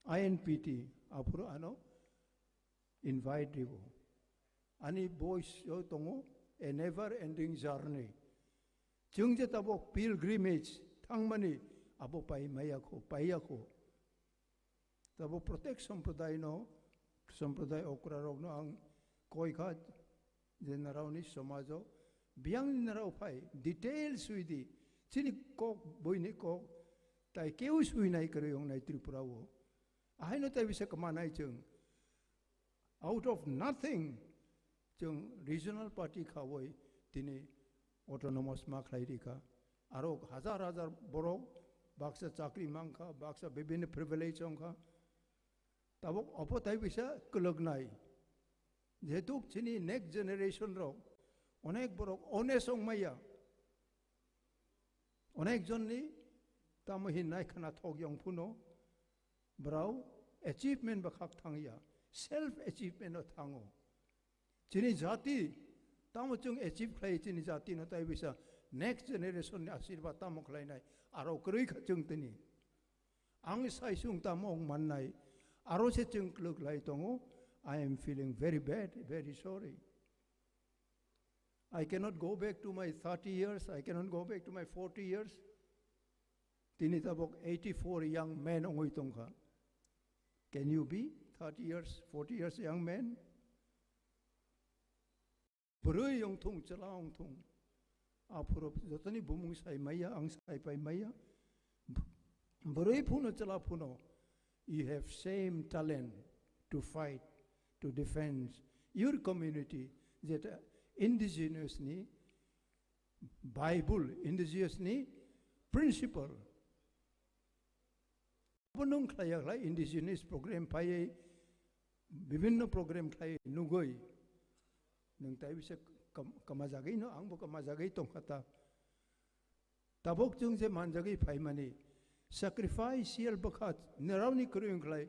INPT apuro ano invite ribo. Ani boys yo tongo a never-ending journey. Jungje tabok pilgrimage tangmani abo pai mayako payako. Tabo protect sampradaya no sampradaya okrarog no ang koi khat jenarau ni samajo biang narau pai details suidi chini kok boini kok tai keu sui nai kare yong nai Tripura wo ai no tai bisa kamanai chung out of nothing chung regional party khawoi tini autonomous ma khlai rika aro hazar borok baksa chakri mangkha baksa bibin privilege ongkha tabok opo tai bisa kolognai jetuk chini next generation ro onek borok onesong maya onek jonni tamohin nai khana thok yong phuno brau achievement bakhak thangya self achievement o thango chini jati tamo chung achieve khlai chini jati no tai bisa next generation ni asirbat tamo khlai nai aro kroi khachung tini ang sai sung tamo man nai aro se chung kluk lai tongo. I am feeling very bad, very sorry. I cannot go back to my 30 years. I cannot go back to my 40 years. Tinitabok 84 young men ongoy tongka. Can you be 30 years, 40 years young men? Beroy yung tung chalong tung. Apuro jotani bumung sai maya ang sai pai maya. Beroy puno chala puno. You have same talent to fight, to defend your community. That indigenous ni Bible, indigenous ni principle. Punong kaya la indigenous program paye, bibinno program kaya nugoi. Nung tayo bisa kamajagi no ang bo kamajagi tong kata tabok chung je manjagi phai mani sacrifice sial bakhat narau ni kruing klai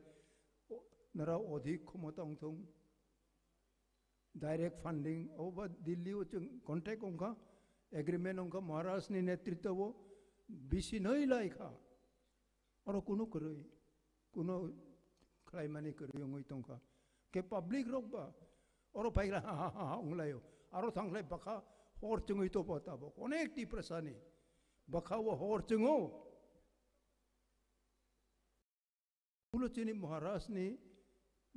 narau odhik khomotong thung direct funding over Delhi chung contact ongka agreement ongka Maharashtra ni netritwa wo bisi noi lai kha aro kuno kroi kuno klai mani kruing oi tongka ke public rok ba aro paira ha onglayo aro thanglai bakha hor chungoi to pata bo onek ti prasani bakha wo hor chungo ulo chini Maharashtra ni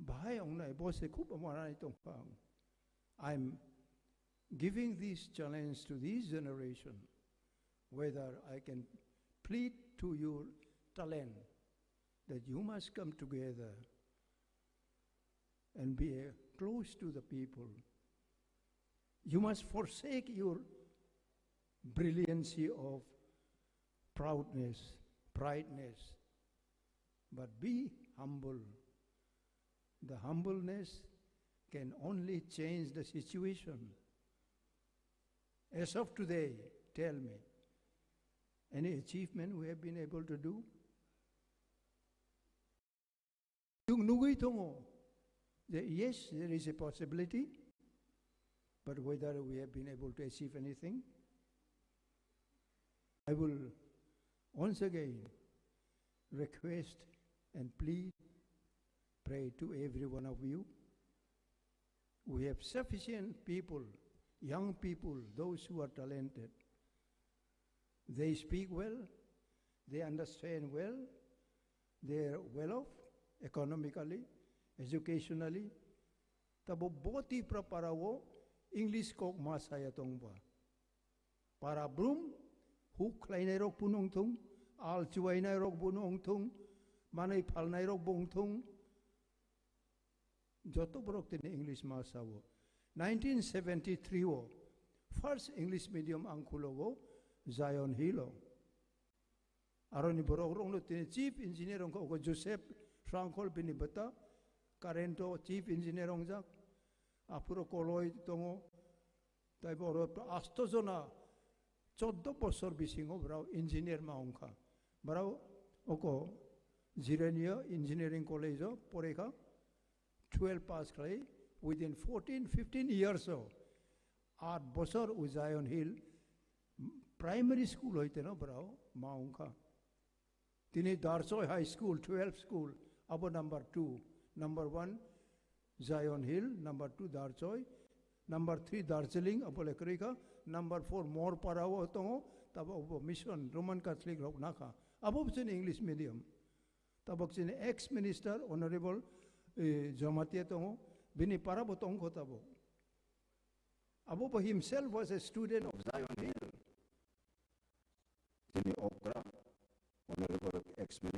bhai ongnai bo se khub amarai tongka I'm giving this challenge to this generation whether I can plead to your talent that you must come together and be close to the people. You must forsake your brilliancy of proudness, prideness, but be humble. The humbleness can only change the situation. As of today, tell me, any achievement we have been able to do? Yes, there is a possibility, but whether we have been able to achieve anything, I will once again request and plead, pray to every one of you. We have sufficient people, young people, those who are talented. They speak well, they understand well, they are well off economically, educationally. Tabo boti praparawo English kok masaya tongba. Para brum huk lainai rok punong tung, al chuainai rok bunong tung, manai palnai rok bong tung. Joto borok tini English masawo. 1973 wo first English medium angkulo wo Zion Hill. Aroni borok rong lo tini chief engineer ong ko Joseph Frankol bini bata Karento chief engineer ong jak apuro koloi tongo tai boro astozona 14 বছর বিসিংও ব্রাও engineer মাউংখা ব্রাও ওকো জিরেনিয়া engineering college পড়েখা 12 pass করে within 14-15 years 8 বছর উজায়ন hill primary school হইতে না ব্রাও মাউংখা তিনি দারসয় high school 12 school আবো number 2 number 1 জায়ন hill number 2 দারসয় Number 3 Darjeeling apole krika. Number 4 more parawo tongo tabo mission Roman Catholic rok naka. Above in English medium. Tabok in ex minister honorable Jamatia tongo bini parabo tongo tabo. Above himself was a student of Zion Hill. Jini Okra honorable ex minister.